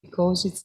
because it's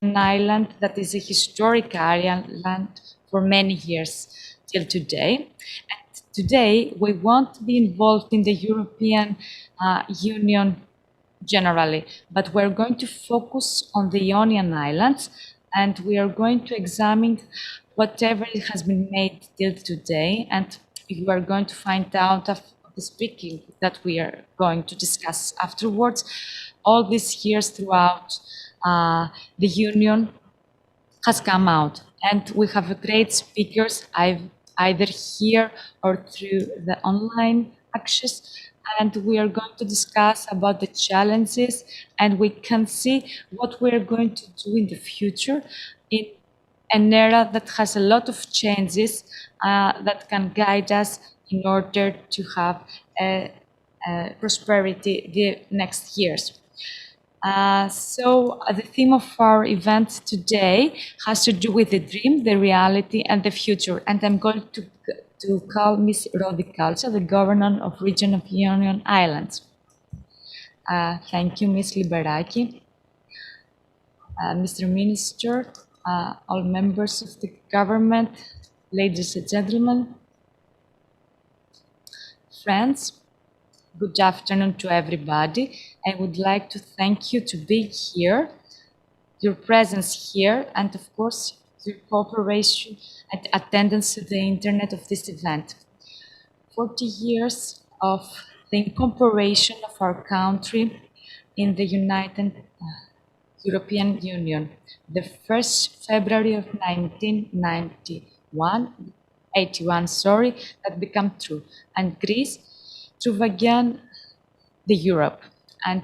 island that is a historic island for many years till today. And today, we won't be involved in the European Union generally, but we're going to focus on the Ionian Islands, and we are going to examine whatever has been made till today, and you are going to find out of the speaking that we are going to discuss afterwards. All these years throughout the Union has come out, and we have great speakers either here or through the online access, and we are going to discuss about the challenges, and we can see what we are going to do in the future in an era that has a lot of changes that can guide us in order to have prosperity the next years. So the theme of our event today has to do with the dream, the reality, and the future. And I'm going to call Ms. Rodi Kalcha, the governor of region of Ionian Islands. Thank you, Ms. Liberaki. Mr. Minister, all members of the government, ladies and gentlemen, friends, good afternoon to everybody. I would like to thank you to be here, your presence here, and of course, your cooperation and attendance to the internet of this event. 40 years of the incorporation of our country in the United European Union, the 1st February of 1981, that became true, and Greece to again the Europe. And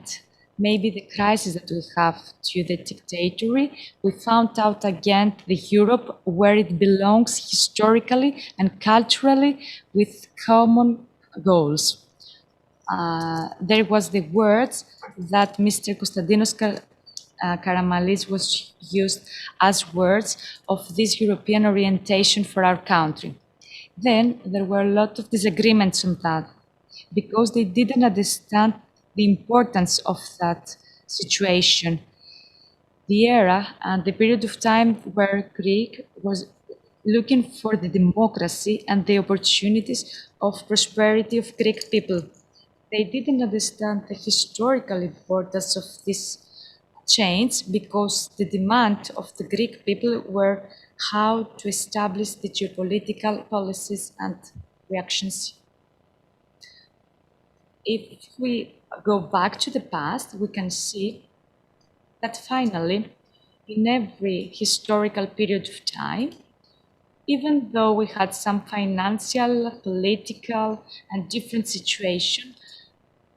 maybe the crisis that we have to the dictatorship, we found out again the Europe where it belongs historically and culturally with common goals. There was the words that Mr. Konstantinos Karamanlis was used as words of this European orientation for our country. Then there were a lot of disagreements on that because they didn't understand the importance of that situation. The era and the period of time where Greece was looking for the democracy and the opportunities of prosperity of Greek people. They didn't understand the historical importance of this change because the demand of the Greek people were how to establish the geopolitical policies and reactions. If we go back to the past, we can see that finally, in every historical period of time, even though we had some financial, political, and different situation,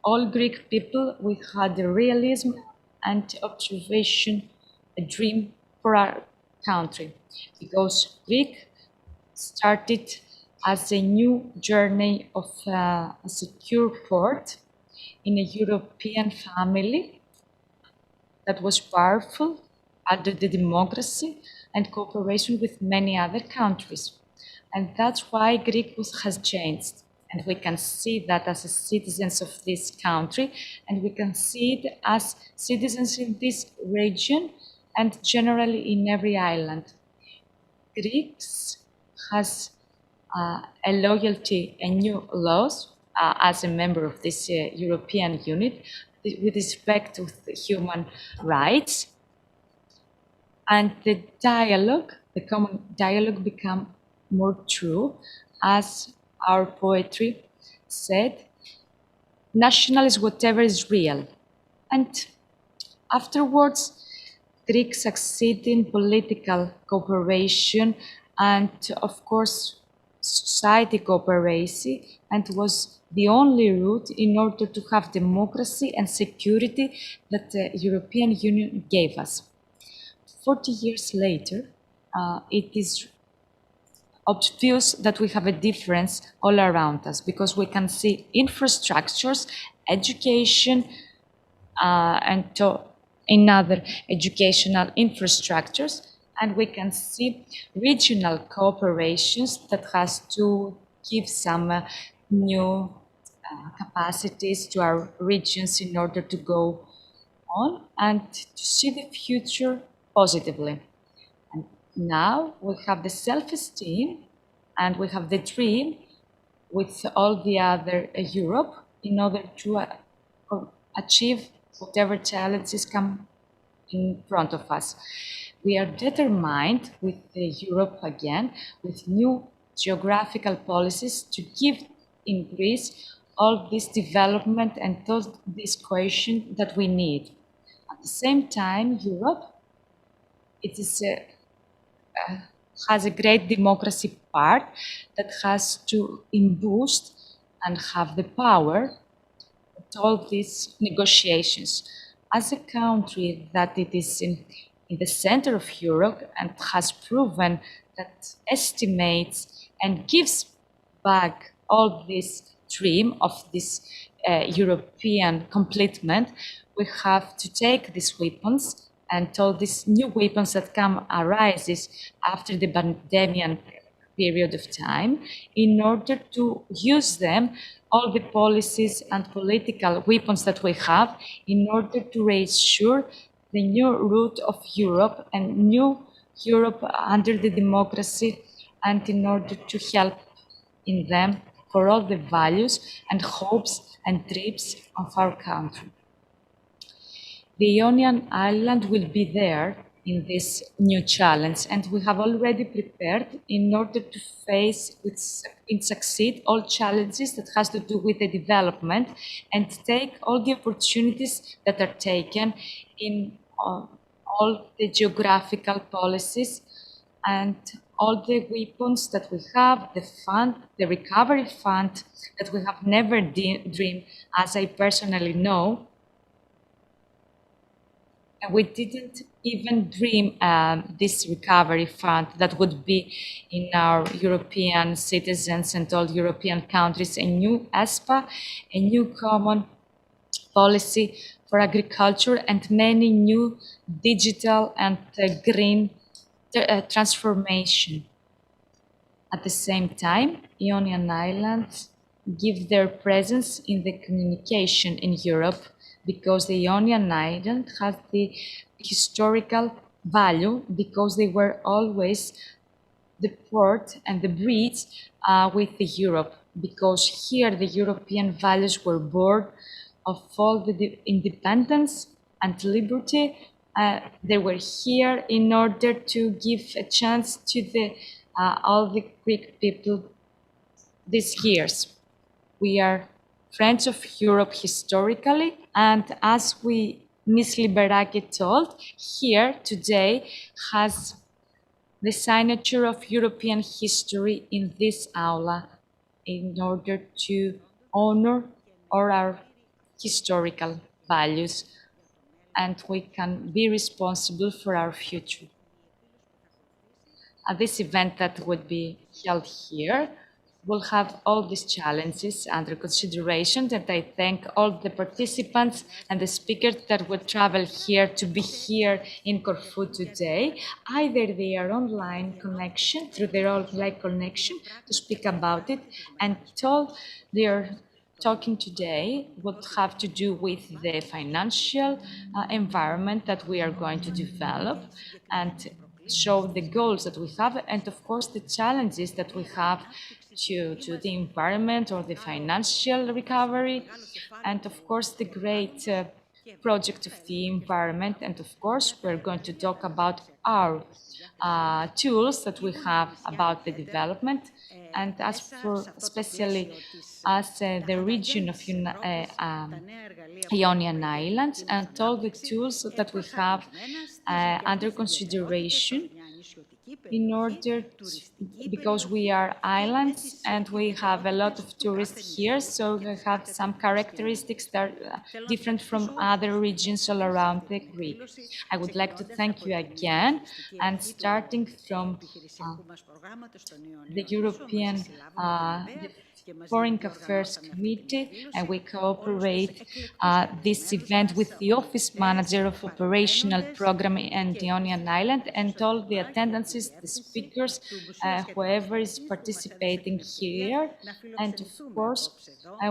all Greek people, we had a realism and observation, a dream for our country, because Greek started as a new journey of a secure port in a European family that was powerful under the democracy and cooperation with many other countries. And that's why Greek has changed. And we can see that as citizens of this country, and we can see it as citizens in this region and generally in every island. Greece has a loyalty and new laws as a member of this European unit with respect to human rights. And the dialogue, the common dialogue become more true as our poetry said, national is whatever is real. And afterwards, Greeks succeed in political cooperation and of course society cooperation, and was the only route in order to have democracy and security that the European Union gave us. 40 years later, it is obvious that we have a difference all around us because we can see infrastructures, education, and in other educational infrastructures, and we can see regional cooperations that has to give some new capacities to our regions in order to go on and to see the future positively. And now we have the self-esteem and we have the dream with all the other Europe in order to achieve whatever challenges come in front of us. We are determined with Europe again, with new geographical policies to give in Greece all this development and all this cohesion that we need. At the same time, Europe, it is has a great democracy part that has to boost and have the power to all these negotiations. As a country that it is in the center of Europe and has proven that estimates and gives back all this dream of this European completement, we have to take these weapons and all these new weapons that come arises after the pandemic period of time in order to use them, all the policies and political weapons that we have in order to reassure the new route of Europe and new Europe under the democracy and in order to help in them for all the values and hopes and dreams of our country. The Ionian Island will be there in this new challenge, and we have already prepared in order to face and succeed all challenges that has to do with the development and take all the opportunities that are taken in all the geographical policies and all the weapons that we have, the fund, the recovery fund that we have never dreamed, as I personally know. And we didn't even dream this recovery fund that would be in our European citizens and all European countries, a new ESPA, a new common policy for agriculture and many new digital and green transformation. At the same time, Ionian Islands give their presence in the communication in Europe because the Ionian Island has the historical value because they were always the port and the bridge with the Europe because here the European values were born of all the independence and liberty. They were here in order to give a chance to all the Greek people these years. We are friends of Europe historically, and as Ms. Liberaki told, here today has the signature of European history in this aula in order to honor all our historical values, and we can be responsible for our future. At this event that would be held here, we'll have all these challenges under consideration, and I thank all the participants and the speakers that would travel here to be here in Corfu today. Either they are online connection, through their online connection to speak about it, and all they are talking today would have to do with the financial environment that we are going to develop and show the goals that we have and of course the challenges that we have to the environment or the financial recovery and of course the great project of the environment, and of course we're going to talk about our tools that we have about the development, and as for especially as the region of Ionian Islands and all the tools that we have under consideration in order to, because we are islands and we have a lot of tourists here, so we have some characteristics that are different from other regions all around the Greek. I would like to thank you again, and starting from the European Foreign Affairs Committee, and we cooperate this event with the Office Manager of Operational Program in the Ionian Island and all the attendances the speakers, whoever is participating here. And of course,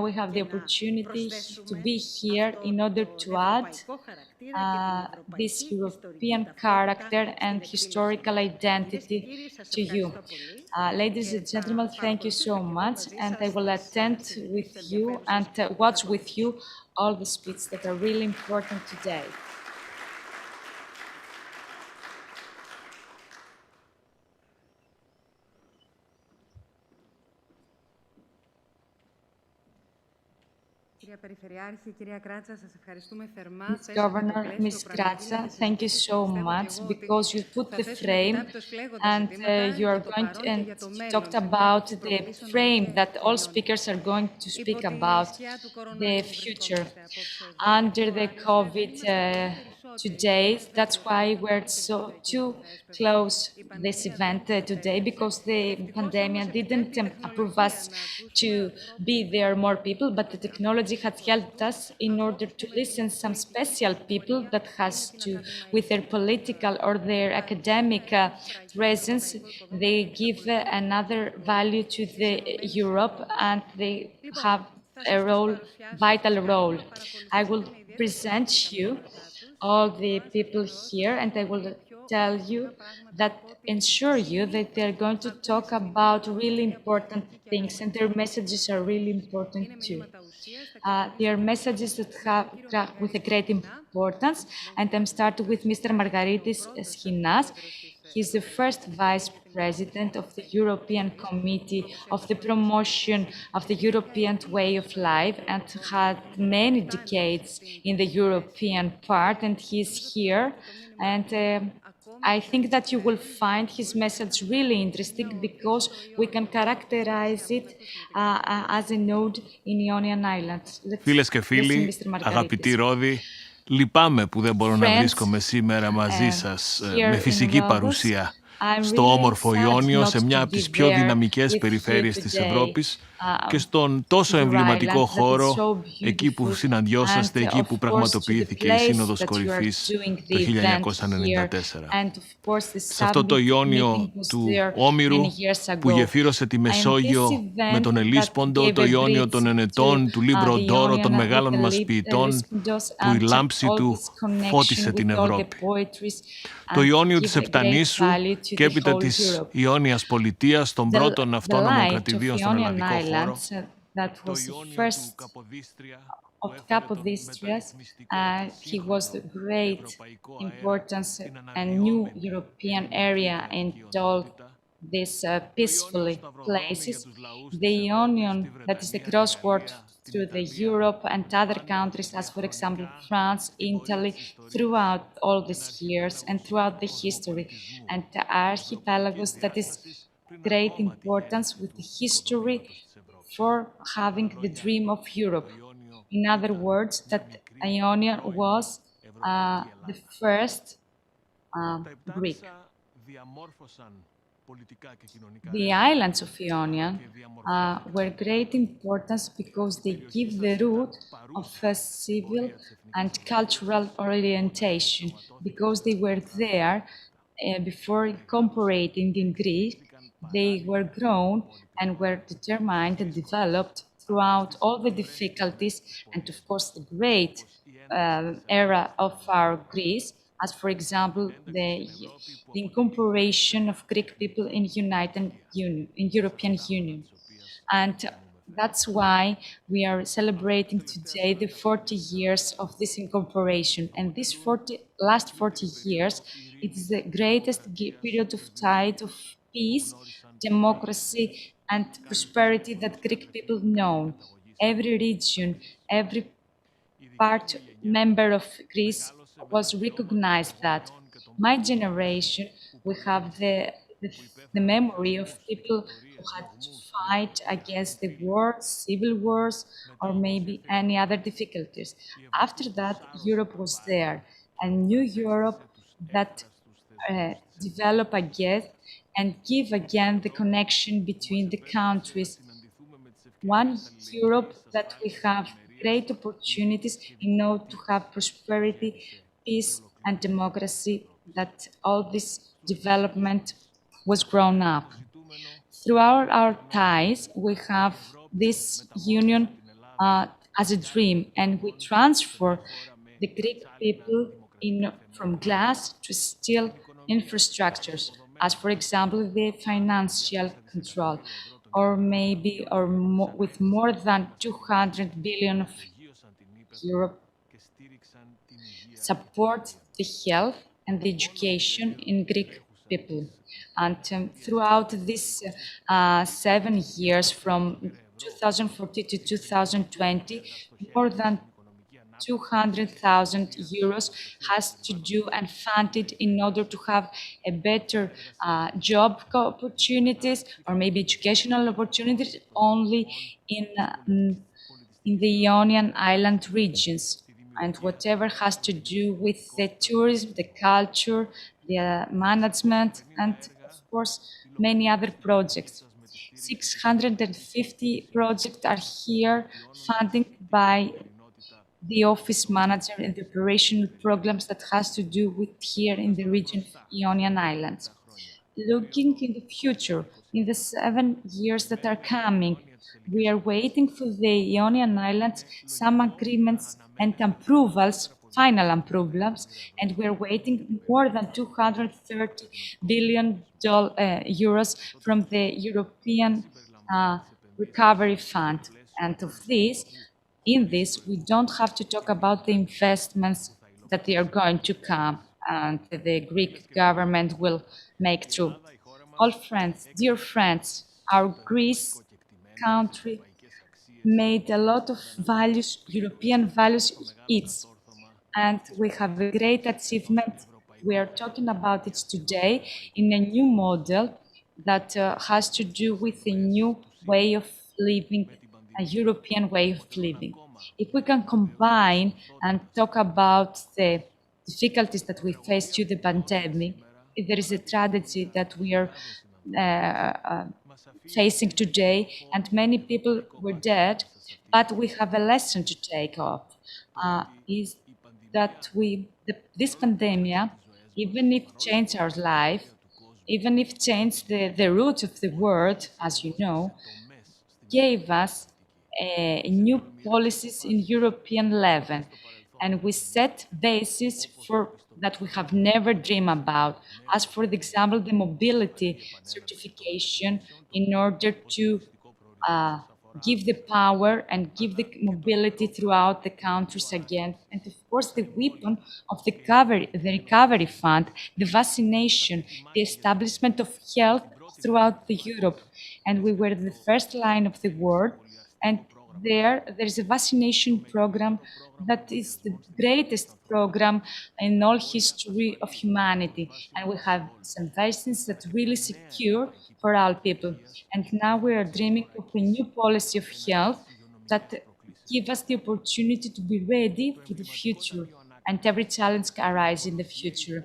we have the opportunity to be here in order to add this European character and historical identity to you. Ladies and gentlemen, thank you so much, and I will attend with you and watch with you all the speeches that are really important today. Ms. Governor, Ms. Kratsa, thank you so much because you put the frame and you are going to, and you talked about the frame that all speakers are going to speak about the future under the COVID today. That's why we're so too close this event today, because the pandemic didn't approve us to be there more people, but the technology has helped us in order to listen some special people that has to, with their political or their academic presence, they give another value to the Europe, and they have a role, vital role. I will present you all the people here, and I will tell you that, ensure you that they're going to talk about really important things, and their messages are really important too. They are messages that have with a great importance, and I'm starting with Mr. Margaritis Schinas. He's the first Vice President of the European Committee of the Promotion of the European Way of Life, and had many decades in the European part, and he's here. And I think that you will find his message really interesting, because we can characterize it as a node in Ionian Islands. Φίλες και φίλοι, αγαπητοί Ρόδοι, λυπάμαι που δεν μπορώ να βρίσκομαι σήμερα μαζί σας με φυσική παρουσία στο όμορφο Ιόνιο, σε μια από τις πιο δυναμικές περιφέρειες της Ευρώπης και στον τόσο εμβληματικό χώρο, εκεί που συναντιόσαστε, εκεί που πραγματοποιήθηκε η Σύνοδος Κορυφής το 1994. Σε αυτό το Ιόνιο του Όμηρου που γεφύρωσε τη Μεσόγειο με τον Ελίσποντο, το Ιόνιο των Ενετών, του Λίμπρο Ντόρο, των μεγάλων μας ποιητών, που η λάμψη του φώτισε την Ευρώπη. Το Ιόνιο της Επτανήσου και έπειτα της Ιόνιας Πολιτείας, των πρώτων αυτόνομων κρατηδίων στον ελλαδικό χώρο, το Ιόνιο του Καποδίστρια, of Capodistria, he was the great importance and new European area in all these peaceful places. The Ionian, that is the crossword through the Europe and other countries, as for example France, Italy, throughout all these years and throughout the history. And the archipelagos, that is great importance with the history for having the dream of Europe. In other words, that Ionia was the first Greek. The islands of Ionia were great importance because they give the root of a civil and cultural orientation, because they were there before incorporating in Greece. They were grown and were determined and developed throughout all the difficulties and, of course, the great era of our Greece, as, for example, the incorporation of Greek people in European Union. And that's why we are celebrating today the 40 years of this incorporation. And this last 40 years, it is the greatest period of tide of peace, democracy, and prosperity that Greek people know. Every region, every part member of Greece was recognized that. My generation, we have the memory of people who had to fight against the wars, civil wars, or maybe any other difficulties. After that, Europe was there, a new Europe that developed again and give again the connection between the countries. One Europe that we have great opportunities in order to have prosperity, peace, and democracy, that all this development was grown up. Throughout our ties, we have this union as a dream, and we transfer the Greek people from glass to steel infrastructures, as for example the financial control, or maybe with more than 200 billion of euro support the health and the education in Greek people. And throughout these 7 years, from 2014 to 2020, more than 200,000 euros has to do and funded in order to have a better job opportunities or maybe educational opportunities only in the Ionian island regions, and whatever has to do with the tourism, the culture, the management, and of course, many other projects. 650 projects are here funded by the office manager and the operational programs that has to do with here in the region of Ionian Islands. Looking in the future, in the 7 years that are coming, we are waiting for the Ionian Islands some agreements and approvals, final approvals, and we are waiting more than 230 billion euros from the European Recovery Fund. And of this, in this, we don't have to talk about the investments that they are going to come and the Greek government will make through. All friends, dear friends, our Greece country made a lot of values, European values, its, and we have a great achievement. We are talking about it today in a new model that has to do with a new way of living, a European way of living. If we can combine and talk about the difficulties that we face due to the pandemic, if there is a tragedy that we are facing today, and many people were dead, but we have a lesson to take off, is that this pandemic, even if changed our life, even if changed the root of the world, as you know, gave us new policies in European level, and we set bases for that we have never dreamed about. As for example, the mobility certification, in order to give the power and give the mobility throughout the countries again. And of course, the weapon of the recovery fund, the vaccination, the establishment of health throughout the Europe. And we were the first line of the world. And there is a vaccination program that is the greatest program in all history of humanity. And we have some vaccines that really secure for all people. And now we are dreaming of a new policy of health that give us the opportunity to be ready for the future and every challenge arise in the future.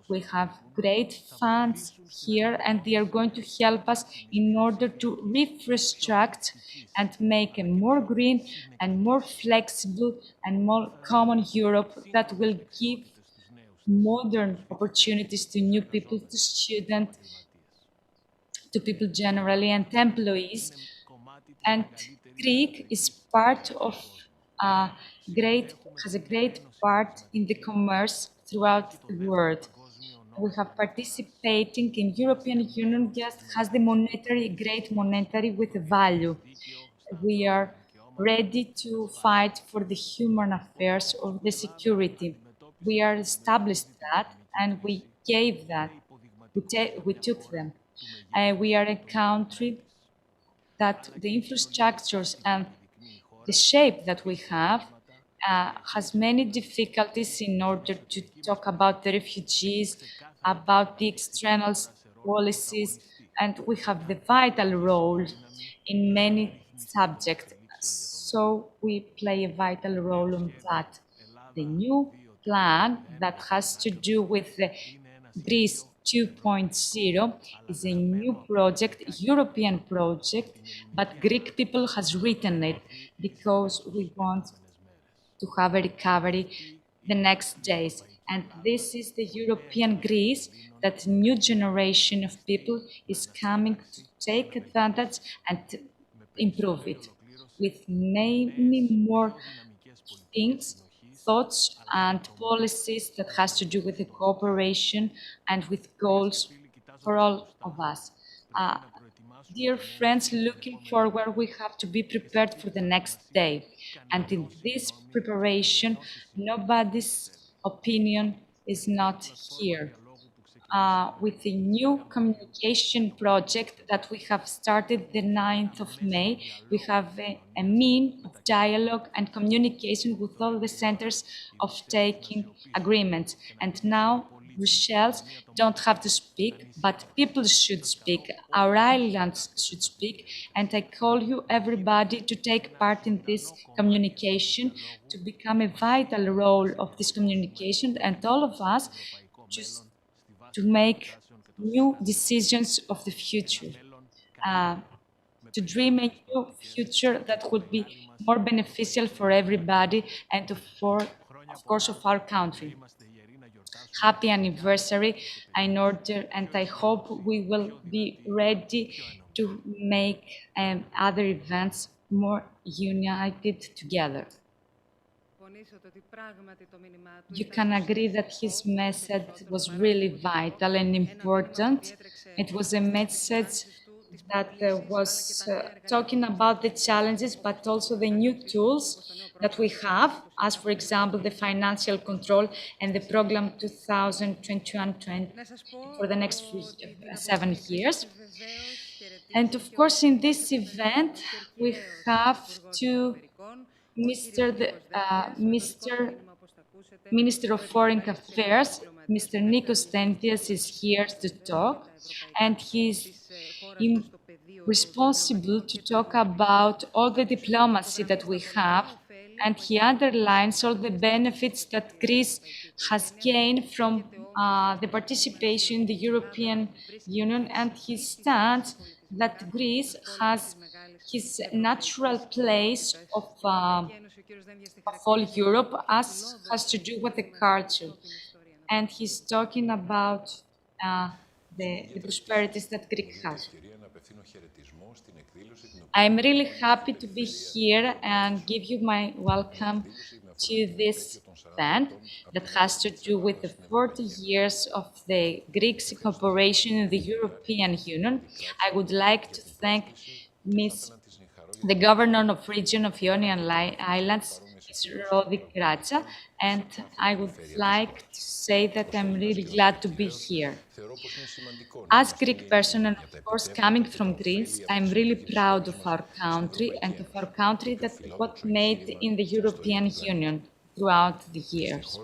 We have great funds here, and they are going to help us in order to reconstruct and make a more green and more flexible and more common Europe that will give modern opportunities to new people, to students, to people generally, and employees. And Greek is part of has a great part in the commerce throughout the world. We have participating in European Union just has the great monetary with value. We are ready to fight for the human affairs or the security. We are established that, and we gave that. We took them. We are a country that the infrastructures and the shape that we have has many difficulties in order to talk about the refugees, about the external policies, and we have the vital role in many subjects. So we play a vital role on that. The new plan that has to do with the Greece 2.0 is a new project, European project, but Greek people has written it because we want to have a recovery the next days. And this is the European Greece that a new generation of people is coming to take advantage and improve it with many more things, thoughts and policies that has to do with the cooperation and with goals for all of us. Dear friends, looking forward, we have to be prepared for the next day. And in this preparation, nobody's opinion is not here. With the new communication project that we have started the 9th of May, we have a mean of dialogue and communication with all the centers of taking agreements. And now Brussels don't have to speak, but people should speak. Our islands should speak. And I call you everybody to take part in this communication, to become a vital role of this communication, and all of us just to make new decisions of the future, to dream a new future that would be more beneficial for everybody and of course, of our country. Happy anniversary in order, and I hope we will be ready to make other events more united together. You can agree that his message was really vital and important. It was a message that was talking about the challenges, but also the new tools that we have, as for example, the financial control and the program 2021-20 for the next 7 years. And of course, in this event, we have to Mr. Minister of Foreign Affairs, Mr. Nikos Stendias, is here to talk, and he's responsible to talk about all the diplomacy that we have, and he underlines all the benefits that Greece has gained from the participation in the European Union, and he stands that Greece has his natural place of all Europe, as has to do with the culture. And he's talking about the prosperities that Greece has. I'm really happy to be here and give you my welcome to this event that has to do with the 40 years of the Greek's cooperation in the European Union. I would like to thank the governor of region of Ionian Islands, Rodi Kratsa, and I would like to say that I'm really glad to be here. As Greek person, and of course coming from Greece, I'm really proud of our country and of our country that was made in the European Union throughout the years.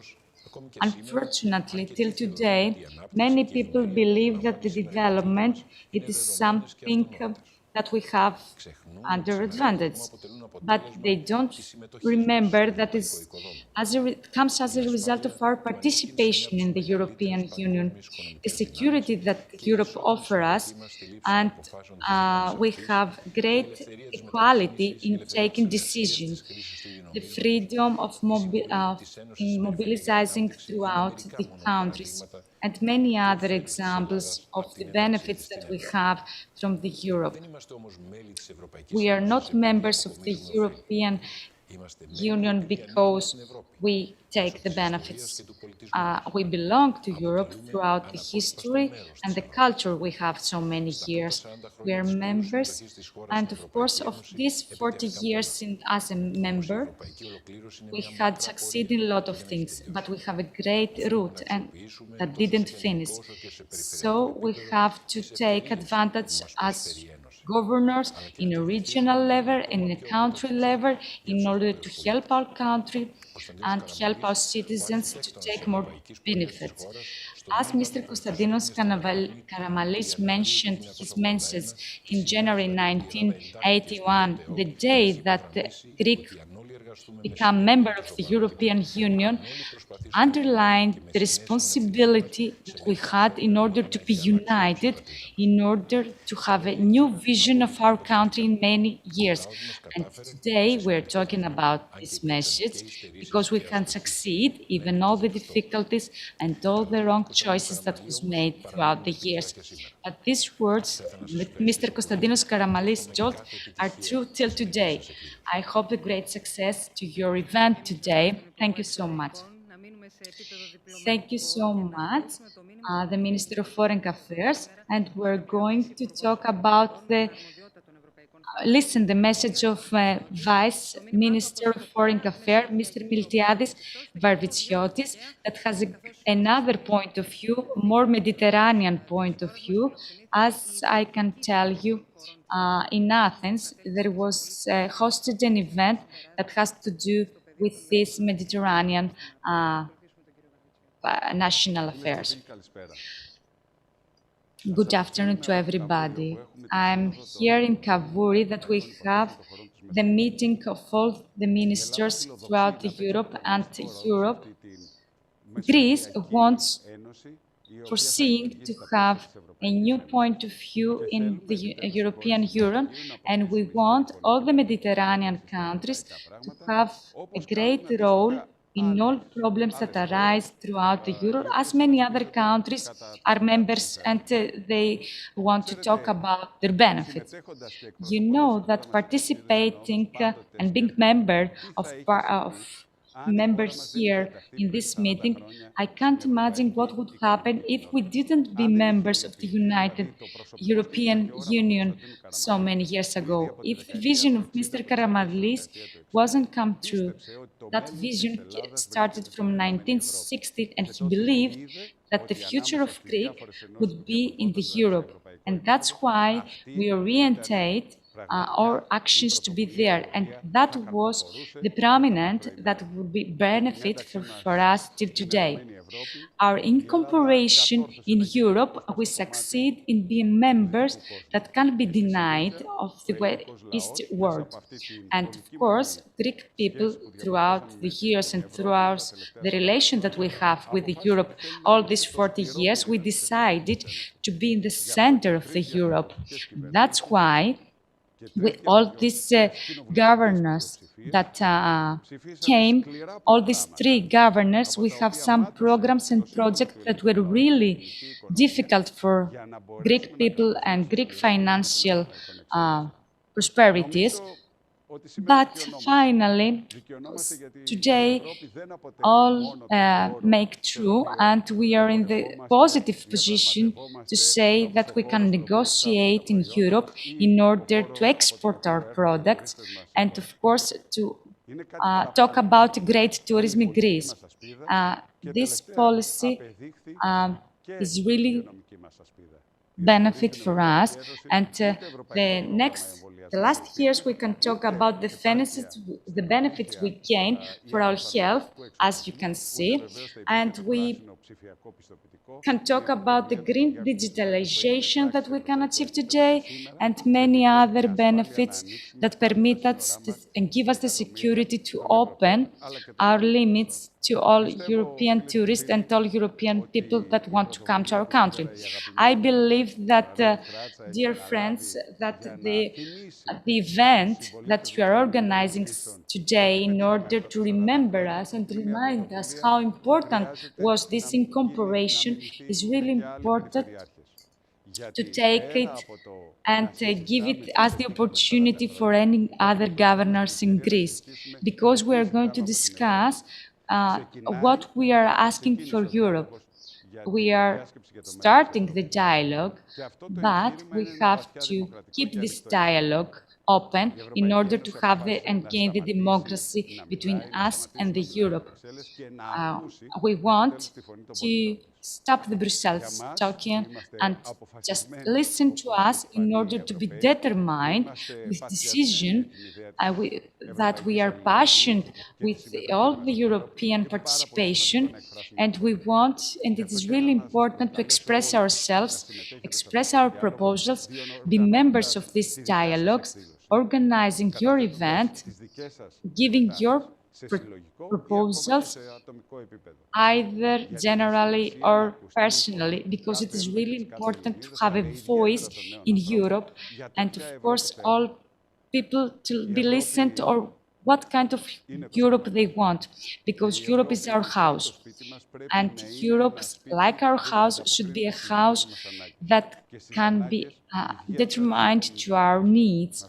Unfortunately, till today, many people believe that the development it is something that we have under advantage, but they don't remember that it comes as a result of our participation in the European Union, the security that Europe offers us, and we have great equality in taking decisions, the freedom of mobilizing throughout the countries, and many other examples of the benefits that we have from the Europe. We are not members of the European Union because we take the benefits. We belong to Europe throughout the history and the culture we have so many years. We are members, and of course, of these 40 years as a member, we had succeeded in a lot of things, but we have a great route and that didn't finish. So we have to take advantage as governors in a regional level, in a country level, in order to help our country and help our citizens to take more benefits. As Mr. Konstantinos Karamalis mentioned his message in January 1981, the day that the Greek become member of the European Union underlined the responsibility that we had in order to be united, in order to have a new vision of our country in many years. And today we're talking about this message because we can succeed even all the difficulties and all the wrong choices that was made throughout the years. But these words, Mr. Konstantinos Karamanlis told, are true till today. I hope a great success to your event today. Thank you so much. Thank you so much, the Minister of Foreign Affairs, and we're going to talk about listen the message of Vice Minister of Foreign Affairs, Mr. Miltiadis Varvitsiotis, that has another point of view, more Mediterranean point of view. As I can tell you, in Athens, there was hosted an event that has to do with this Mediterranean national affairs. Good afternoon to everybody. I'm here in Kavouri that we have the meeting of all the ministers throughout Europe and Europe. Greece wants foreseeing to have a new point of view in the European Union, and we want all the Mediterranean countries to have a great role in all problems that arise throughout the Euro, as many other countries are members and they want to talk about their benefits. You know that participating and being member here in this meeting, I can't imagine what would happen if we didn't be members of the United European Union so many years ago. If the vision of Mr. Karamanlis wasn't come true, that vision started from 1960, and he believed that the future of Greece would be in the Europe. And that's why we orientate our actions to be there. And that was the prominent that would be benefit for us till today. Our incorporation in Europe, we succeed in being members that can't be denied of the East world. And of course, Greek people throughout the years and throughout the relation that we have with Europe all these 40 years, we decided to be in the center of the Europe. That's why with all these governors that came, all these three governors, we have some programs and projects that were really difficult for Greek people and Greek financial prosperities. But finally, today, all make true, and we are in the positive position to say that we can negotiate in Europe in order to export our products and, of course, to talk about great tourism in Greece. This policy is really benefit for us, and the last years we can talk about the benefits we gain for our health, as you can see, and we can talk about the green digitalization that we can achieve today and many other benefits that permit us and give us the security to open our limits to all European tourists and all European people that want to come to our country. I believe that, dear friends, that the event that you are organizing today in order to remember us and remind us how important was this incorporation is really important to take it and give it as the opportunity for any other governors in Greece, because we are going to discuss what we are asking for Europe. We are starting the dialogue, but we have to keep this dialogue open in order to have and gain the democracy between us and the Europe. We want to stop the Brussels talking and just listen to us in order to be determined with decision that we are passionate with all the European participation, and we want, and it is really important to express ourselves, express our proposals, be members of these dialogues, organizing your event, giving your proposals, either generally or personally, because it is really important to have a voice in Europe, and of course all people to be listened or what kind of Europe they want, because Europe is our house. And Europe, like our house, should be a house that can be determined to our needs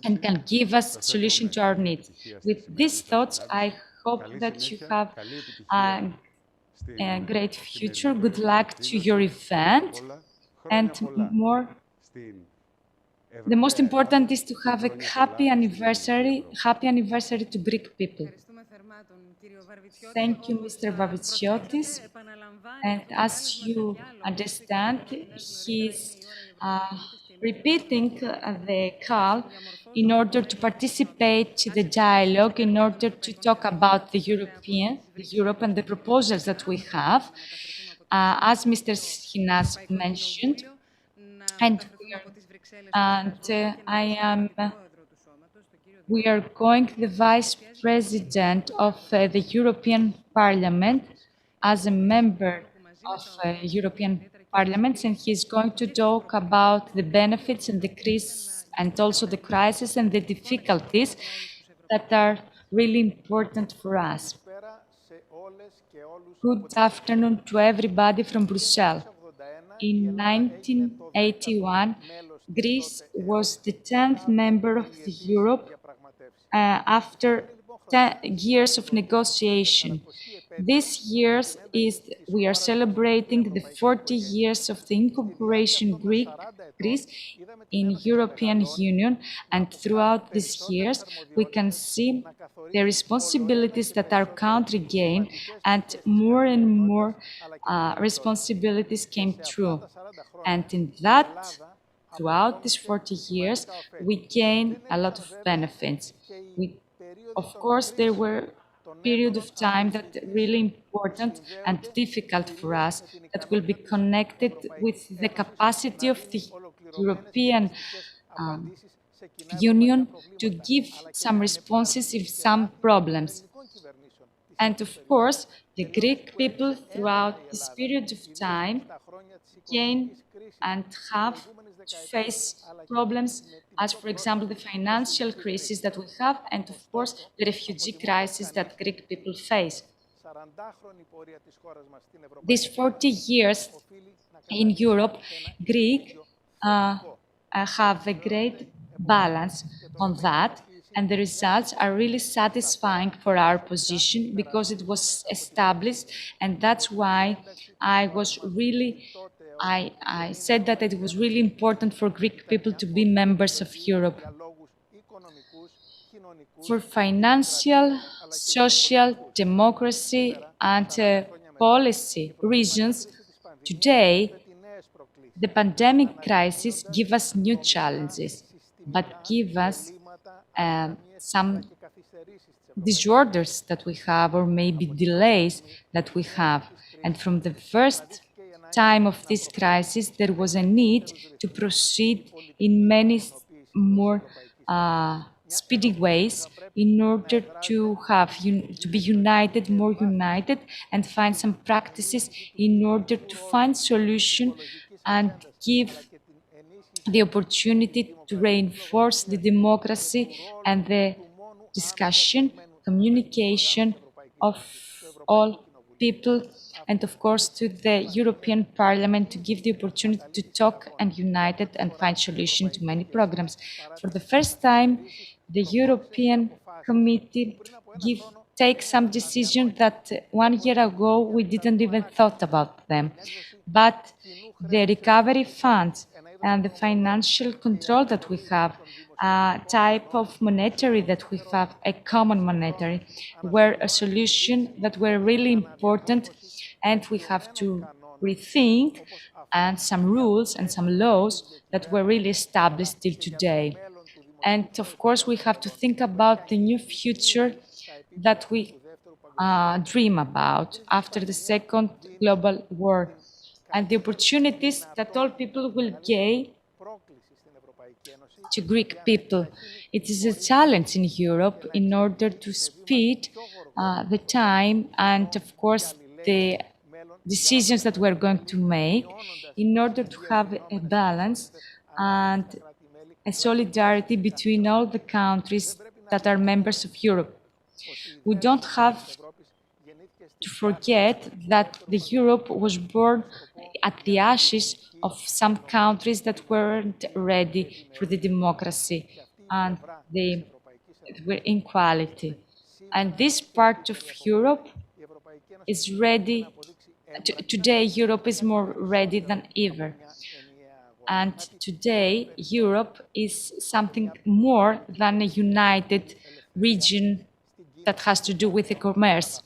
and can give us solution to our needs. With these thoughts, I hope that you have a great future. Good luck to your event, and more. The most important is to have a happy anniversary to Greek people. Thank you, Mr. Vavitsiotis. And as you understand, he's repeating the call in order to participate to the dialogue, in order to talk about the Europe and the proposals that we have, as Mr. Schinas mentioned. We are going the Vice President of the European Parliament as a member of European Parliament, and he's going to talk about the benefits and the also the crisis and the difficulties that are really important for us. Good afternoon to everybody from Brussels. In 1981, Greece was the 10th member of the Europe after 10 years of negotiation. This year we are celebrating the 40 years of the incorporation Greece in European Union, and throughout these years we can see the responsibilities that our country gained, and more responsibilities came true. And in that, throughout these 40 years, we gained a lot of benefits. Of course, there were periods of time that are really important and difficult for us, that will be connected with the capacity of the European Union to give some responses to some problems. And of course, the Greek people throughout this period of time gain and have to face problems as, for example, the financial crisis that we have, and of course, the refugee crisis that Greek people face. These 40 years in Europe, Greek have a great balance on that, and the results are really satisfying for our position because it was established, and that's why I said that it was really important for Greek people to be members of Europe. For financial, social, democracy, and policy reasons, today, the pandemic crisis gives us new challenges, but give us some disorders that we have, or maybe delays that we have. And from the first time of this crisis, there was a need to proceed in many more speedy ways in order to be more united, and find some practices in order to find solution and give the opportunity to reinforce the democracy and the discussion, communication of all people, and of course to the European Parliament to give the opportunity to talk and unite it and find solution to many programs. For the first time, the European Committee take some decisions that 1 year ago we didn't even thought about them. But the recovery funds and the financial control that we have, type of monetary that we have, a common monetary, were a solution that were really important, and we have to rethink and some rules and some laws that were really established till today. And of course, we have to think about the new future that we dream about after the Second Global War, and the opportunities that all people will gain to Greek people. It is a challenge in Europe in order to speed the time and, of course, the decisions that we're going to make in order to have a balance and a solidarity between all the countries that are members of Europe. We don't have to forget that the Europe was born at the ashes of some countries that weren't ready for the democracy and the inequality. And this part of Europe is ready. Today, Europe is more ready than ever. And today, Europe is something more than a united region that has to do with the commerce,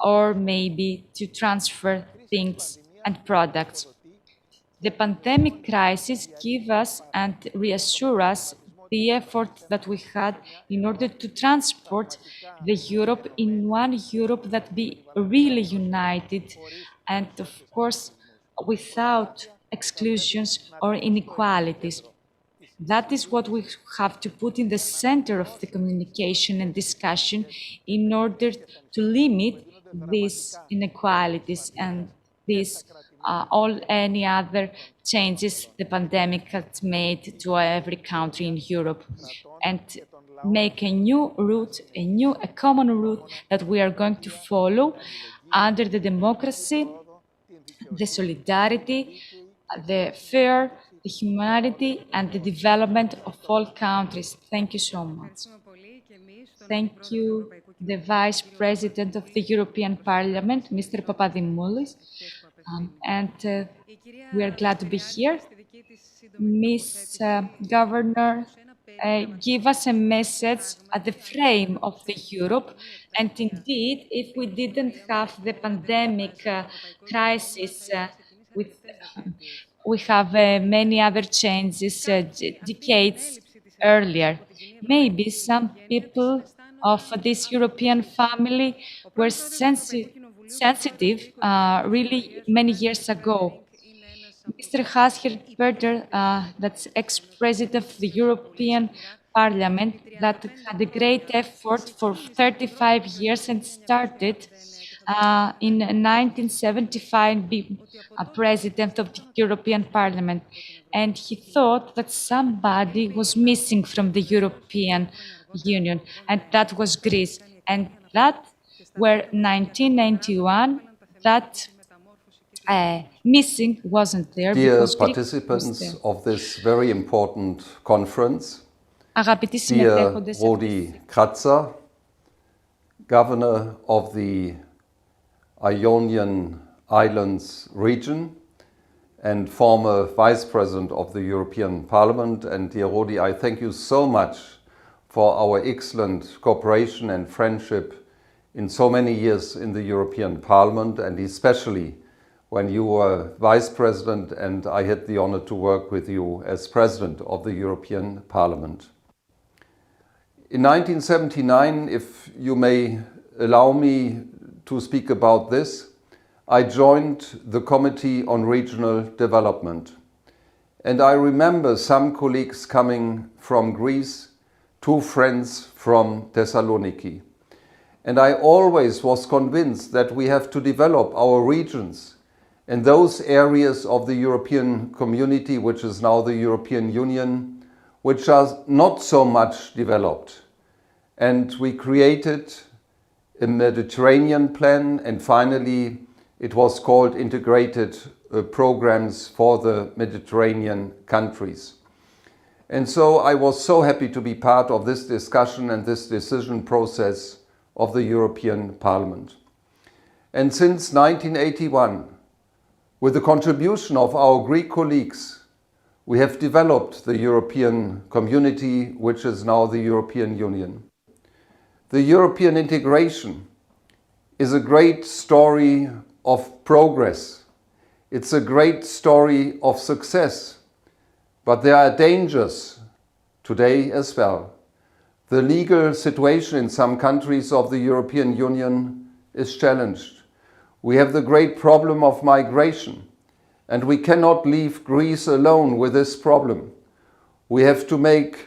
or maybe to transfer things and products. The pandemic crisis gives us and reassure us the effort that we had in order to transport the Europe in one Europe that be really united and, of course, without exclusions or inequalities. That is what we have to put in the center of the communication and discussion in order to limit these inequalities and these any other changes the pandemic has made to every country in Europe, and make a new route, a common route that we are going to follow under the democracy, the solidarity, the fair, the humanity, and the development of all countries. Thank you so much. Thank you, the Vice President of the European Parliament, Mr. Papadimoulis, and we are glad to be here. Miss Governor, give us a message at the frame of the Europe. And indeed, if we didn't have the pandemic crisis, we have many other changes decades earlier. Maybe some people of this European family were sensitive really many years ago. Mr. Hans-Gert, that's ex-president of the European Parliament, that had a great effort for 35 years and started in 1975 being a president of the European Parliament. And he thought that somebody was missing from the European Union, and that was Greece. And that were 1991, that missing wasn't there. Dear participants of this very important conference, dear Rodi Kratzer, Governor of the Ionian Islands region and former Vice President of the European Parliament, and dear Rodi, I thank you so much for our excellent cooperation and friendship in so many years in the European Parliament, and especially when you were Vice President and I had the honor to work with you as President of the European Parliament. In 1979, if you may allow me to speak about this, I joined the Committee on Regional Development. And I remember some colleagues coming from Greece, 2 friends from Thessaloniki. And I always was convinced that we have to develop our regions and those areas of the European community, which is now the European Union, which are not so much developed. And we created a Mediterranean plan, and finally it was called Integrated Programs for the Mediterranean countries. And so I was so happy to be part of this discussion and this decision process of the European Parliament. And since 1981, with the contribution of our Greek colleagues, we have developed the European community, which is now the European Union. The European integration is a great story of progress. It's a great story of success. But there are dangers today as well. The legal situation in some countries of the European Union is challenged. We have the great problem of migration, and we cannot leave Greece alone with this problem. We have to make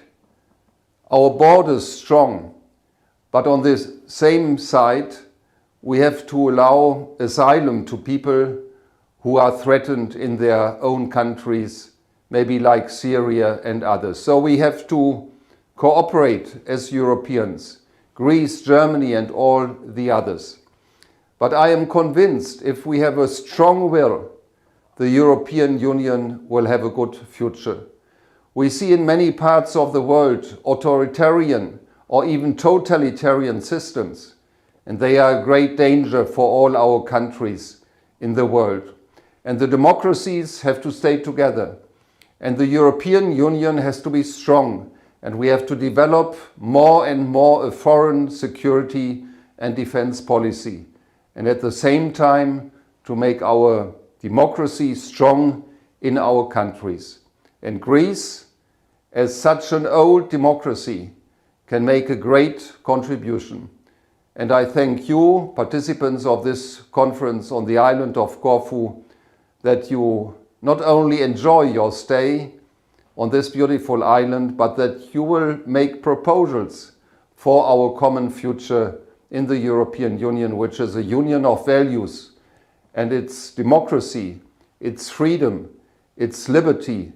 our borders strong, but on the same side, we have to allow asylum to people who are threatened in their own countries, maybe like Syria and others. So we have to cooperate as Europeans, Greece, Germany, and all the others. But I am convinced if we have a strong will, the European Union will have a good future. We see in many parts of the world authoritarian or even totalitarian systems, and they are a great danger for all our countries in the world. And the democracies have to stay together, and the European Union has to be strong, and we have to develop more and more a foreign security and defense policy, and at the same time to make our democracy strong in our countries. And Greece, as such an old democracy, can make a great contribution. And I thank you, participants of this conference on the island of Corfu, that you not only enjoy your stay on this beautiful island, but that you will make proposals for our common future in the European Union, which is a union of values, and its democracy, its freedom, its liberty,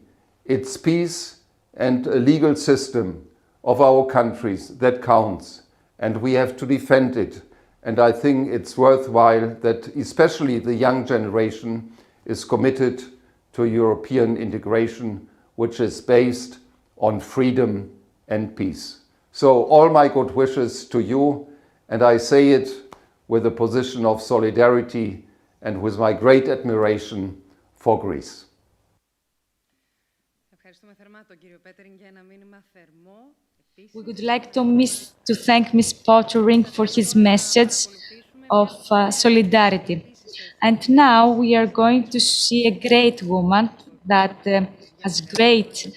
its peace, and a legal system of our countries that counts, and we have to defend it. And I think it's worthwhile that especially the young generation is committed to European integration, which is based on freedom and peace. So all my good wishes to you, and I say it with a position of solidarity and with my great admiration for Greece. We would like to thank Ms. Pottering for his message of solidarity. And now we are going to see a great woman that has great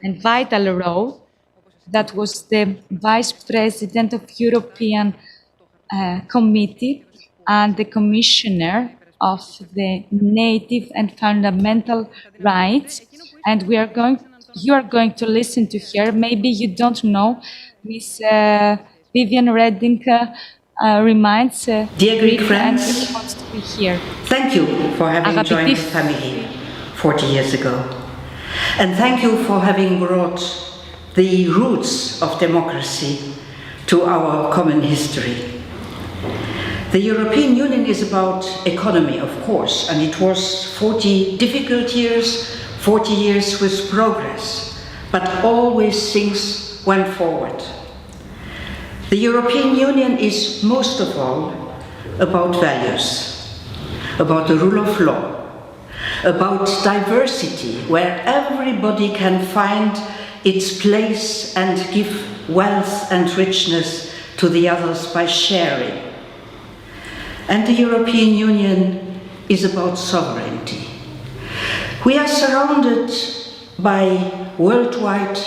and vital role. That was the Vice President of European Committee and the Commissioner of the Native and Fundamental Rights. And you are going to listen to her. Maybe you don't know, Miss Viviane Reding reminds Dear Greek friends, and wants to be here. Thank you for having joined the family 40 years ago. And thank you for having brought the roots of democracy to our common history. The European Union is about economy, of course, and it was 40 difficult years, 40 years with progress, but always things went forward. The European Union is most of all about values, about the rule of law, about diversity, where everybody can find its place and give wealth and richness to the others by sharing. And the European Union is about sovereignty. We are surrounded by worldwide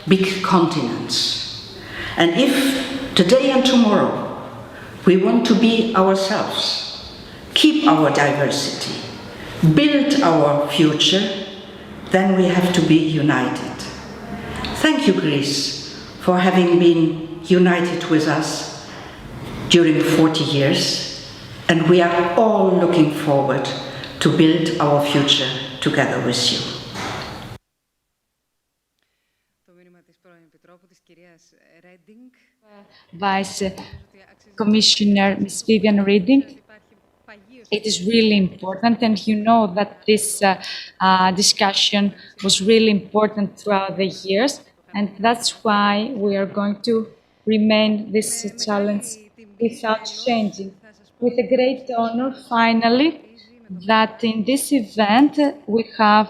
big continents. And if today and tomorrow we want to be ourselves, keep our diversity, build our future, then we have to be united. Thank you, Greece, for having been united with us during 40 years. And we are all looking forward to build our future together with you. Vice Commissioner Ms. Viviane Reding. It is really important, and you know that this discussion was really important throughout the years, and that's why we are going to remain this challenge without changing. With a great honor, finally, that in this event we have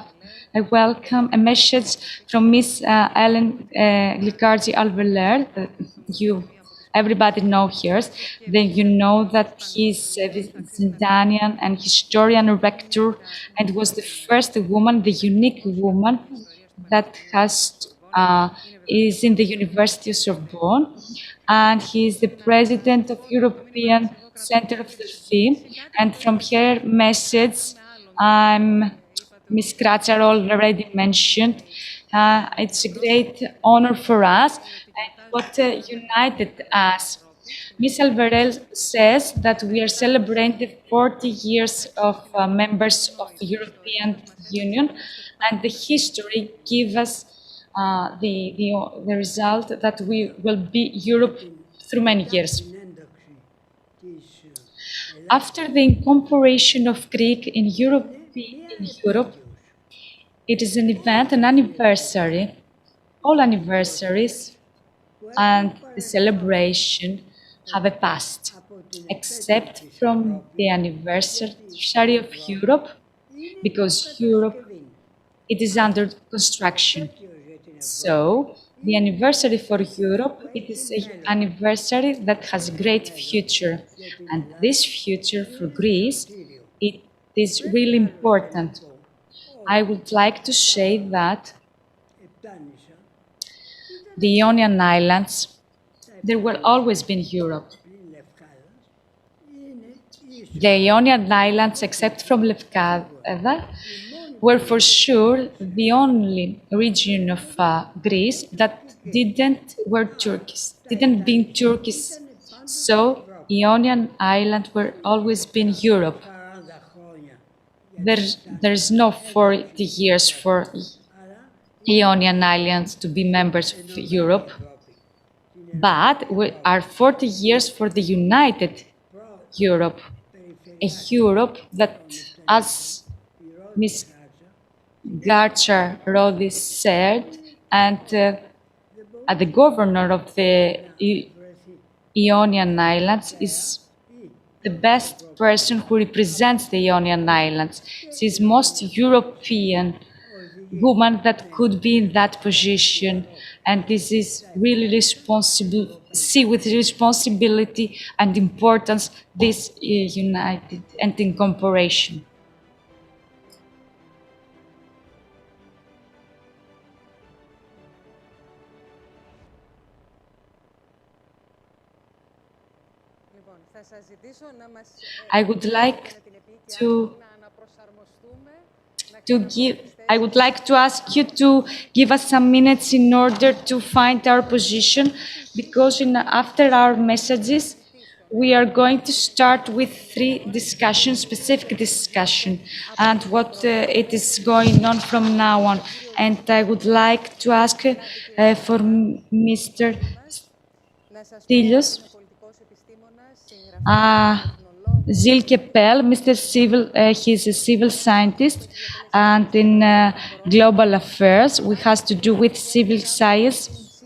a message from Ms. Ellen Glicardi-Alveler. Everybody knows her. Then you know that he's a Zindanian and historian rector, and was the first woman, the unique woman that is in the University of Sorbonne, and he is the president of European Center of Delphi. And from her message, I'm Ms. Kratzer already mentioned. It's a great honor for us and what united us. Ms. Alvarez says that we are celebrating the 40 years of members of the European Union, and the history gives us the result that we will be Europe through many years. After the incorporation of Greek in Europe, it is an event, an anniversary. All anniversaries and the celebration have a past, except from the anniversary of Europe, because Europe, it is under construction. So, the anniversary for Europe, it is an anniversary that has a great future. And this future for Greece, it is really important. I would like to say that the Ionian Islands, they will always be in Europe. The Ionian Islands, except from Lefkada, were for sure the only region of Greece that didn't be Turkish. So, Ionian Islands were always been Europe. There's no 40 years for Ionian Islands to be members of Europe, but we are 40 years for the united Europe, a Europe that, as Ms. Garcha-Rodis said, and the governor of the Ionian Islands is the best person who represents the Ionian Islands. She's most European woman that could be in that position, and this is really responsible. See with responsibility and importance this united and incorporation. I would like to ask you to give us some minutes in order to find our position, because after our messages, we are going to start with 3 discussions, specific discussion, and what it is going on from now on. And I would like to ask for Mr. Stylios, Gilles Kepel, he's a civil scientist, and in global affairs, which has to do with civil science.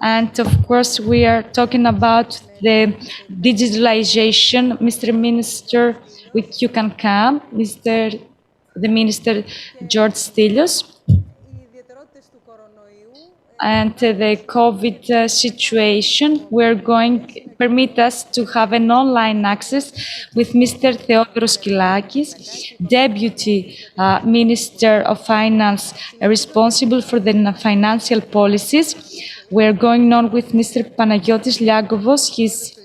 And of course, we are talking about the digitalization. Mr. Minister, you can come, the Minister George Stylios. And the COVID situation, permit us to have an online access with Mr. Theodoros Kyllakis, Deputy Minister of Finance, responsible for the financial policies. We're going on with Mr. Panagiotis Liagovos, he's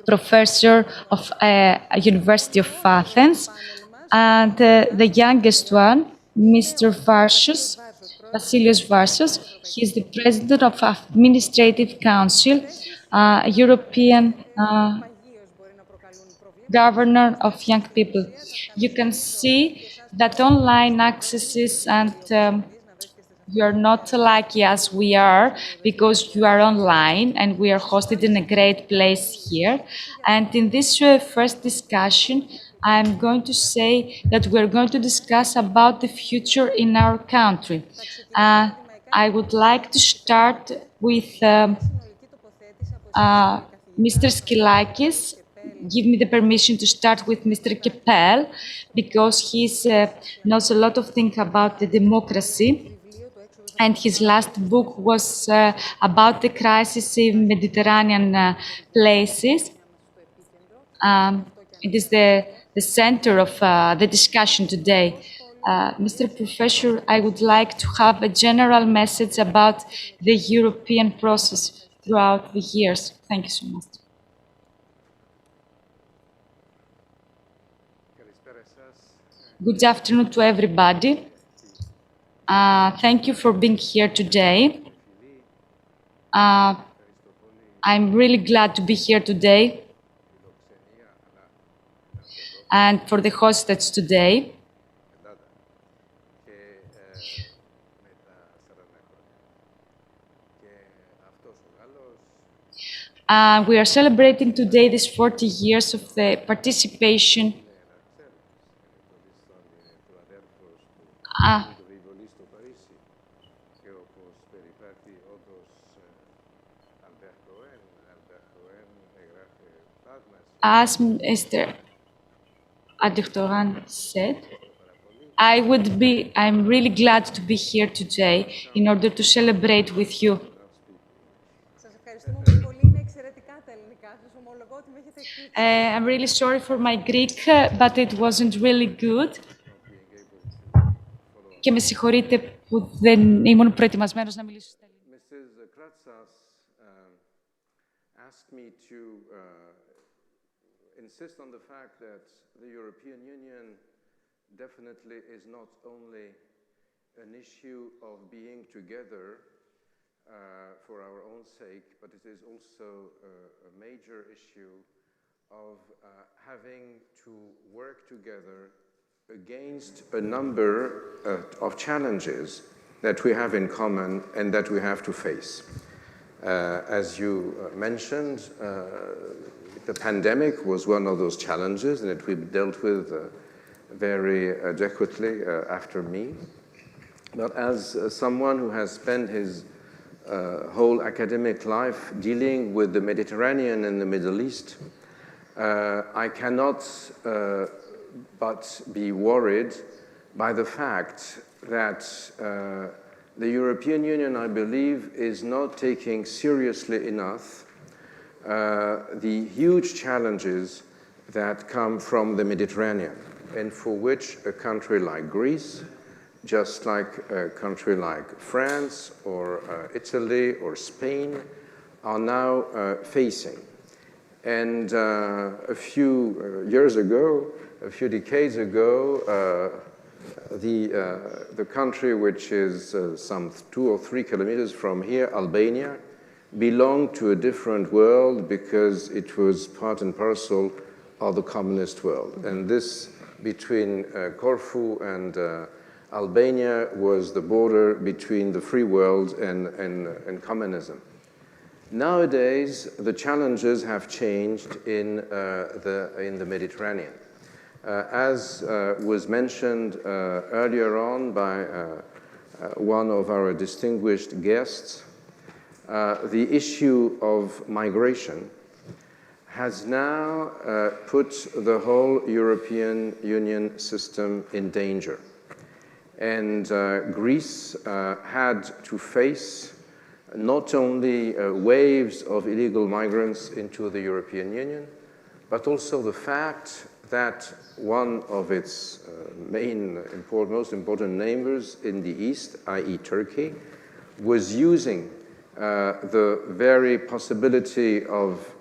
professor of University of Athens, and the youngest one, Mr. Vasilios Varsos. He is the President of Administrative Council, European Governor of Young People. You can see that online accesses, and you are not lucky as we are, because you are online and we are hosted in a great place here. And in this first discussion, I'm going to say that we're going to discuss about the future in our country. I would like to start with Mr. Skylakis. Give me the permission to start with Mr. Kepel, because he knows a lot of things about the democracy. And his last book was about the crisis in Mediterranean places. It is the center of the discussion today. Mr. Professor, I would like to have a general message about the European process throughout the years. Thank you so much. Good afternoon to everybody. Thank you for being here today. I'm really glad to be here today and for the hostage today. We are celebrating today these 40 years of the participation as Mr. Adiktoran said, I'm really glad to be here today in order to celebrate with you. I'm really sorry for my Greek, but it wasn't really good. Και με συγχωρείτε που δεν ήμουν προετοιμασμένος να μιλήσω στα ελληνικά. Mrs. Kratsas asked me to insist on the fact that the European Union definitely is not only an issue of being together for our own sake, but it is also a major issue of having to work together against a number of challenges that we have in common and that we have to face. As you mentioned, the pandemic was one of those challenges and that we dealt with very adequately after me. But as someone who has spent his whole academic life dealing with the Mediterranean and the Middle East, I cannot but be worried by the fact that the European Union, I believe, is not taking seriously enough the huge challenges that come from the Mediterranean, and for which a country like Greece, just like a country like France or Italy or Spain, are now facing. And a few years ago, a few decades ago, the country which is some 2 or 3 kilometers from here, Albania, belonged to a different world because it was part and parcel of the communist world. And this between Corfu and Albania was the border between the free world and communism. Nowadays, the challenges have changed in the Mediterranean. As was mentioned earlier on by one of our distinguished guests, the issue of migration has now put the whole European Union system in danger. And Greece had to face not only waves of illegal migrants into the European Union, but also the fact that one of its most important neighbors in the east, i.e. Turkey, was using the very possibility of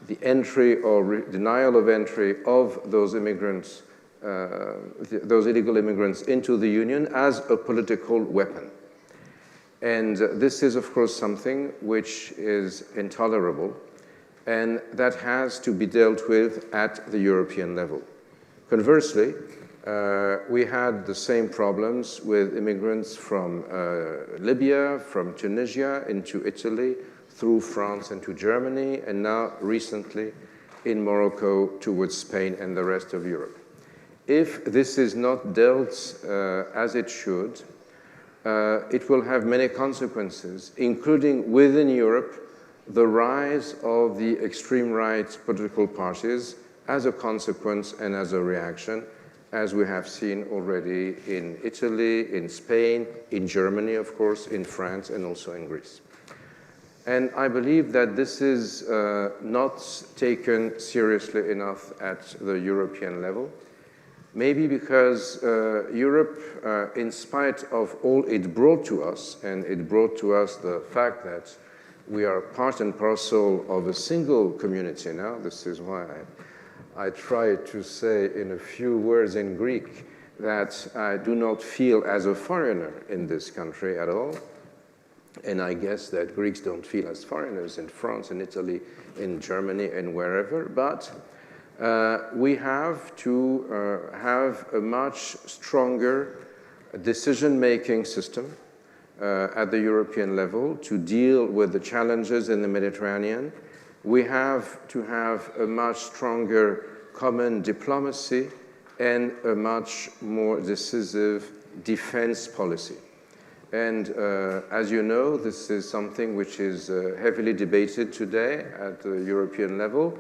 the entry or denial of entry of those immigrants, those illegal immigrants into the Union as a political weapon. And this is, of course, something which is intolerable and that has to be dealt with at the European level. Conversely, we had the same problems with immigrants from Libya, from Tunisia into Italy, through France into Germany, and now recently in Morocco towards Spain and the rest of Europe. If this is not dealt as it should, it will have many consequences, including within Europe, the rise of the extreme right political parties as a consequence and as a reaction, as we have seen already in Italy, in Spain, in Germany, of course, in France, and also in Greece. And I believe that this is not taken seriously enough at the European level. Maybe because Europe, in spite of all it brought to us, and it brought to us the fact that we are part and parcel of a single community now, this is why I try to say in a few words in Greek that I do not feel as a foreigner in this country at all. And I guess that Greeks don't feel as foreigners in France, in Italy, in Germany, and wherever. But we have to have a much stronger decision-making system at the European level to deal with the challenges in the Mediterranean. We have to have a much stronger common diplomacy and a much more decisive defense policy. And as you know, this is something which is heavily debated today at the European level.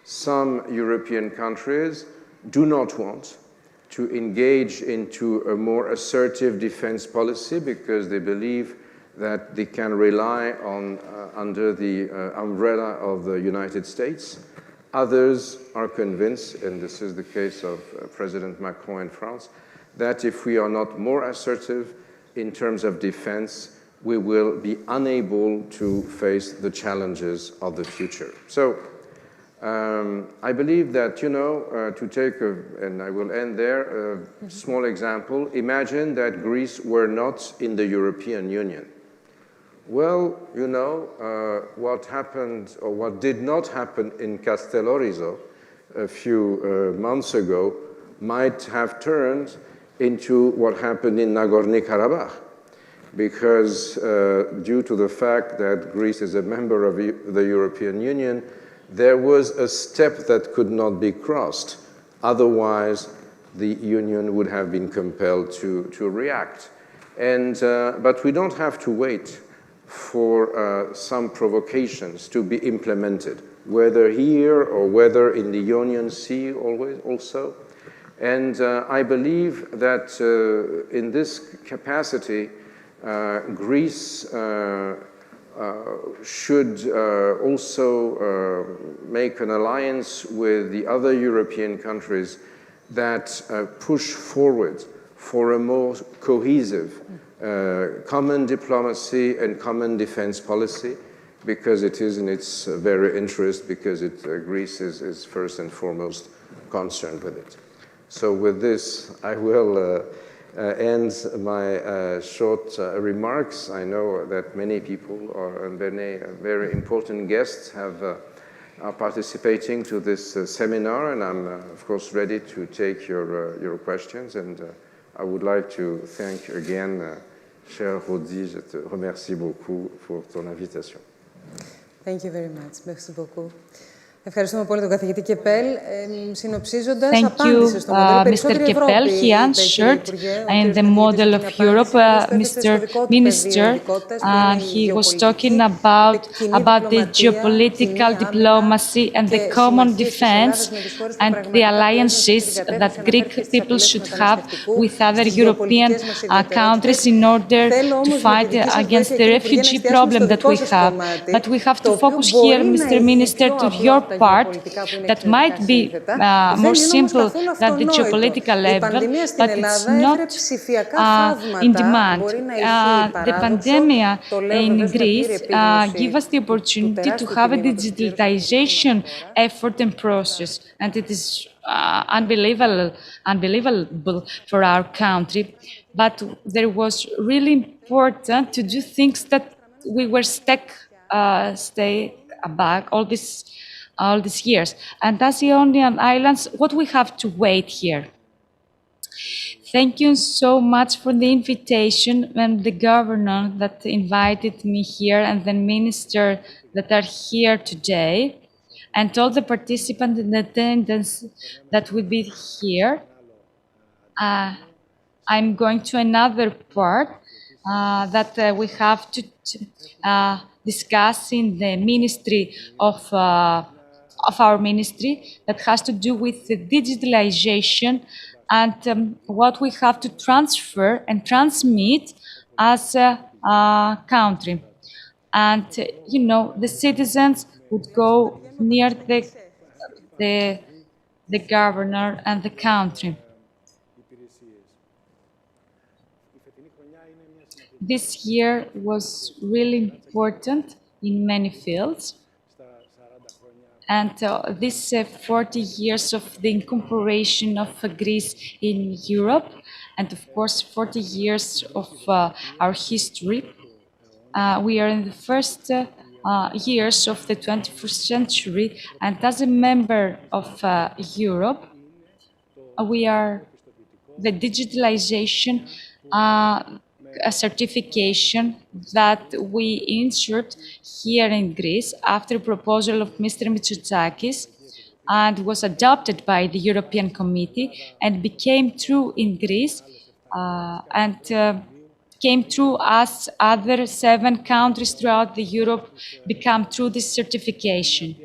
Some European countries do not want to engage into a more assertive defense policy because they believe that they can rely on under the umbrella of the United States. Others are convinced, and this is the case of President Macron in France, that if we are not more assertive in terms of defense, we will be unable to face the challenges of the future. So I believe that, to take, and I will end there, a small example. Imagine that Greece were not in the European Union. Well, what happened, or what did not happen in Castellorizo a few months ago might have turned into what happened in Nagorno-Karabakh, because due to the fact that Greece is a member of the European Union, there was a step that could not be crossed. Otherwise, the Union would have been compelled to react. But we don't have to wait for some provocations to be implemented, whether here or whether in the Ionian Sea also. And I believe that in this capacity, Greece should also make an alliance with the other European countries that push forward for a more cohesive common diplomacy and common defense policy, because it is in its very interest, because Greece is first and foremost concerned with it. So with this, I will end my short remarks. I know that many people and many very important guests are participating to this seminar, and I'm of course ready to take your questions. And I would like to thank again, cher Rodi, je te remercie beaucoup pour ton invitation. Thank you very much. Merci beaucoup. Ευχαριστούμε πολύ τον καθηγητή Κεπέλ. Συνοψίζοντας, Thank you, Mr. Kepel. He answered in the model of Europe. Mr. Minister, he was talking about the geopolitical diplomacy and the common defense and the alliances that Greek people should have with other European countries in order to fight against the refugee problem that we have. But we have to focus here, Mr. Minister, to your part that might be more simple than the geopolitical level, but it's not in demand. The pandemic in Greece gave us the opportunity to have a digitalization effort and process, and it is unbelievable for our country. But there was really important to do things that we were stay back all these years. And as Ionian Islands, what we have to wait here. Thank you so much for the invitation, and the governor that invited me here, and the minister that are here today, and all the participants in attendance that will be here. I'm going to another part that we have to discuss in the ministry of our ministry, that has to do with the digitalization and what we have to transfer and transmit as a country. And the citizens would go near the governor and the country. This year was really important in many fields. And this 40 years of the incorporation of Greece in Europe, and of course 40 years of our history. We are in the first years of the 21st century, and as a member of Europe, we are the digitalization a certification that we insured here in Greece after a proposal of Mr. Mitsotakis and was adopted by the European Committee and became true in Greece and came true as other 7 countries throughout the Europe become true this certification.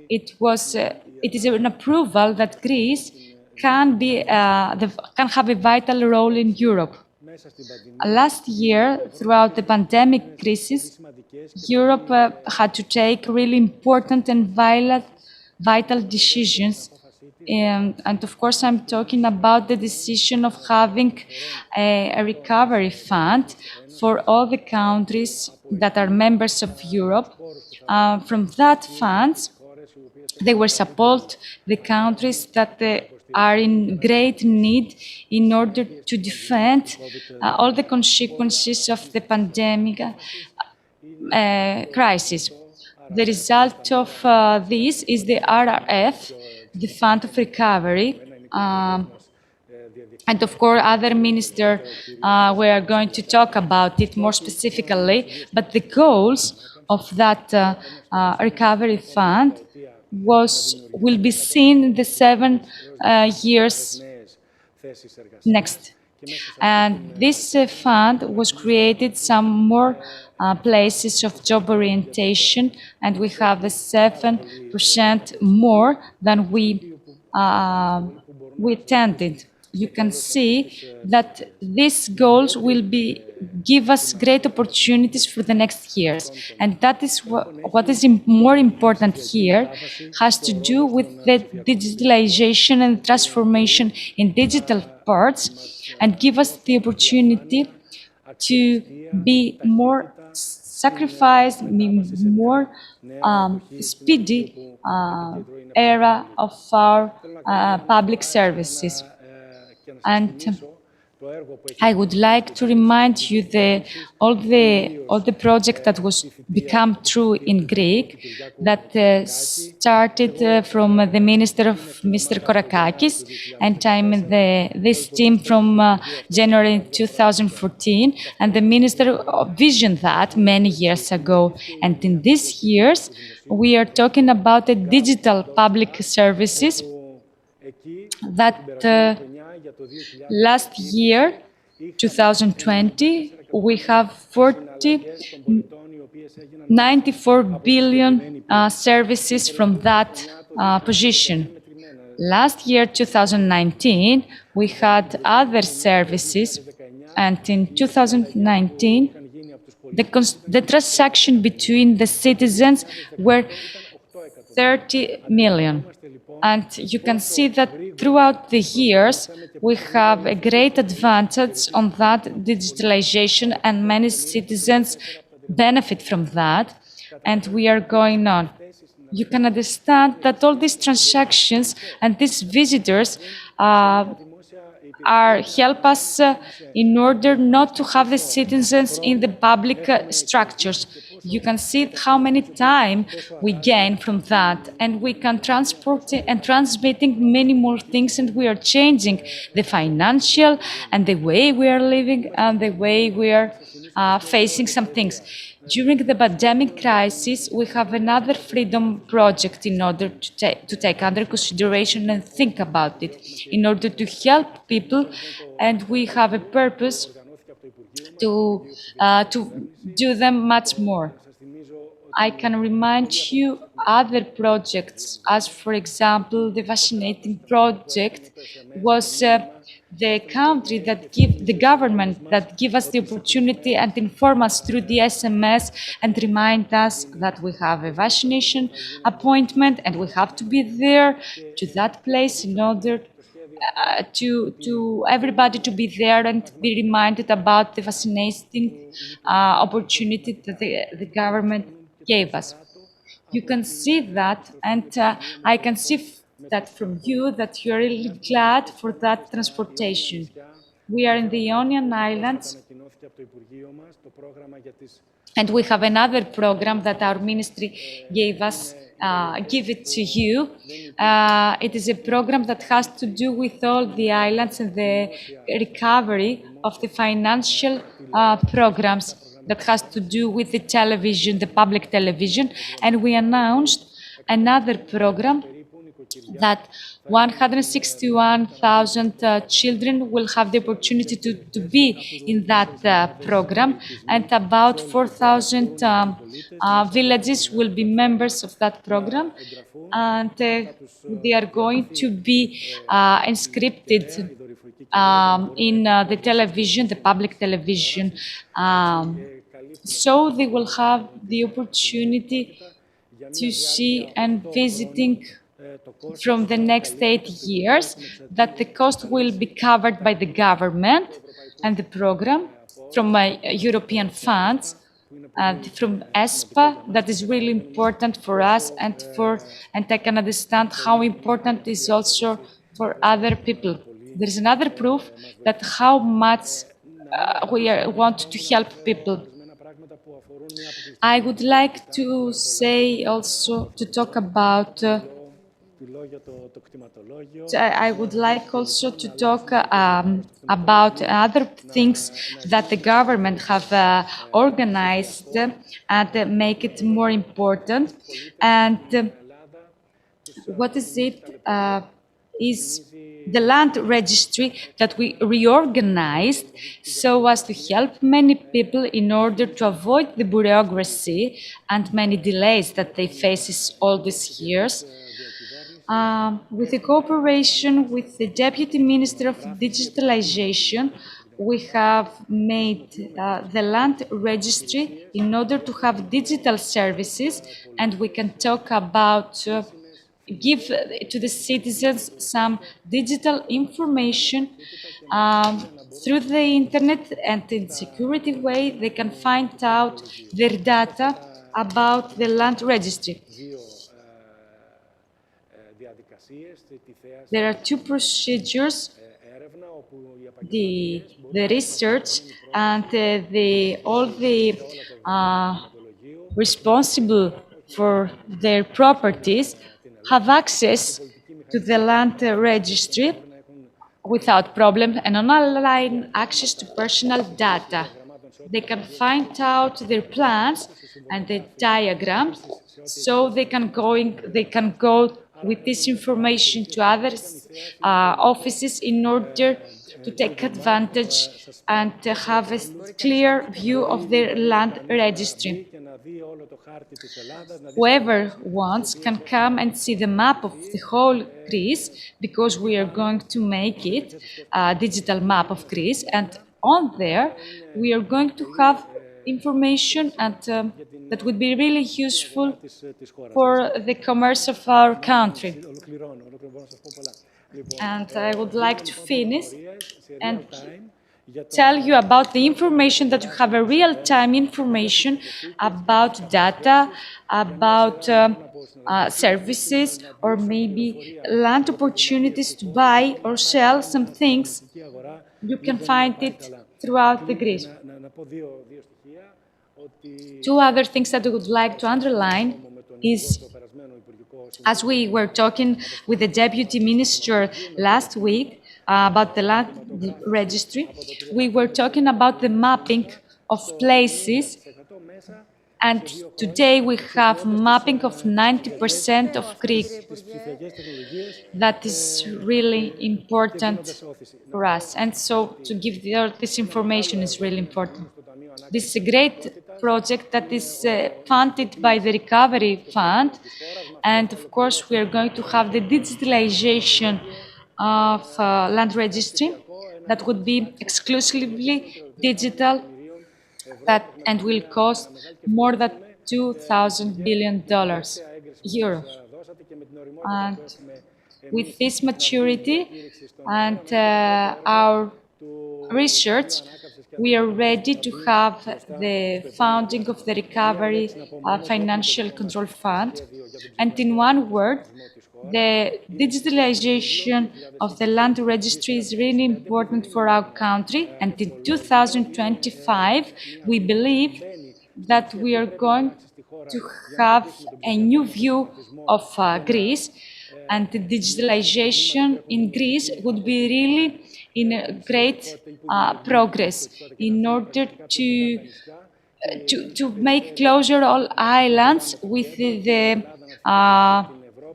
It is an approval that Greece can have a vital role in Europe. Last year, throughout the pandemic crisis, Europe had to take really important and vital decisions. And of course, I'm talking about the decision of having a recovery fund for all the countries that are members of Europe. From that fund, they will support the countries that are in great need in order to defend all the consequences of the pandemic crisis. The result of this is the RRF, the Fund of Recovery, and of course other ministers we are going to talk about it more specifically, but the goals of that recovery fund will be seen in the 7 years next. And this fund was created some more places of job orientation, and we have 7% more than we intended. You can see that these goals will give us great opportunities for the next years. And that is what is more important here, has to do with the digitalization and transformation in digital parts, and give us the opportunity to be more sacrificed, more speedy era of our public services. And I would like to remind you all the project that was become true in Greek, that started from the minister of Mr. Korakakis, and I'm in this team from January 2014, and the minister visioned that many years ago. And in these years, we are talking about the digital public services that last year, 2020, we have 94 billion services from that position. Last year, 2019, we had other services, and in 2019, the transaction between the citizens were 30 million. And you can see that throughout the years, we have a great advantage on that digitalization, and many citizens benefit from that, and we are going on. You can understand that all these transactions and these visitors help us in order not to have the citizens in the public structures. You can see how many time we gain from that, and we can transport and transmitting many more things, and we are changing the financial and the way we are living and the way we are facing some things. During the pandemic crisis, we have another freedom project in order to take under consideration and think about it, in order to help people, and we have a purpose to do them much more. I can remind you other projects, as for example, the vaccinating project was the country that the government that give us the opportunity and inform us through the SMS and remind us that we have a vaccination appointment and we have to be there to that place in order to everybody to be there and be reminded about the vaccinating opportunity that the government gave us. You can see that, and I can see that from you that you're really glad for that transportation. We are in the Ionian Islands, and we have another program that our ministry gave us, give it to you. It is a program that has to do with all the islands and the recovery of the financial programs that has to do with the television, the public television. And we announced another program that 161,000 children will have the opportunity to be in that program, and about 4,000 villages will be members of that program, and they are going to be inscripted in the television, the public television. So they will have the opportunity to see and visiting from the next 8 years, that the cost will be covered by the government and the program from European funds, from ESPA. That is really important for us, and I can understand how important it is also for other people. There is another proof that how much we want to help people. I would like to say also, to talk about I would like also to talk about other things that the government have organized and make it more important. And what is it? Is the land registry that we reorganized so as to help many people in order to avoid the bureaucracy and many delays that they face all these years. With the cooperation with the Deputy Minister of Digitalization, we have made the land registry in order to have digital services, and we can talk about give to the citizens some digital information through the internet, and in a security way they can find out their data about the land registry. There are two procedures, the research and all the responsible for their properties have access to the land registry without problem, and online access to personal data. They can find out their plans and the diagrams, so they can go with this information to other offices in order to take advantage and to have a clear view of their land registry. Whoever wants can come and see the map of the whole Greece, because we are going to make it a digital map of Greece, and on there we are going to have information and that would be really useful for the commerce of our country. And I would like to finish and tell you about the information that you have a real-time information about data, about services, or maybe land opportunities to buy or sell some things. You can find it throughout the Greece. Two other things that I would like to underline is, as we were talking with the Deputy Minister last week about the land registry, we were talking about the mapping of places, and today we have mapping of 90% of Greece. That is really important for us, and so to give this information is really important. This is a great project that is funded by the Recovery Fund, and of course we are going to have the digitalization of land registry that would be exclusively digital, and will cost more than $2,000 billion euros. And with this maturity and our research, we are ready to have the founding of the Recovery Financial Control Fund. And in one word, the digitalization of the land registry is really important for our country. And in 2025, we believe that we are going to have a new view of Greece, and the digitalization in Greece would be really in a great progress in order to make closer all islands with the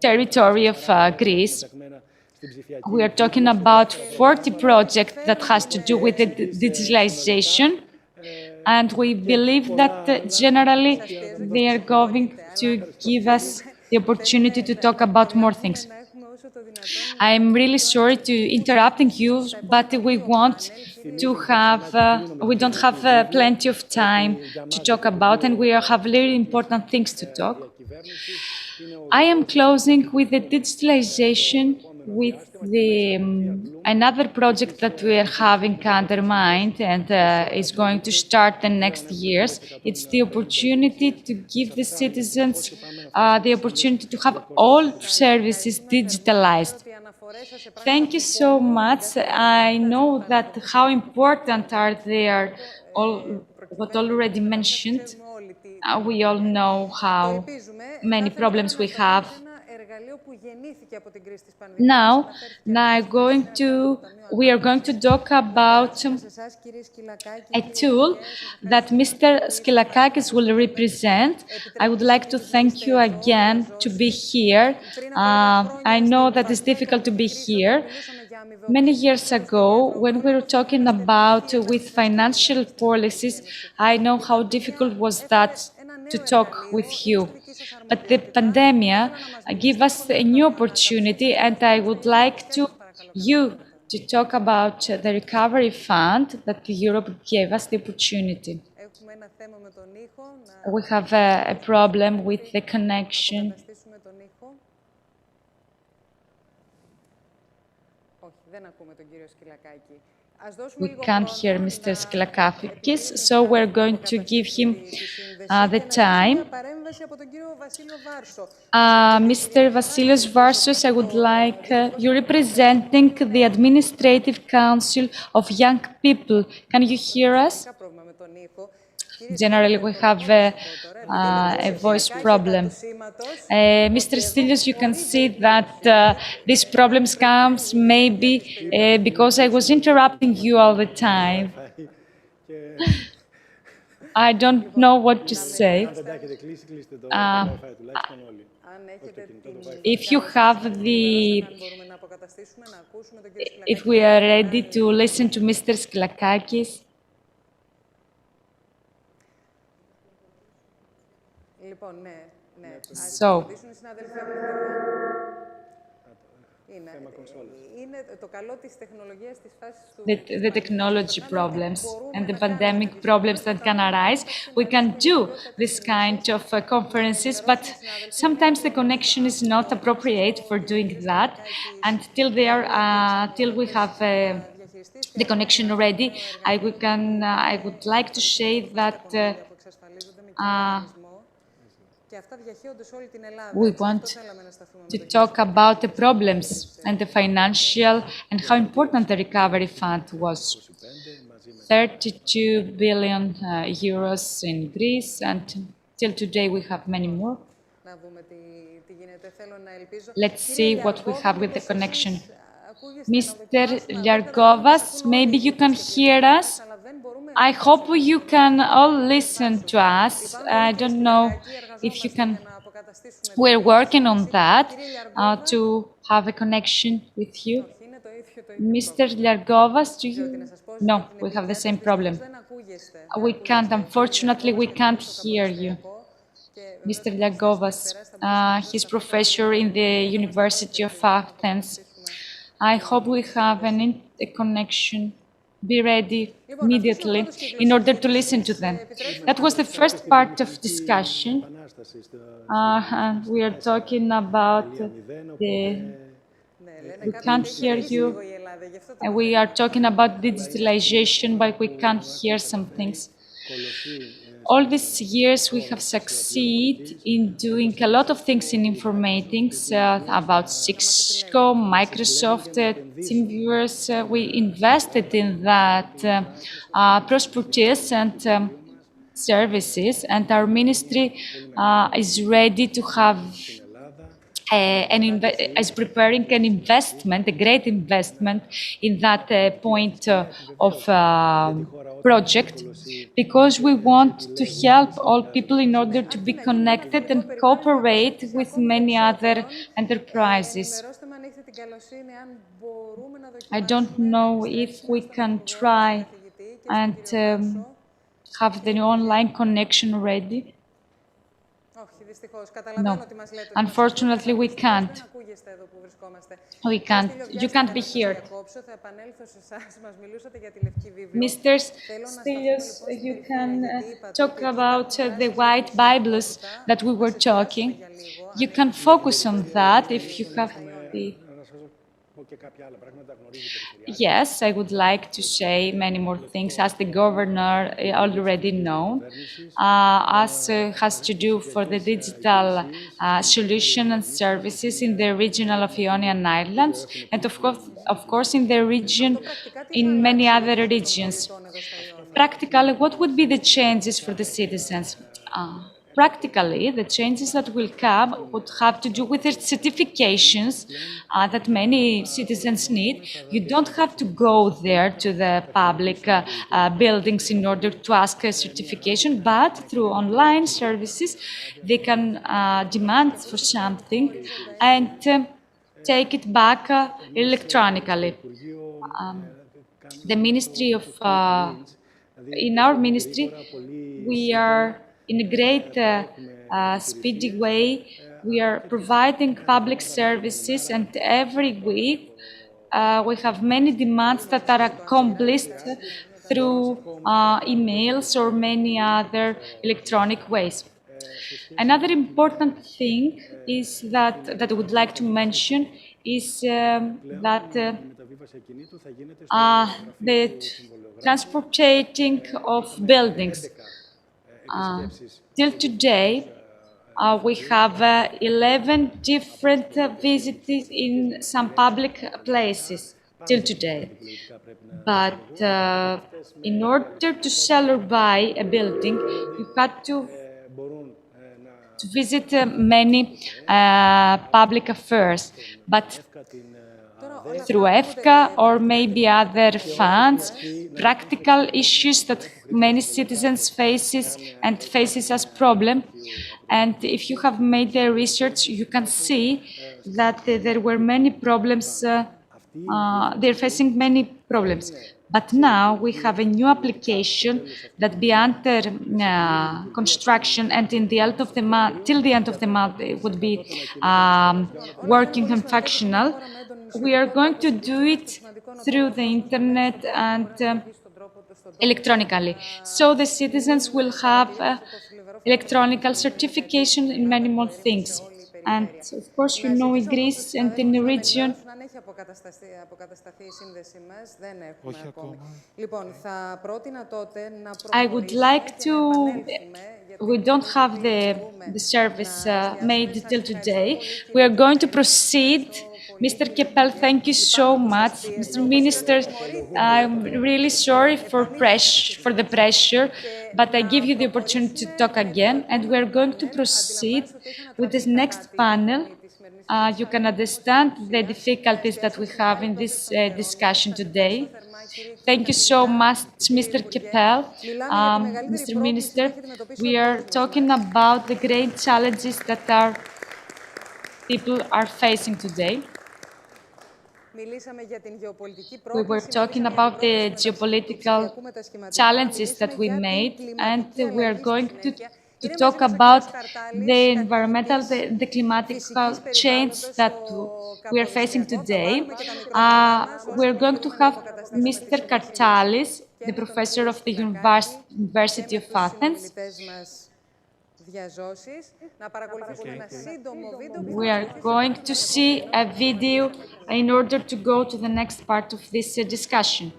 territory of Greece. We are talking about 40 projects that has to do with the digitalization, and we believe that generally they are going to give us the opportunity to talk about more things. I'm really sorry to interrupting you, but we want to have, we don't have plenty of time to talk about, and we have really important things to talk. I am closing with the digitalization with the another project that we are having under mind and is going to start the next years. It's the opportunity to give the citizens the opportunity to have all services digitalized. Thank you so much. I know that how important are there, all what already mentioned. We all know how many problems we have. Now we are going to talk about a tool that Mr. Skylakakis will represent. I would like to thank you again to be here. I know that it's difficult to be here. Many years ago, when we were talking about with financial policies, I know how difficult was that to talk with you. But the pandemic gave us a new opportunity, and I would like you to talk about the recovery fund that Europe gave us the opportunity. We have a problem with the connection. We can't hear Mr. Skylakakis, so we're going to give him the time. Mr. Vasilios Varsos, I would like you representing the Administrative Council of Young People. Can you hear us? Generally, we have a voice problem. Mr. Stilios, you can see that these problems comes maybe because I was interrupting you all the time. I don't know what to say. If you have if we are ready to listen to Mr. Skylakakis. So, the technology problems and the pandemic problems that can arise, we can do this kind of conferences, but sometimes the connection is not appropriate for doing that. And till we have the connection ready, I would like to say that we want to talk about the problems and the financial and how important the recovery fund was. 32 billion euros in Greece, and till today we have many more. Let's see what we have with the connection. Mr. Liargovas, maybe you can hear us. I hope you can all listen to us. I don't know if you can. We're working on that to have a connection with you. Mr. Liargovas, do you? No, we have the same problem. We can't, unfortunately, we can't hear you. Mr. Liargovas, he's professor in the University of Athens. I hope we have a connection. Be ready immediately in order to listen to them. That was the first part of discussion. And we are talking about we can't hear you. We are talking about digitalization, but we can't hear some things. All these years, we have succeeded in doing a lot of things in informatics about Cisco, Microsoft, TeamViewers. We invested in that prosperous and services, and our ministry is ready to have is preparing an investment, a great investment in that point of project, because we want to help all people in order to be connected and cooperate with many other enterprises. I don't know if we can try and have the online connection ready. No, unfortunately we can't. We can't. You can't be here. Mr. Stelios, you can talk about the white Bibles that we were talking. You can focus on that if you have the... Yes, I would like to say many more things, as the governor already known, as has to do for the digital solution and services in the regional of Ionian Islands, and of course in the region, in many other regions. Practically, what would be the changes for the citizens? Practically, the changes that will come would have to do with the certifications that many citizens need. You don't have to go there to the public buildings in order to ask a certification, but through online services, they can demand for something and take it back electronically. The Ministry of... in our ministry, we are in a great speedy way. We are providing public services, and every week we have many demands that are accomplished through emails or many other electronic ways. Another important thing is that I would like to mention is that the transporting of buildings. Till today, we have 11 different visits in some public places, till today. But in order to sell or buy a building, you had to visit many public affairs. But through EFCA or maybe other funds, practical issues that many citizens faces as problem. And if you have made the research, you can see that there were many problems. They're facing many problems. But now we have a new application that be under construction, and in the end of the month, till the end of the month, it would be working and functional. We are going to do it through the internet and electronically. So the citizens will have electronic certification in many more things. And of course, you know, in Greece and in the region, I would like to, we don't have the service made till today. We are going to proceed. Mr. Keppel, thank you so much. Mr. Minister, I'm really sorry for the pressure, but I give you the opportunity to talk again, and we are going to proceed with this next panel. You can understand the difficulties that we have in this discussion today. Thank you so much, Mr. Keppel. Mr. Minister, we are talking about the great challenges that our people are facing today. We were talking about the geopolitical challenges that we made, and we are going to talk about the environmental, the climatic change that we are facing today. We are going to have Mr. Kartsalis, the professor of the University of Athens. διαζώσεις. Να παρακολουθήσουμε ένα σύντομο βίντεο. We are going to see a video in order to go to the next part of this discussion.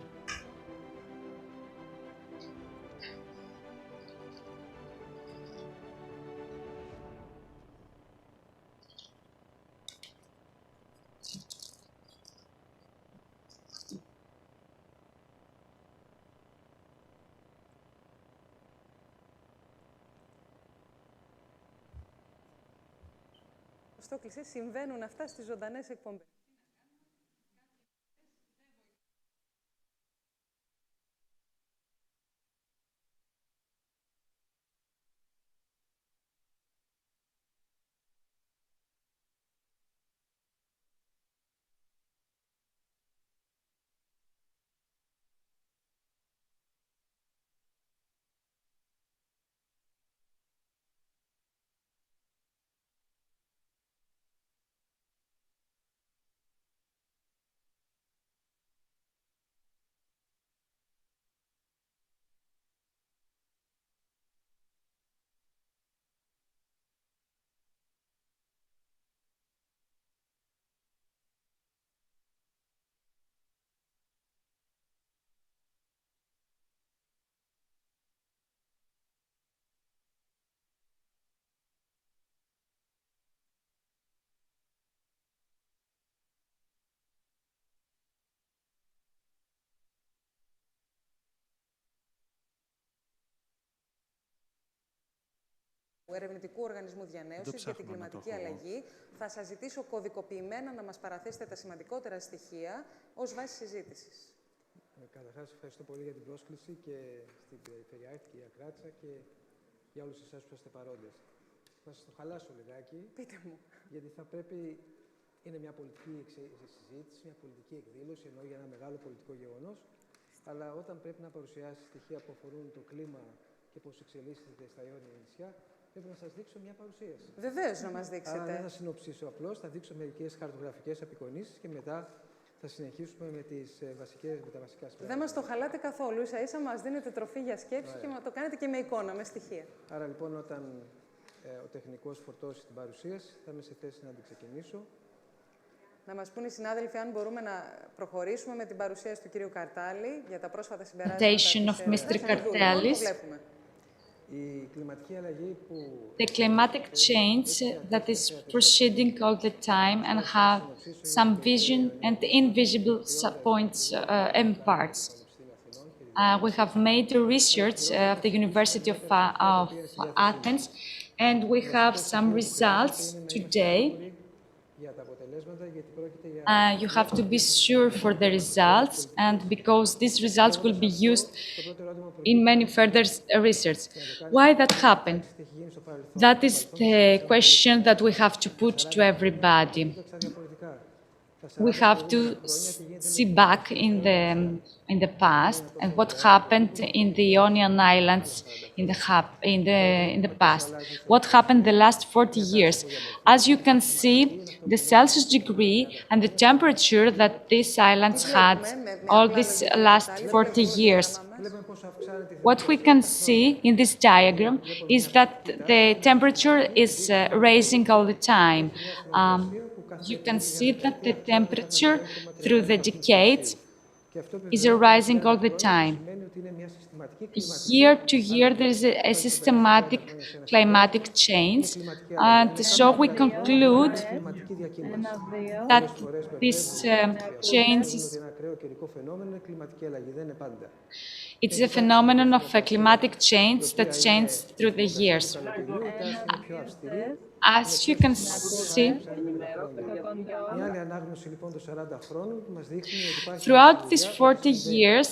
Στο κλεισέ συμβαίνουν αυτά στις ζωντανές εκπομπές. Του Ερευνητικού Οργανισμού Διανέωσης για την κλιματική αλλαγή. Θα σας ζητήσω κωδικοποιημένα να μας παραθέσετε τα σημαντικότερα στοιχεία ως βάση συζήτησης. Καταρχάς, ευχαριστώ πολύ για την πρόσκληση και στην Περιφερειάρχη, κυρία Κράτσα, και για όλους εσάς που είστε παρόντες. Θα σας το χαλάσω λιγάκι. Πείτε μου. Γιατί θα πρέπει. Είναι μια πολιτική συζήτηση, μια πολιτική εκδήλωση, ενώ για ένα μεγάλο πολιτικό γεγονός. Αλλά όταν πρέπει να παρουσιάσει στοιχεία που αφορούν το κλίμα και πώς εξελίσσεται στα Ιόνια Νησιά, πρέπει να σας δείξω μια παρουσίαση. Βεβαίως να μας δείξετε. Άρα δεν θα συνοψίσω απλώς, θα δείξω μερικές χαρτογραφικές απεικονίσεις και μετά θα συνεχίσουμε με τα βασικά συμπεράσματα. Δεν μας το χαλάτε καθόλου. Ίσα-ίσα μας δίνετε τροφή για σκέψη και το κάνετε και με εικόνα, με στοιχεία. Άρα λοιπόν, όταν ο τεχνικός φορτώσει την παρουσίαση, θα είμαι σε θέση να την ξεκινήσω. Να μας πούν οι συνάδελφοι αν μπορούμε να προχωρήσουμε με την παρουσίαση του κύριου Καρτάλη για τα πρόσφατα συμπεράσματα. The climatic change that is proceeding all the time and have some vision and invisible points and parts. We have made research at the University of Athens, and we have some results today. You have to be sure for the results, and because these results will be used in many further research. Why that happened? That is the question that we have to put to everybody. We have to see back in the past and what happened in the Ionian Islands in the past. What happened the last 40 years? As you can see, the Celsius degree and the temperature that these islands had all these last 40 years. What we can see in this diagram is that the temperature is rising all the time. You can see that the temperature through the decades is rising all the time. Year to year, there is a systematic climatic change, and so we conclude that this change is it's a phenomenon of a climatic change that changes through the years. As you can see, throughout these 40 years,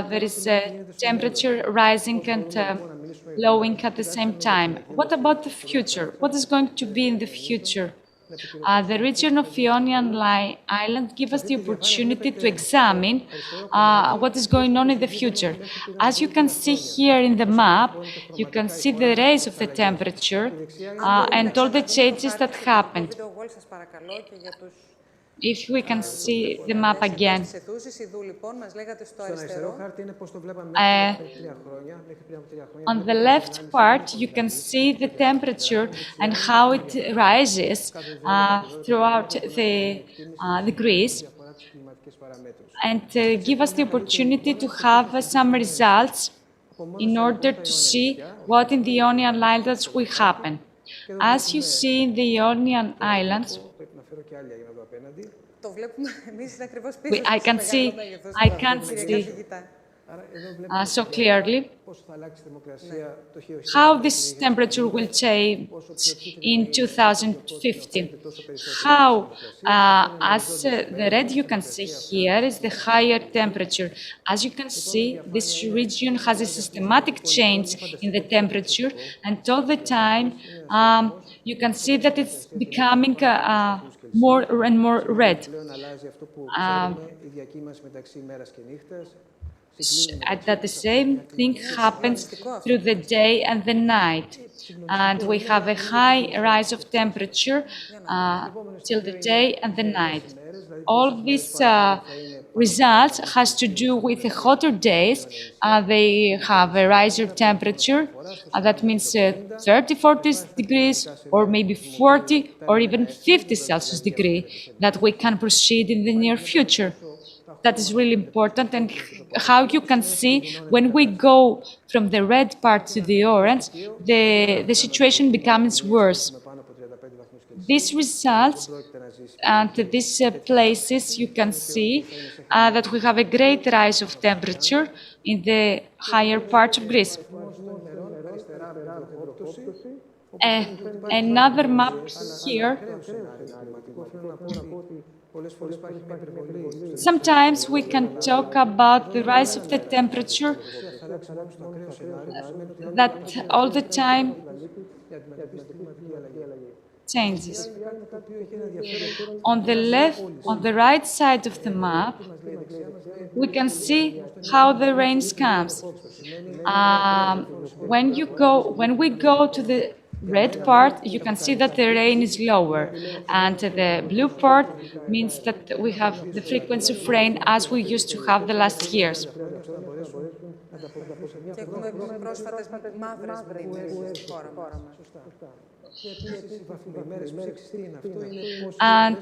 there is a temperature rising and lowering at the same time. What about the future? What is going to be in the future? The region of Ionian Island gives us the opportunity to examine what is going on in the future. As you can see here in the map, you can see the rise of the temperature and all the changes that happened. If we can see the map again. On the left part, you can see the temperature and how it rises throughout the Greece, and give us the opportunity to have some results in order to see what in the Ionian Islands will happen. As you see in the Ionian Islands, I can't see so clearly how this temperature will change in 2050. How, as the red you can see here is the higher temperature. As you can see, this region has a systematic change in the temperature, and all the time you can see that it's becoming more and more red. That the same thing happens through the day and the night. And we have a high rise of temperature till the day and the night. All these results has to do with the hotter days. They have a rise of temperature. That means 30, 40 degrees, or maybe 40 or even 50 Celsius degree that we can proceed in the near future. That is really important, and how you can see when we go from the red part to the orange, the situation becomes worse. These results and these places, you can see that we have a great rise of temperature in the higher parts of Greece. Another map here. Sometimes we can talk about the rise of the temperature that all the time changes. On the right side of the map, we can see how the rain comes. When we go to the red part, you can see that the rain is lower, and the blue part means that we have the frequency of rain as we used to have the last years. And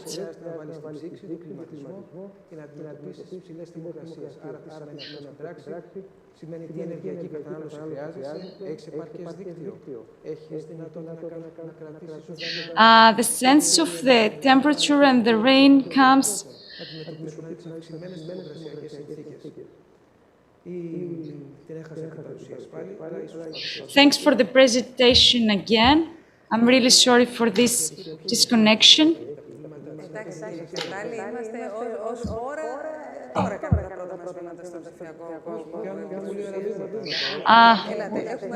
the sense of the temperature and the rain comes thanks for the presentation again. I'm really sorry for this disconnection.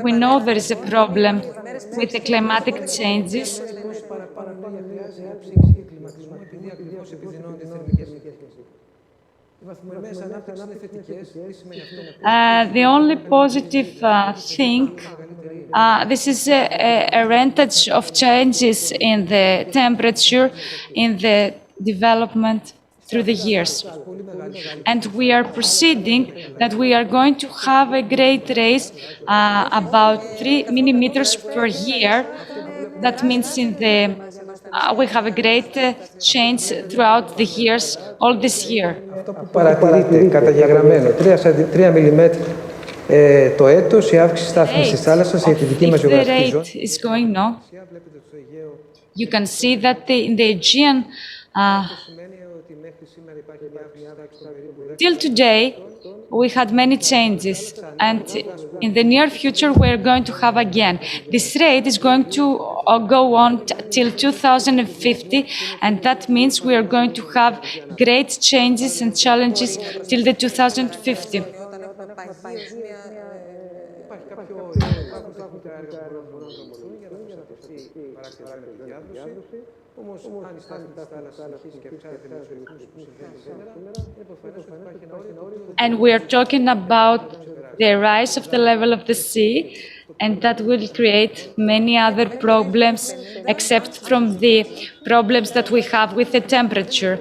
We know there is a problem with the climatic changes. The only positive thing, this is a rentage of changes in the temperature, in the development through the years. And we are proceeding that we are going to have a great raise, about 3 millimeters per year. That means we have a great change throughout the years, all this year. Αυτό που παρατηρείται καταγεγραμμένο, 3 μιλιμέτρα το έτος, η αύξηση στάθμης της θάλασσας για τη δική μας γεωγραφική ζώνη. You can see that in the Aegean, till today, we had many changes, and in the near future, we are going to have again. This rate is going to go on till 2050, and that means we are going to have great changes and challenges till the 2050. And we are talking about the rise of the level of the sea, and that will create many other problems, except from the problems that we have with the temperature.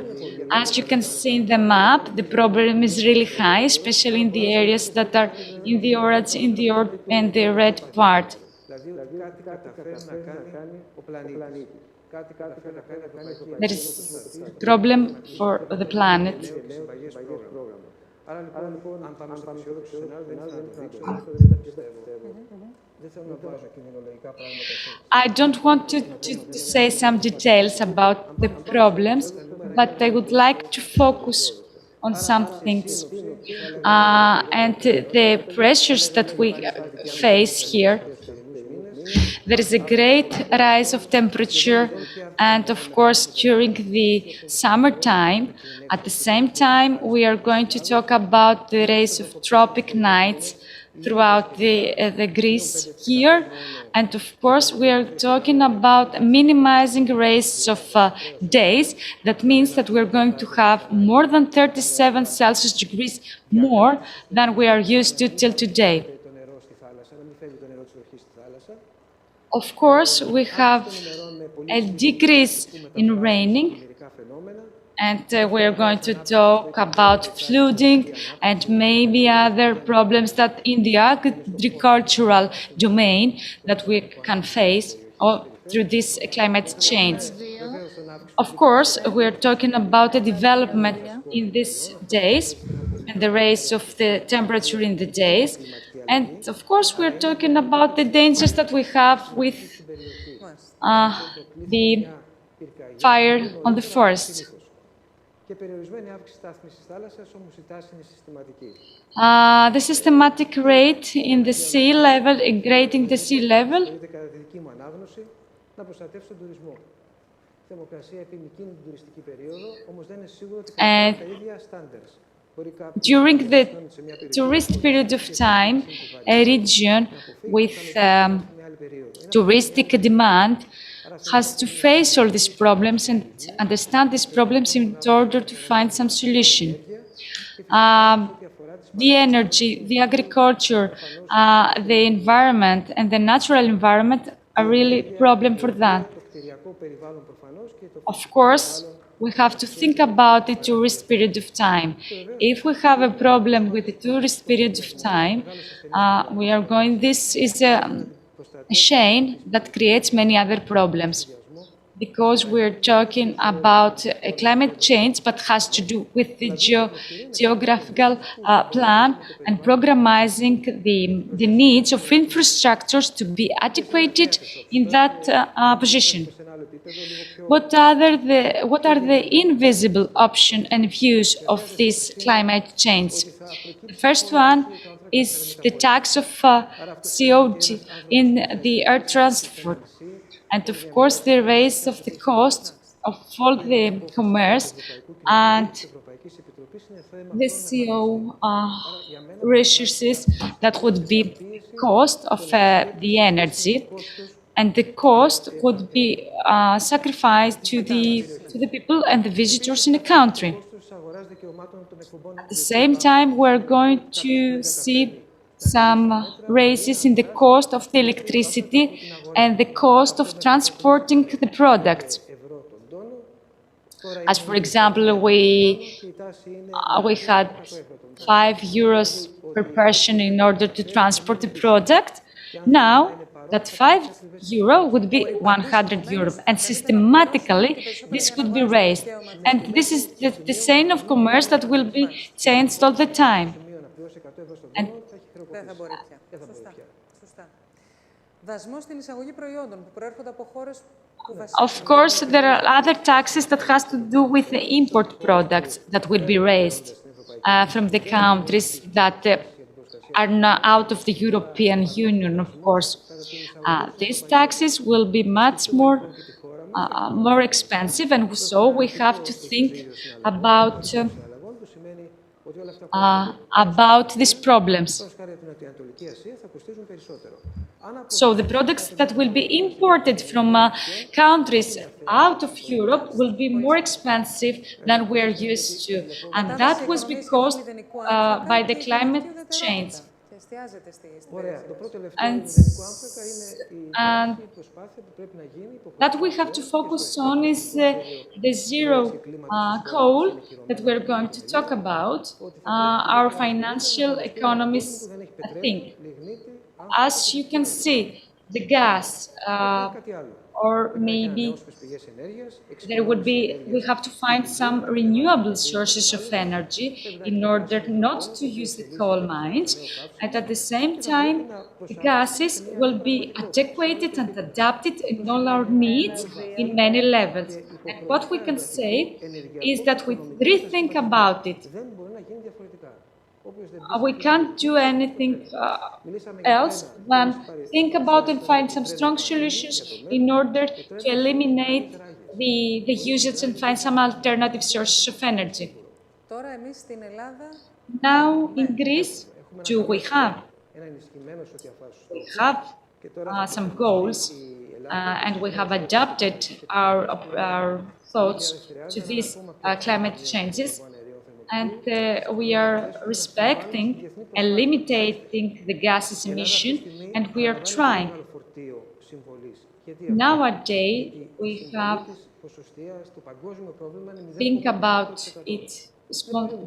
As you can see in the map, the problem is really high, especially in the areas that are in the orange, in the and the red part. There is a problem for the planet. I don't want to say some details about the problems, but I would like to focus on some things. And the pressures that we face here. There is a great rise of temperature, and of course, during the summertime. At the same time, we are going to talk about the rise of tropic nights throughout the Greece here. And of course, we are talking about minimizing rise of days. That means that we're going to have more than 37 Celsius degrees more than we are used to till today. Of course, we have a decrease in raining, and we are going to talk about flooding and maybe other problems that in the agricultural domain that we can face through this climate change. Of course, we are talking about a development in these days and the rise of the temperature in the days. And of course, we're talking about the dangers that we have with the fire on the forest. The systematic rate in the sea level, rating the sea level. And during the tourist period of time, a region with touristic demand has to face all these problems and understand these problems in order to find some solution. The energy, the agriculture, the environment, and the natural environment are really a problem for that. Of course, we have to think about the tourist period of time. If we have a problem with the tourist period of time, this is a chain that creates many other problems. Because we're talking about a climate change, but has to do with the geographical plan and programming the needs of infrastructures to be adequated in that position. What are the invisible options and views of this climate change? The first one is the tax of CO2 in the air transport. And of course, the raise of the cost of all the commerce and the CO resources that would be cost of the energy, and the cost would be sacrificed to the people and the visitors in the country. At the same time, we're going to see some raises in the cost of the electricity and the cost of transporting the products. As for example, we had €5 per person in order to transport the product. Now, that €5 would be €100, and systematically this could be raised. And this is the chain of commerce that will be changed all the time. And δεν θα μπορεί πια. Σωστά. Δασμός στην εισαγωγή προϊόντων που προέρχονται από χώρες που βασίζονται. Of course, there are other taxes that has to do with the import products that will be raised from the countries that are not out of the European Union, of course. These taxes will be much more expensive, and so we have to think about these problems. So the products that will be imported from countries out of Europe will be more expensive than we are used to. And that was because by the climate change. And that we have to focus on is the zero coal that we're going to talk about, our financial economies thing. As you can see, the gas, or maybe we have to find some renewable sources of energy in order not to use the coal mines, and at the same time, the gases will be adequated and adapted in all our needs in many levels. And what we can say is that we rethink about it. We can't do anything else than think about and find some strong solutions in order to eliminate the usage and find some alternative sources of energy. Now, in Greece, we have some goals, and we have adapted our thoughts to these climate changes. And we are respecting and limiting the gases emission, and we are trying. Nowadays, we have think about it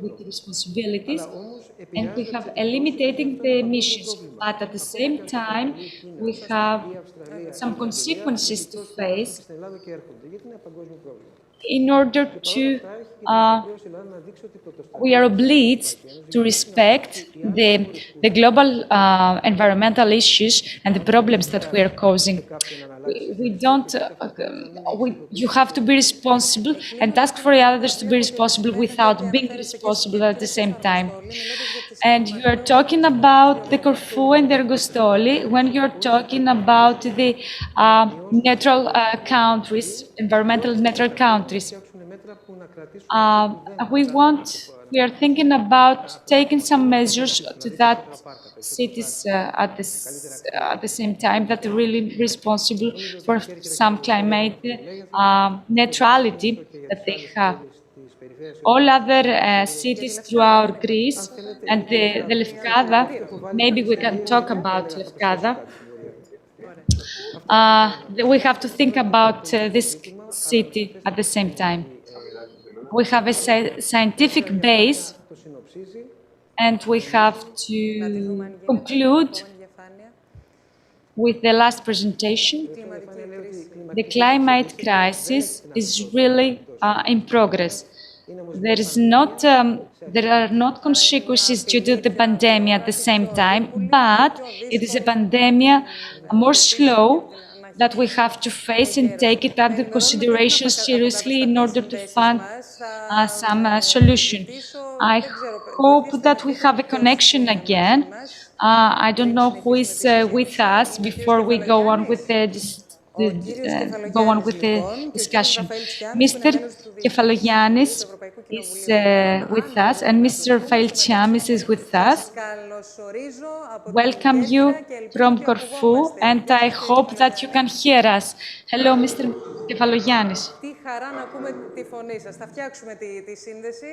with responsibilities, and we have eliminating the emissions. But at the same time, we have some consequences to face in order to we are obliged to respect the global environmental issues and the problems that we are causing. You have to be responsible and ask for others to be responsible without being responsible at the same time. And you are talking about the Corfu and the Ergostoli when you're talking about the neutral countries, environmental neutral countries. We are thinking about taking some measures to that cities at the same time that are really responsible for some climate neutrality that they have. All other cities throughout Greece and the Lefkada, maybe we can talk about Lefkada. We have to think about this city at the same time. We have a scientific base, and we have to conclude with the last presentation. The climate crisis is really in progress. There are not consequences due to the pandemic at the same time, but it is a pandemic more slow that we have to face and take it under consideration seriously in order to find some solution. I hope that we have a connection again. I don't know who is with us before we go on with the discussion. Mr. Kefalogiannis is with us, and Mr. Failchiamis is with us. Welcome you from Corfu, and I hope that you can hear us. Hello, Mr. Kefalogiannis. Τι χαρά να ακούμε τη φωνή σας. Θα φτιάξουμε τη σύνδεση,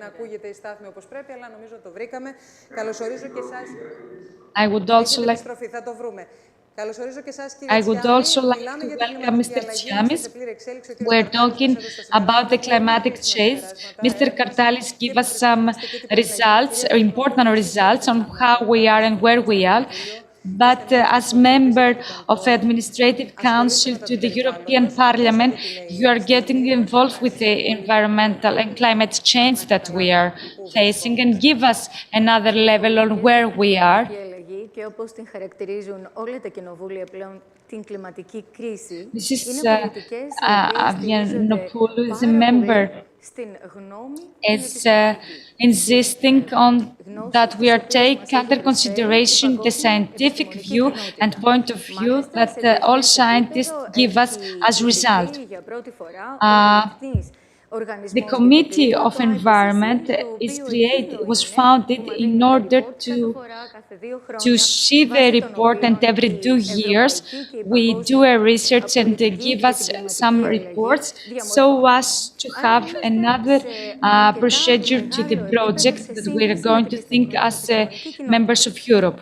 να ακούγεται η στάθμη όπως πρέπει, αλλά νομίζω το βρήκαμε. Καλωσορίζω και εσάς. I would also like... Θα το βρούμε. I would also like to welcome Mr. Chiamis. We're talking about the climatic change. Mr. Kartalis gave us some results, important results on how we are and where we are. But as member of the Administrative Council to the European Parliament, you are getting involved with the environmental and climate change that we are facing, and give us another level on where we are. Και όπως την χαρακτηρίζουν όλα τα κοινοβούλια πλέον την κλιματική κρίση, είναι πολιτικές Avianopoulos, a member, is insisting on that we are taking under consideration the scientific view and point of view that all scientists give us as result. The Committee of Environment was founded in order to see the report, and every 2 years we do a research and they give us some reports so as to have another procedure to the project that we are going to think as members of Europe.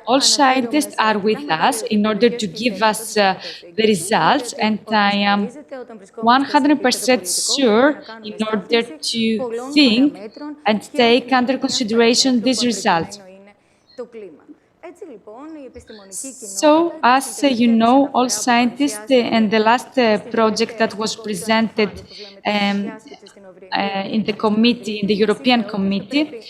All scientists are with us in order to give us the results, and I am 100% sure in order to think and take under consideration these results. So, as you know, all scientists and the last project that was presented in the committee, in the European Committee,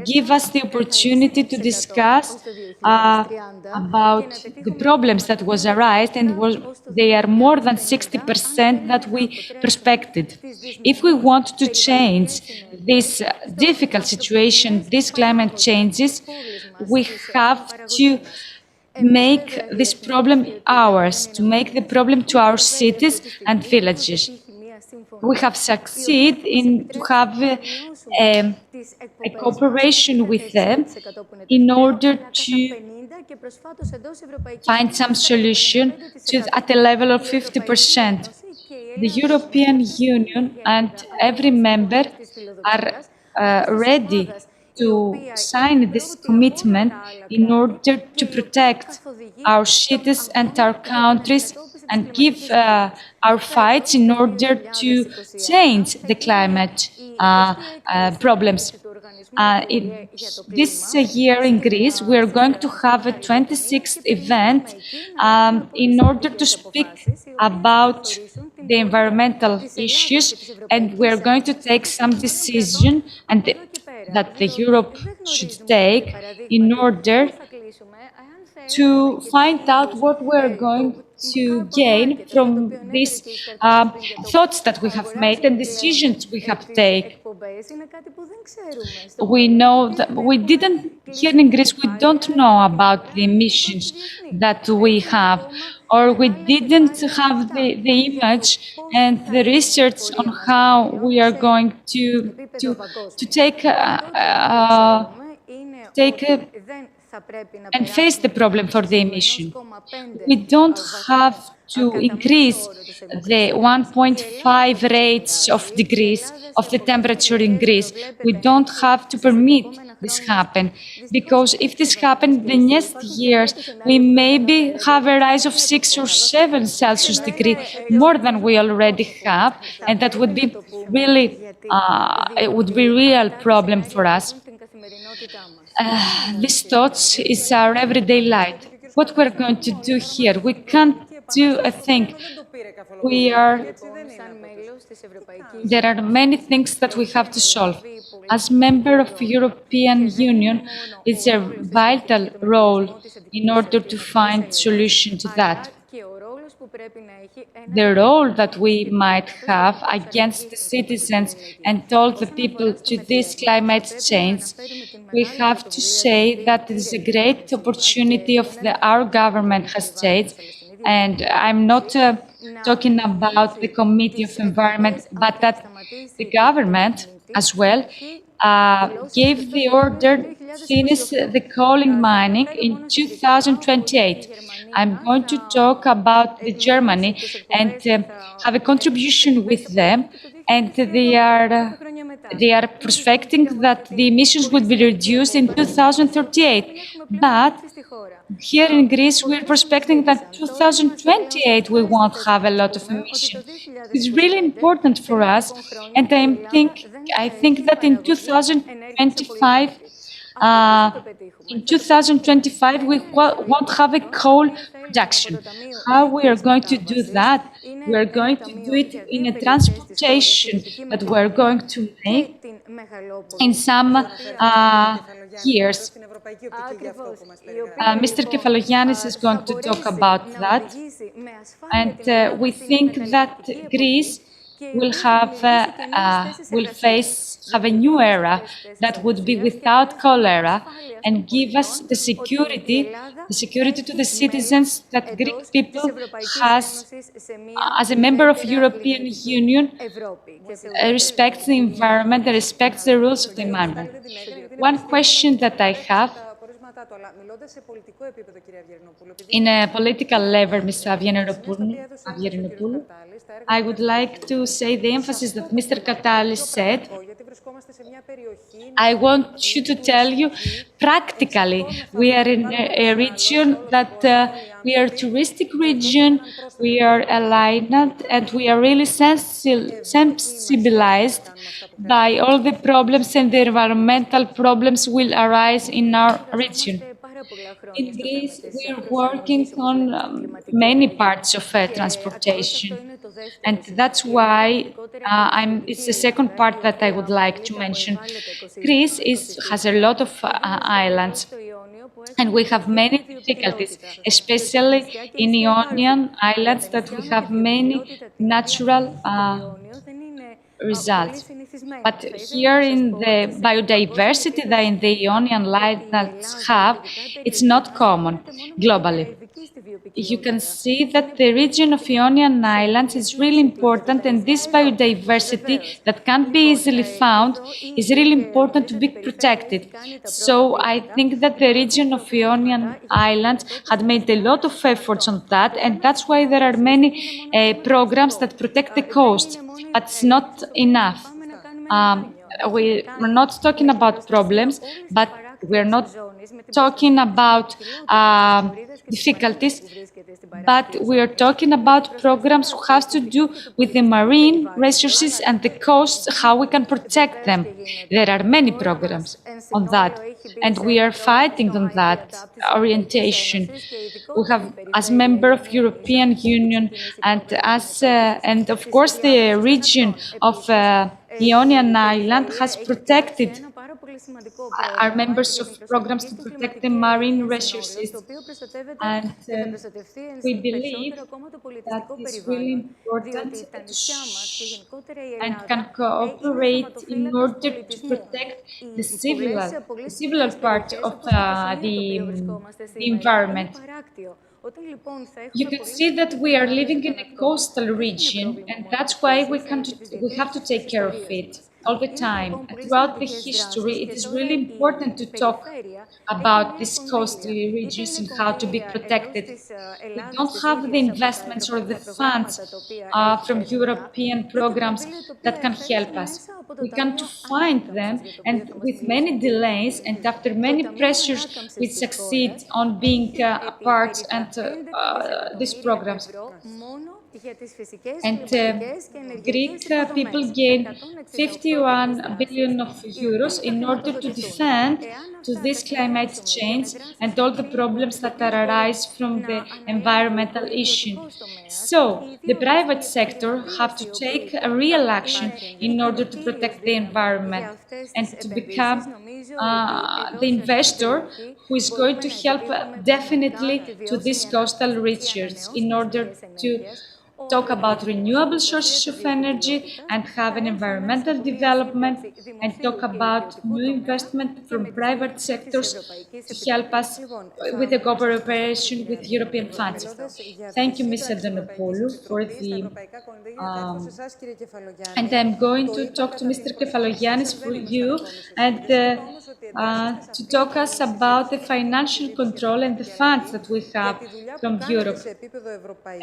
give us the opportunity to discuss about the problems that was arised, and they are more than 60% that we prospected. If we want to change this difficult situation, these climate changes, we have to make this problem ours, to make the problem to our cities and villages. We have succeeded in to have a cooperation with them in order to find some solution at a level of 50%. The European Union and every member are ready to sign this commitment in order to protect our cities and our countries and give our fights in order to change the climate problems. This year in Greece, we are going to have a 26th event in order to speak about the environmental issues, and we are going to take some decision that the Europe should take in order to find out what we are going to gain from these thoughts that we have made and decisions we have taken. We know that here in Greece, we don't know about the emissions that we have, or we didn't have the image and the research on how we are going to take and face the problem for the emission. We don't have to increase the 1.5 rates of degrees of the temperature in Greece. We don't have to permit this happen, because if this happens in the next years, we maybe have a rise of 6 or 7 Celsius degrees more than we already have, and that would be really it would be a real problem for us. These thoughts is our everyday life. What we're going to do here, we can't do a thing. There are many things that we have to solve. As member of the European Union, it's a vital role in order to find solution to that. The role that we might have against the citizens and all the people to this climate change, we have to say that it is a great opportunity our government has changed. And I'm not talking about the Committee of Environment, but that the government as well gave the order finish the coal mining in 2028. I'm going to talk about Germany and have a contribution with them, and they are prospecting that the emissions would be reduced in 2038. But here in Greece, we're prospecting that 2028 we won't have a lot of emissions. It's really important for us, and I think that in 2025, we won't have a coal production. How we are going to do that? We are going to do it in a transportation that we are going to make in some years. Mr. Kefalogiannis is going to talk about that. And we think that Greece have a new era that would be without cholera and give us the security to the citizens that Greek people has as a member of European Union respects the environment and respects the rules of the environment. One question that I have in a political level, Mr. Avyerinopoulou, I would like to say the emphasis that Mr. Katalis said. I want you to tell you, practically, we are in a region that we are a touristic region, we are aligned, and we are really sensibilized by all the problems and the environmental problems will arise in our region. In Greece, we are working on many parts of transportation, and that's why it's the second part that I would like to mention. Greece has a lot of islands, and we have many difficulties, especially in Ionian islands, that we have many natural results. But here in the biodiversity that in the Ionian islands have, it's not common globally. You can see that the region of Ionian Islands is really important, and this biodiversity that can't be easily found is really important to be protected. So I think that the region of Ionian Islands had made a lot of efforts on that, and that's why there are many programs that protect the coast, but it's not enough. We're not talking about problems, but we're not talking about difficulties, but we are talking about programs who have to do with the marine resources and the coasts, how we can protect them. There are many programs on that, and we are fighting on that orientation. We have, as member of European Union, and of course the region of Ionian Island has protected are members of programs to protect the marine resources, and we believe that it's really important and can cooperate in order to protect the civil part of the environment. You can see that we are living in a coastal region, and that's why we have to take care of it all the time. Throughout the history, it is really important to talk about these coastal regions and how to be protected. We don't have the investments or the funds from European programs that can help us. We can't find them, and with many delays and after many pressures, we succeed on being a part and these programs. And Greek people gain 51 billion of euros in order to defend to this climate change and all the problems that arise from the environmental issue. So the private sector have to take a real action in order to protect the environment and to become the investor who is going to help definitely to these coastal regions in order to talk about renewable sources of energy and have an environmental development, and talk about new investment from private sectors to help us with the cooperation with European funds. Thank you, Ms. Adonopoulou, for the... and I'm going to talk to Mr. Kefalogiannis for you and to talk us about the financial control and the funds that we have from Europe.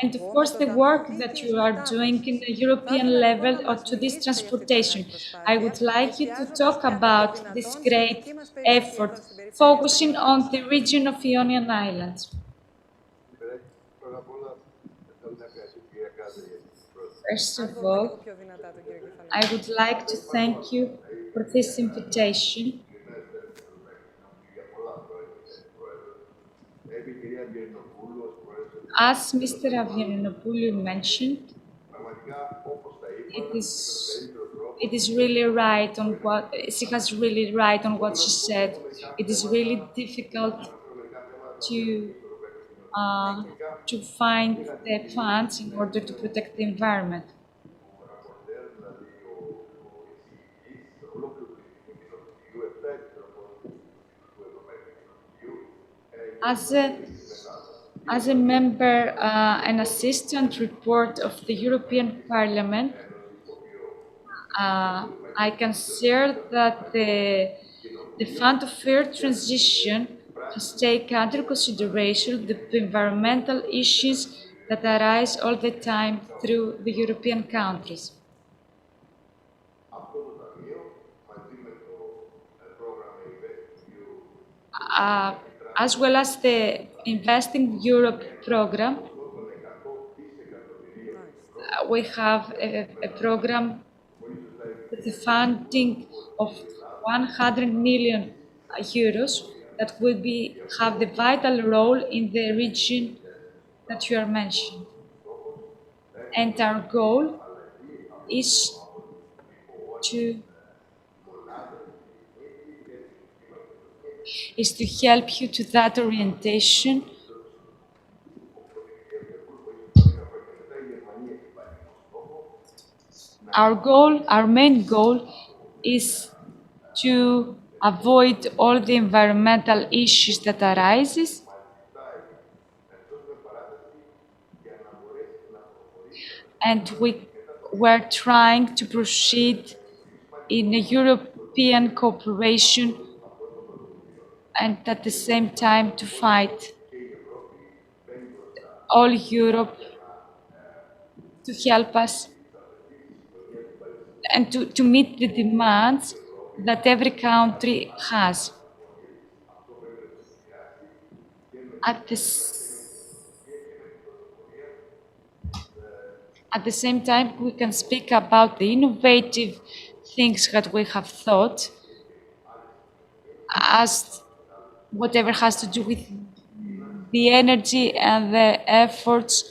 And of course, the work that you are doing in the European level or to this transportation. I would like you to talk about this great effort, focusing on the region of Ionian Islands. First of all, I would like to thank you for this invitation. As Mr. Avyerinopoulou mentioned, it is really right on what she has really right on what she said. It is really difficult to find the funds in order to protect the environment. As a member and assistant report of the European Parliament, I can share that the Fund of Fair Transition has taken under consideration the environmental issues that arise all the time through the European countries. As well as the Investing Europe program, we have a program with the funding of 100 million euros that will have the vital role in the region that you are mentioning. And our goal is to help you to that orientation. Our main goal is to avoid all the environmental issues that arises, and we're trying to proceed in a European cooperation and at the same time to fight all Europe to help us and to meet the demands that every country has. At the same time, we can speak about the innovative things that we have thought as whatever has to do with the energy and the efforts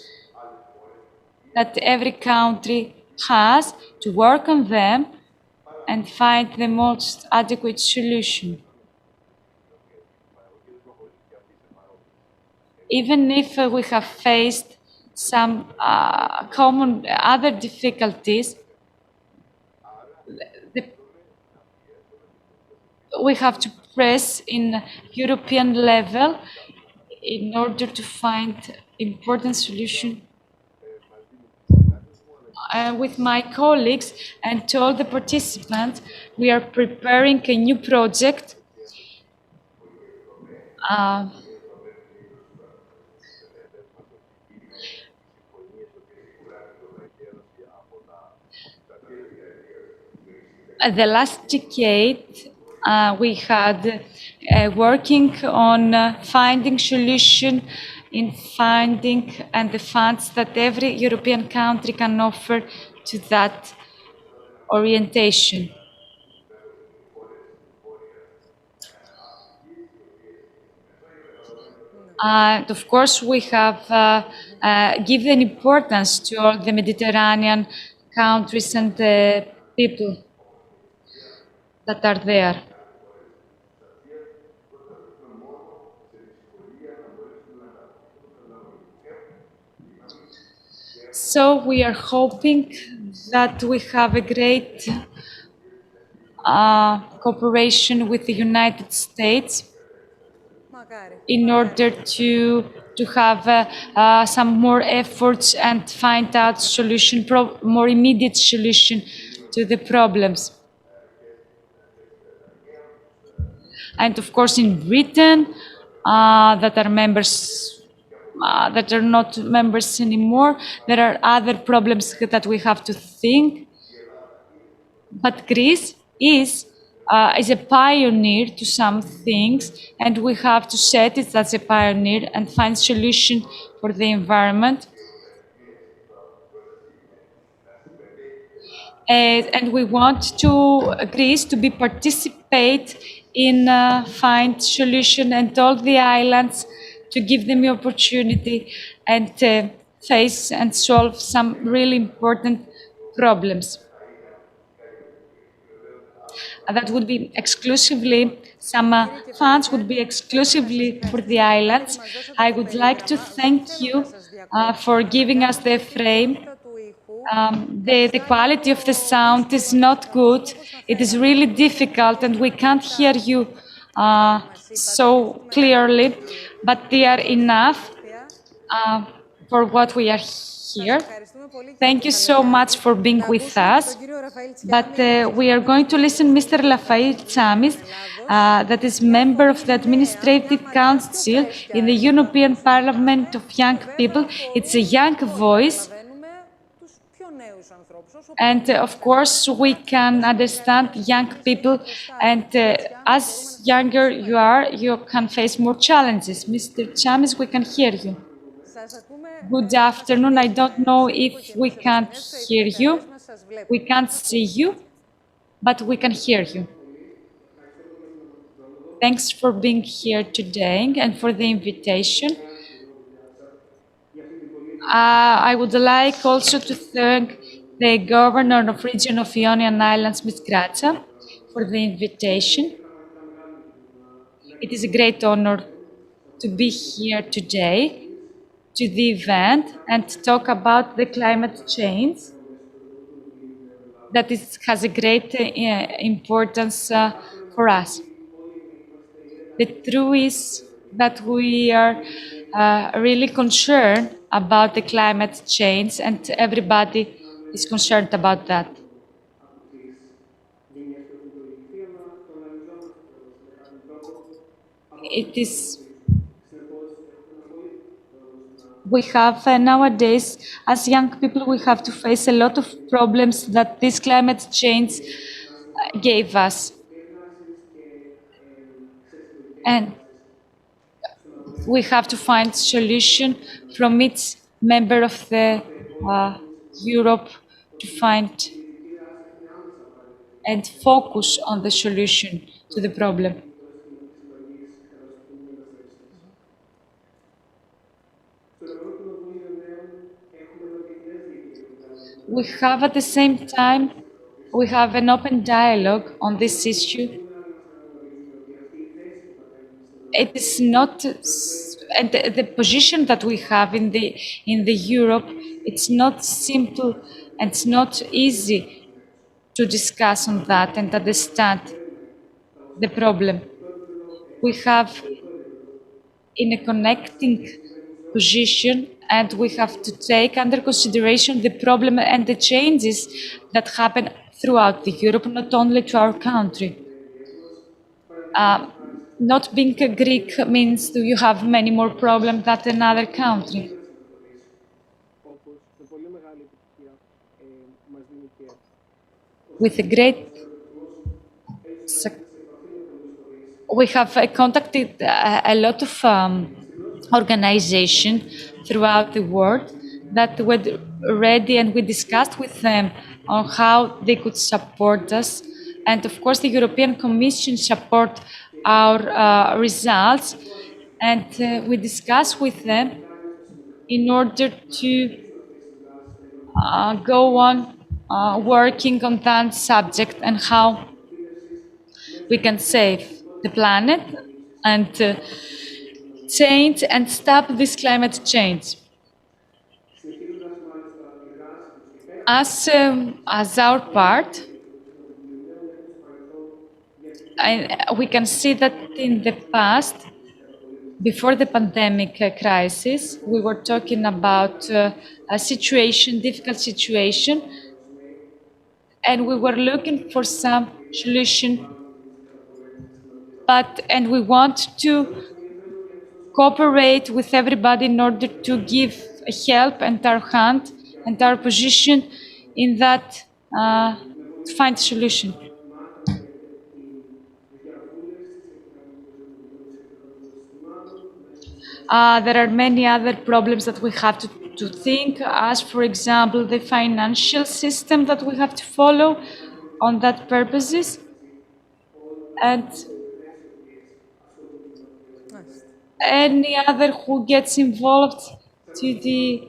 that every country has to work on them and find the most adequate solution. Even if we have faced some common other difficulties, we have to press in European level in order to find important solutions. With my colleagues and all the participants, we are preparing a new project the last decade, we had working on finding solution in finding and the funds that every European country can offer to that orientation. And of course, we have given importance to all the Mediterranean countries and the people that are there. So we are hoping that we have a great cooperation with the United States in order to have some more efforts and find out more immediate solution to the problems. And of course, in Britain, that are members, that are not members anymore, there are other problems that we have to think. But Greece is a pioneer to some things, and we have to set it as a pioneer and find solution for the environment. And we want Greece to be participate in find solution and all the islands to give them the opportunity and face and solve some really important problems. That would be exclusively, some funds would be exclusively for the islands. I would like to thank you for giving us the frame. The quality of the sound is not good. It is really difficult and we can't hear you so clearly, but they are enough for what we are here. Thank you so much for being with us. But we are going to listen Mr. Rafael Tsamis, that is member of the Administrative Council in the European Parliament of Young People. It's a young voice. And of course, we can understand young people, and as younger you are, you can face more challenges. Mr. Tsamis, we can hear you. Good afternoon. I don't know if we can't hear you. We can't see you, but we can hear you. Thanks for being here today and for the invitation. I would like also to thank the Governor of Region of Ionian Islands, Ms. Grazia, for the invitation. It is a great honor to be here today to the event and talk about the climate change that has a great importance for us. The truth is that we are really concerned about the climate change, and everybody is concerned about that. It is. We have nowadays, as young people, we have to face a lot of problems that this climate change gave us. And we have to find solution from each member of the Europe to find and focus on the solution to the problem. We have at the same time, we have an open dialogue on this issue. It is not, and the position that we have in the Europe, it's not simple and it's not easy to discuss on that and understand the problem. We have in a connecting position, and we have to take under consideration the problem and the changes that happen throughout the Europe, not only to our country. Not being a Greek means that you have many more problems than another country. With a great, we have contacted a lot of organizations throughout the world that were ready, and we discussed with them on how they could support us. And of course, the European Commission support our results, and we discussed with them in order to go on working on that subject and how we can save the planet and change and stop this climate change. As our part, we can see that in the past, before the pandemic crisis, we were talking about a situation, difficult situation, and we were looking for some solution. And we want to cooperate with everybody in order to give help and our hand and our position in that to find a solution. There are many other problems that we have to think, as for example, the financial system that we have to follow on that purposes. And any other who gets involved to the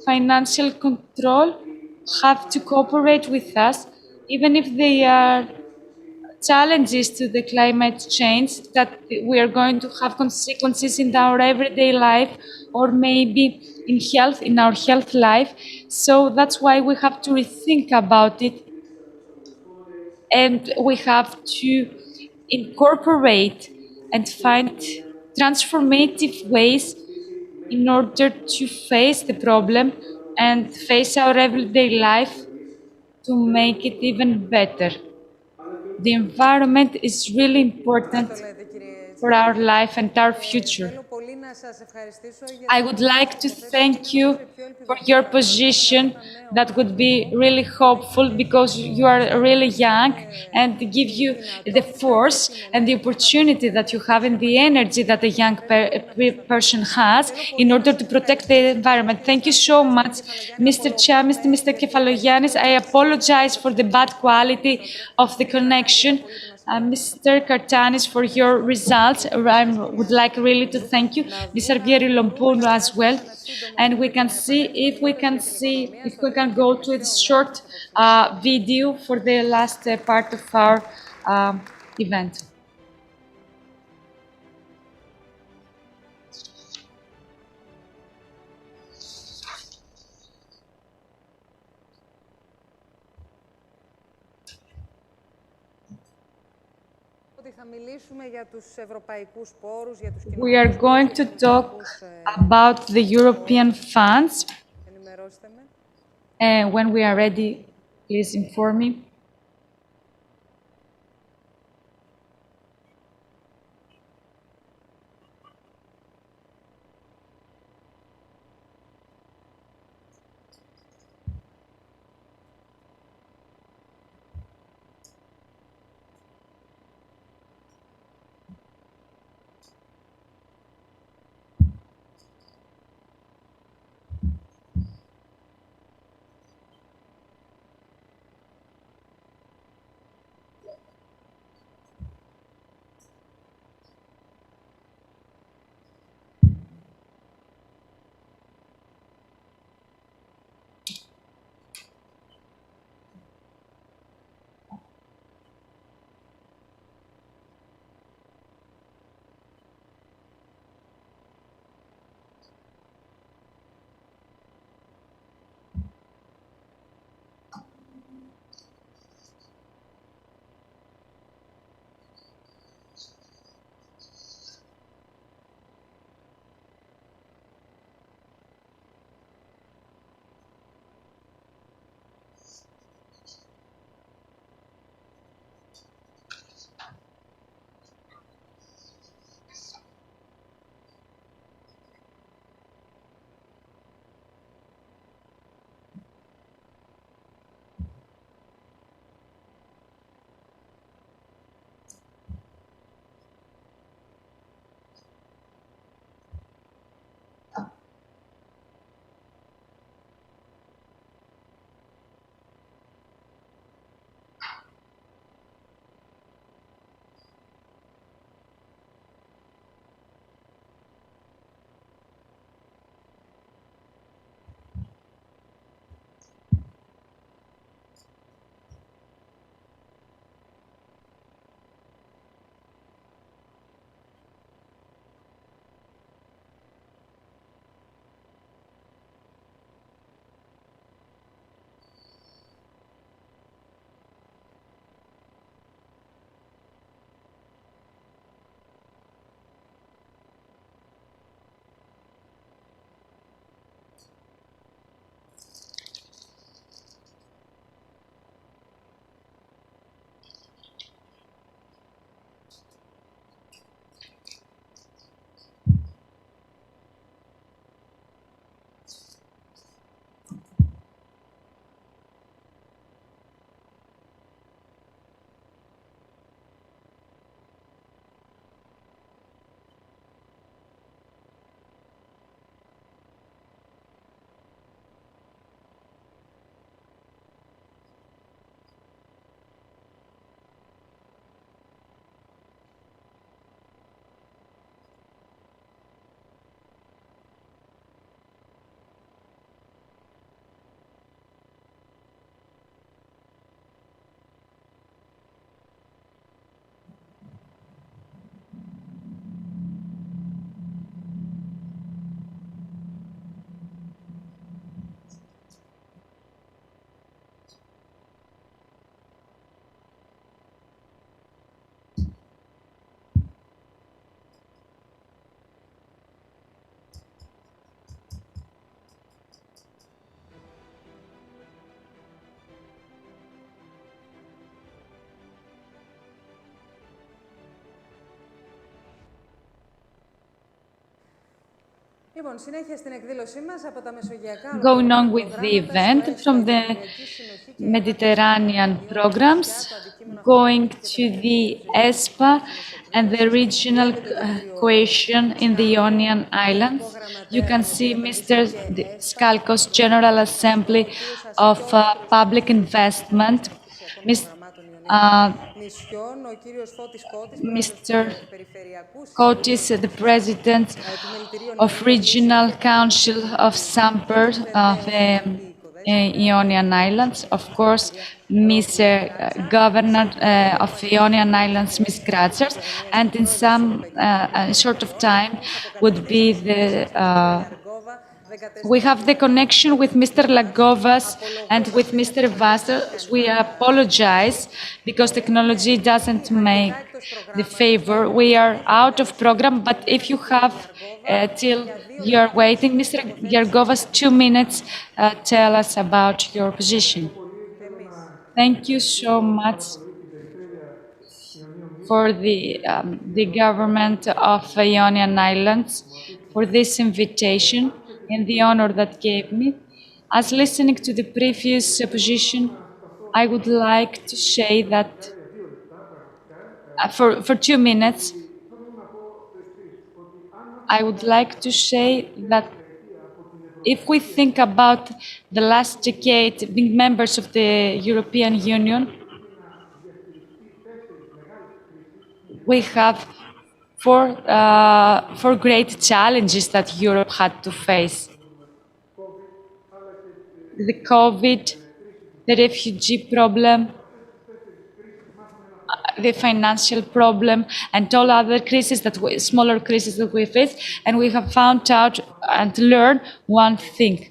financial control have to cooperate with us, even if they are challenges to the climate change, that we are going to have consequences in our everyday life or maybe in our health life. So that's why we have to rethink about it, and we have to incorporate and find transformative ways in order to face the problem and face our everyday life to make it even better. The environment is really important for our life and our future. I would like to thank you for your position that would be really hopeful because you are really young and give you the force and the opportunity that you have and the energy that a young person has in order to protect the environment. Thank you so much, Mr. Chamis, Mr. Kefalogiannis. I apologize for the bad quality of the connection. Mr. Kartanis, for your results. I would like really to thank you, Mr. Gieri Lompoulou as well. And we can see if we can go to a short video for the last part of our event. We are going to talk about the European funds. When we are ready, please inform me. Going on with the event from the Mediterranean programs, going to the ESPA and the regional cohesion in the Ionian Islands. You can see Mr. Skalkos General Assembly of Public Investment, Mr. Kotis, the President of Regional Council of Samper of the Ionian Islands, of course, Mr. Governor of Ionian Islands, Ms. Kratzers, and in some sort of time would be the we have the connection with Mr. Lagovas and with Mr. Vastos. We apologize because technology doesn't make the favor. We are out of program, but if you have till you are waiting, Mr. Yargovas, 2 minutes, tell us about your position. Thank you so much for the government of Ionian Islands for this invitation and the honor that gave me. As listening to the previous position, I would like to say that for 2 minutes, I would like to say that if we think about the last decade being members of the European Union, we have four great challenges that Europe had to face. The COVID, the refugee problem, the financial problem, and all other crises smaller crises that we face, and we have found out and learned one thing.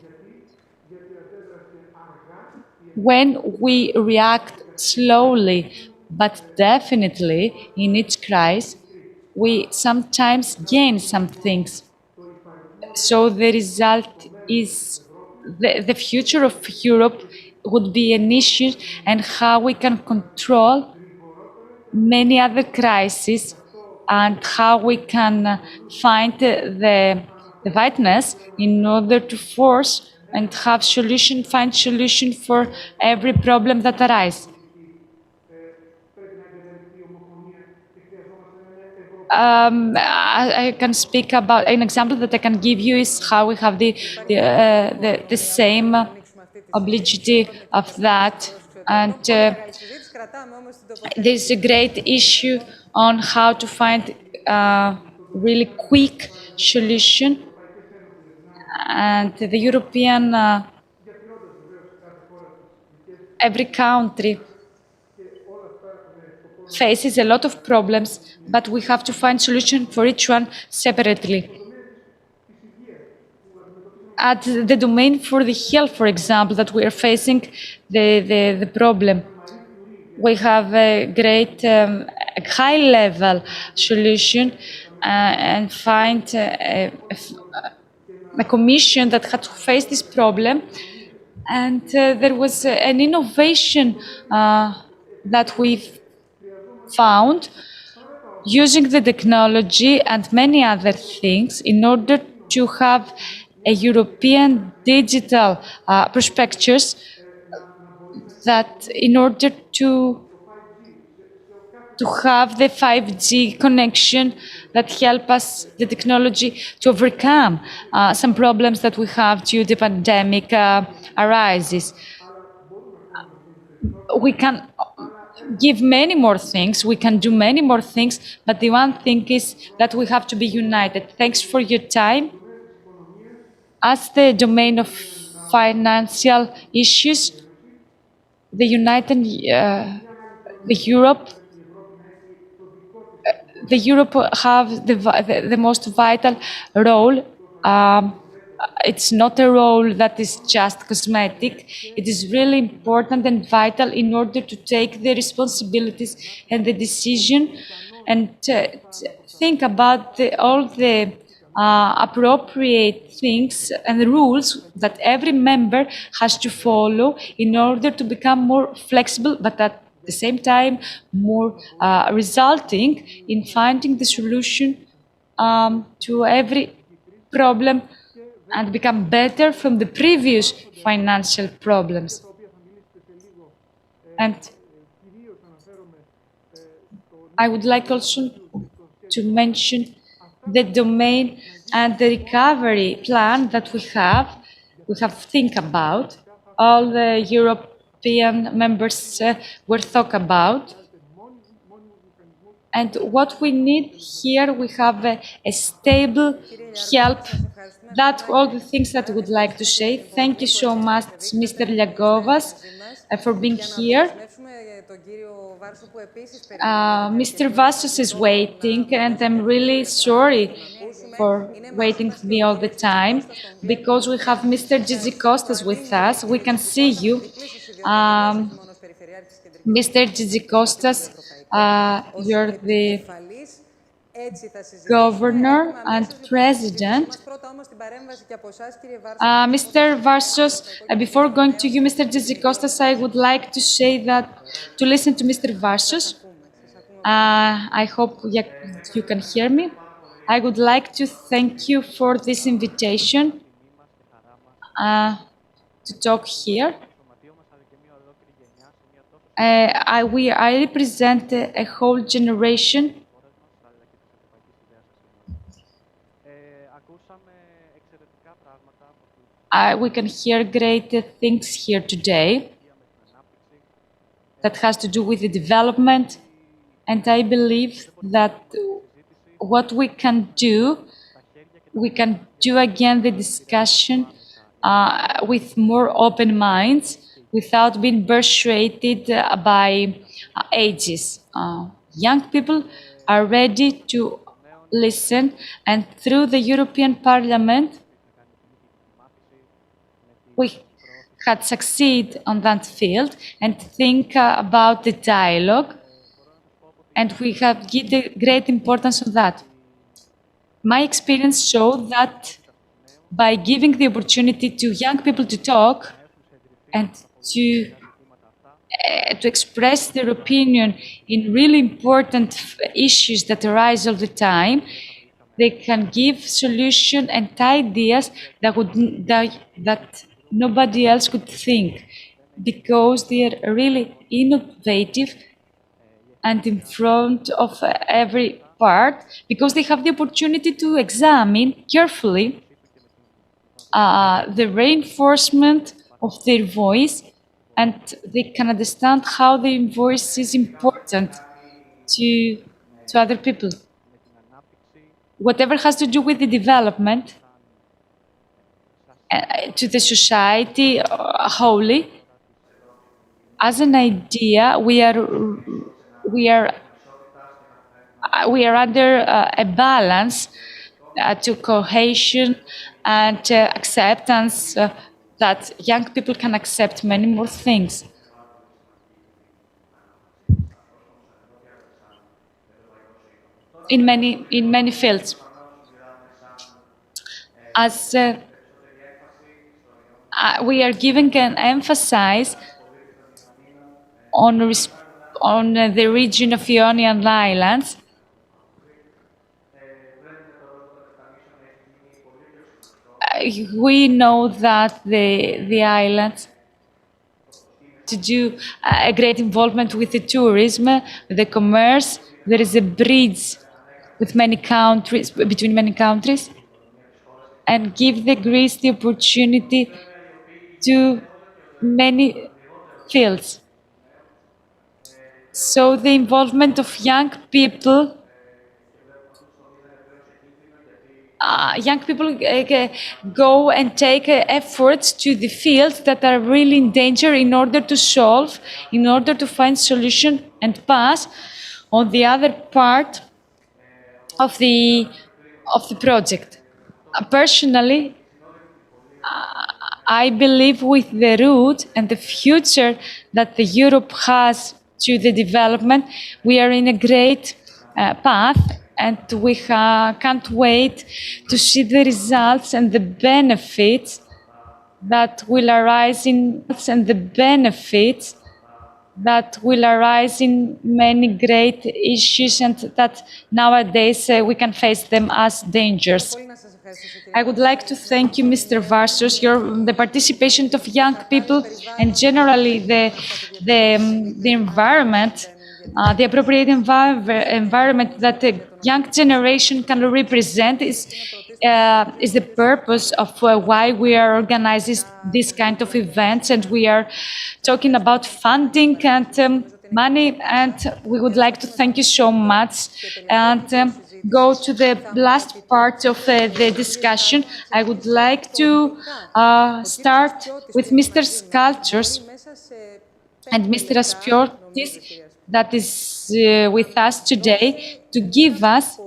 When we react slowly, but definitely in each crisis, we sometimes gain some things. So the result is the future of Europe would be an issue, and how we can control many other crises, and how we can find the rightness in order to force and find solution for every problem that arises. I can speak about an example that I can give you is how we have the same obligatory of that, and there's a great issue on how to find a really quick solution, and the European every country faces a lot of problems, but we have to find solution for each one separately. At the domain for the health, for example, that we are facing the problem, we have a great high-level solution and find a commission that had to face this problem, and there was an innovation that we've found using the technology and many other things in order to have a European digital prospectus, that in order to have the 5G connection that help us, the technology, to overcome some problems that we have due to the pandemic arises. We can give many more things, we can do many more things, but the one thing is that we have to be united. Thanks for your time. As the domain of financial issues, the Europe have the most vital role. It's not a role that is just cosmetic. It is really important and vital in order to take the responsibilities and the decision, and think about all the appropriate things and the rules that every member has to follow in order to become more flexible, but at the same time more resulting in finding the solution to every problem and become better from the previous financial problems. And I would like also to mention the domain and the recovery plan that we have to think about. All the European members were talk about. And what we need here, we have a stable help. That's all the things that I would like to say. Thank you so much, Mr. Liagovas, for being here. Mr. Vassos is waiting, and I'm really sorry for waiting for me all the time, because we have Mr. Gizikostas with us. We can see you. Mr. Gizikostas, you're the governor and president. Mr. Varsos, before going to you, Mr. Gizikostas, I would like to say that, to listen to Mr. Varsos. I hope you can hear me. I would like to thank you for this invitation to talk here. I represent a whole generation. We can hear great things here today that has to do with the development, and I believe that what we can do again the discussion with more open minds, without being persuaded by ages. Young people are ready to listen, and through the European Parliament, we had succeeded on that field and think about the dialogue, and we have given great importance on that. My experience showed that by giving the opportunity to young people to talk and to express their opinion in really important issues that arise all the time, they can give solutions and ideas that nobody else could think, because they are really innovative and in front of every part, because they have the opportunity to examine carefully the reinforcement of their voice, and they can understand how their voice is important to other people. Whatever has to do with the development, to the society wholly, as an idea, we are under a balance to cohesion and acceptance, that young people can accept many more things. In many fields. As we are giving an emphasis on the region of Ionian Islands, we know that the islands to do a great involvement with the tourism, the commerce. There is a bridge with many countries, between many countries, and give the Greece the opportunity to many fields. So the involvement of young people go and take efforts to the fields that are really in danger in order to solve, in order to find solution and pass on the other part of the project. Personally, I believe with the route and the future that the Europe has to the development, we are in a great path. And we can't wait to see the results and the benefits that will arise in many great issues, and that nowadays we can face them as dangers. I would like to thank you, Mr. Varsos, the participation of young people and generally the environment, the appropriate environment that the young generation can represent is the purpose of why we are organizing this kind of events, and we are talking about funding and money, and we would like to thank you so much and go to the last part of the discussion. I would like to start with Mr. Sculptures and Mr. Aspiotis that is with us today to give us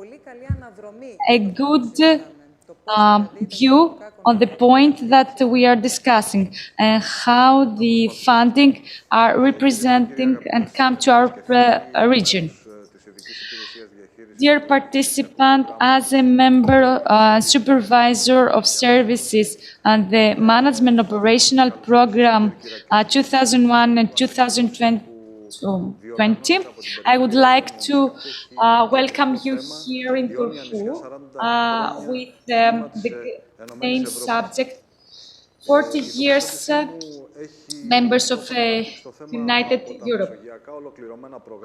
a good view on the point that we are discussing and how the funding are representing and come to our region. Dear participant, as a member, supervisor of services and the Management Operational Program 2001 and 2020, I would like to welcome you here in Corfu with the main subject, 40 years members of United Europe.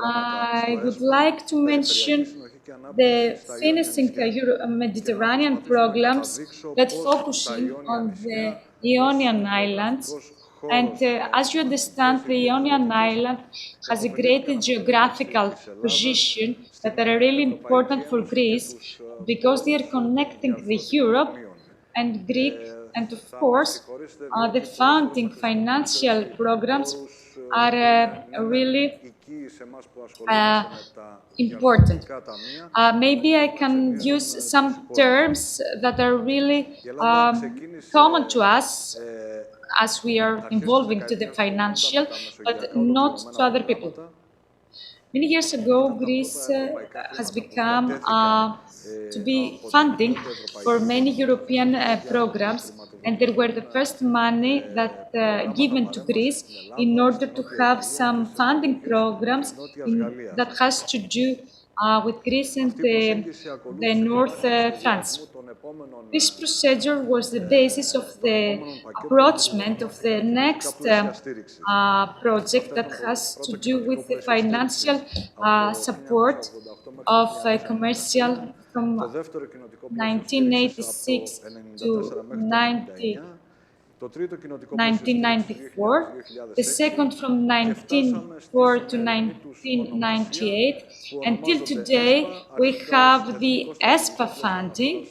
I would like to mention the finishing Mediterranean programs that focusing on the Ionian Islands. And as you understand, the Ionian Island has a great geographical position that are really important for Greece because they are connecting the Europe and Greek, and of course, the founding financial programs are really important. Maybe I can use some terms that are really common to us as we are involving to the financial, but not to other people. Many years ago, Greece has become to be funding for many European programs, and there were the first money that given to Greece in order to have some funding programs that has to do with Greece and the North France. This procedure was the basis of the approachment of the next project that has to do with the financial support of commercial from 1986 to 1994, the second from 1994 to 1998, until today we have the ESPA funding,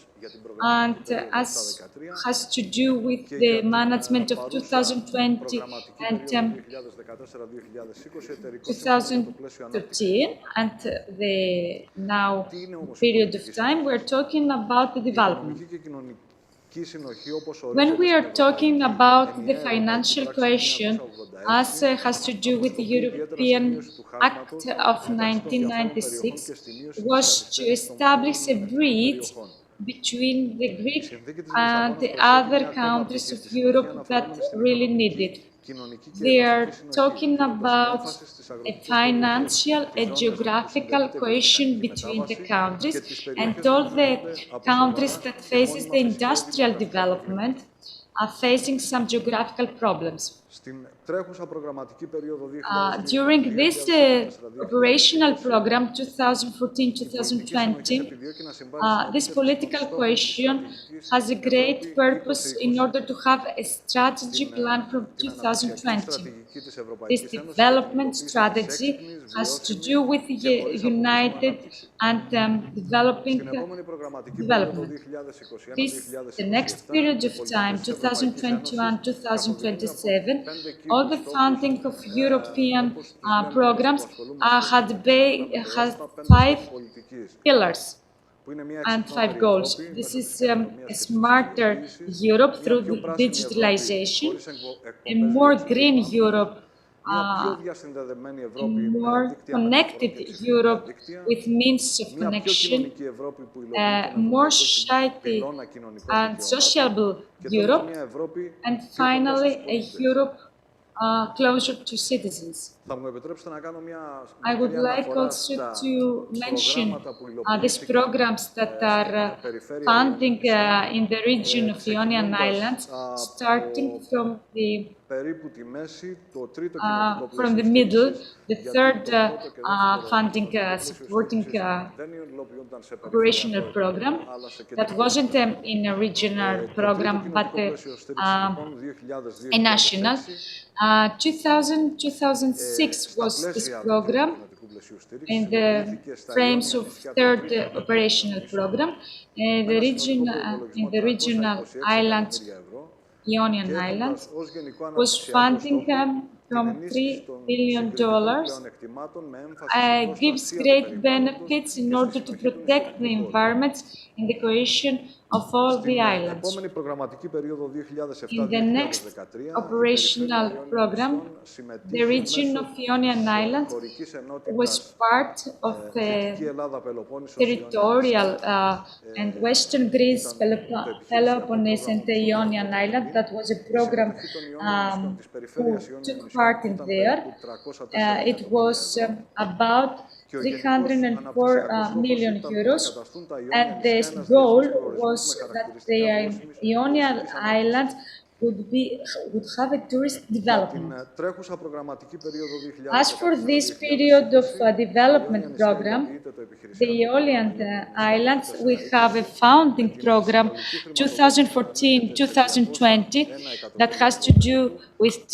and as has to do with the management of 2020 and 2013, and the now period of time, we're talking about the development. When we are talking about the financial cohesion, as has to do with the European Act of 1996, was to establish a bridge between the Greek and the other countries of Europe that really need it. They are talking about a financial and geographical cohesion between the countries, and all the countries that faces the industrial development are facing some geographical problems. During this operational program 2014-2020, this political cohesion has a great purpose in order to have a strategy plan from 2020. This development strategy has to do with united and developing development. The next period of time, 2021-2027, all the funding of European programs had 5 pillars and 5 goals. This is a smarter Europe through digitalization, a more green Europe, a more connected Europe with means of connection, a more society and sociable Europe, and finally a Europe closer to citizens. I would like also to mention these programs that are funding in the region of the Ionian Islands, starting from the middle, the third funding supporting operational program that wasn't in a regional program but a national. 2006 was this program in the frames of third operational program. In the regional islands, Ionian Islands, was funding from $3 billion, gives great benefits in order to protect the environment and the cohesion of all the islands. In the next operational program, the region of Ionian Islands was part of the territorial and Western Greece, Peloponnese and the Ionian Island. That was a program who took part in there. It was about 304 million euros, and the goal was that the Ionian Islands would have a tourist development. As for this period of development program, the Ionian Islands, we have a founding program 2014-2020 that has to do with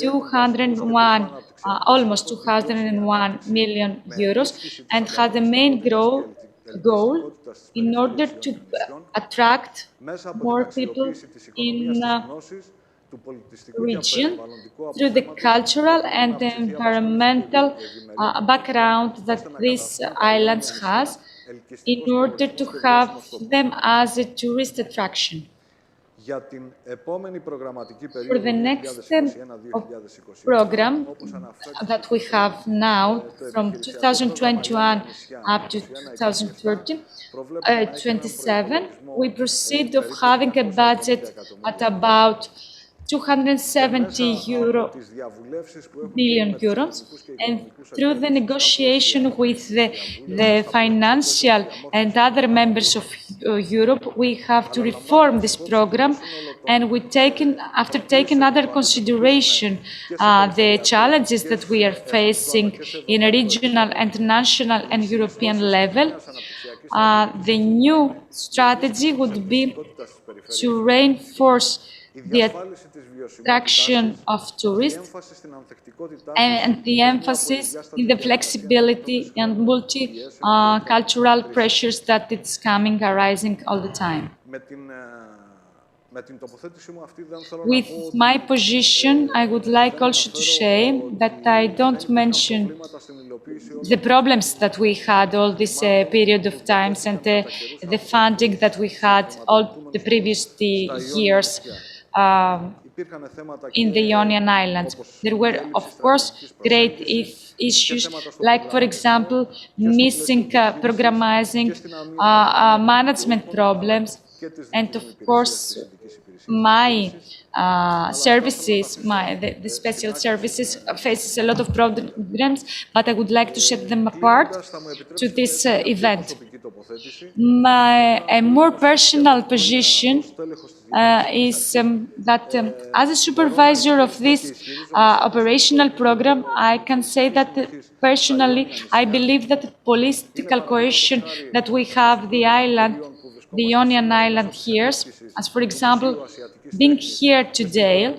almost 201 million euros, and has the main goal in order to attract more people in region through the cultural and the environmental background that these islands has, in order to have them as a tourist attraction. For the next program that we have now, from 2021 up to 2027, we proceed of having a budget at about 270 billion euros, and through the negotiation with the financial and other members of Europe, we have to reform this program, and after taking under consideration the challenges that we are facing in a regional, international and European level, the new strategy would be to reinforce the attraction of tourists and the emphasis in the flexibility and multicultural pressures that it's arising all the time. With my position, I would like also to say that I don't mention the problems that we had all this period of times and the funding that we had all the previous years in the Ionian Islands. There were, of course, great issues, like, for example, missing programming, management problems, and, of course, my services, the special services faces a lot of problems, but I would like to set them apart to this event. A more personal position is that as a supervisor of this operational program, I can say that personally, I believe that the political cohesion that we have the Ionian Island here, as for example, being here today,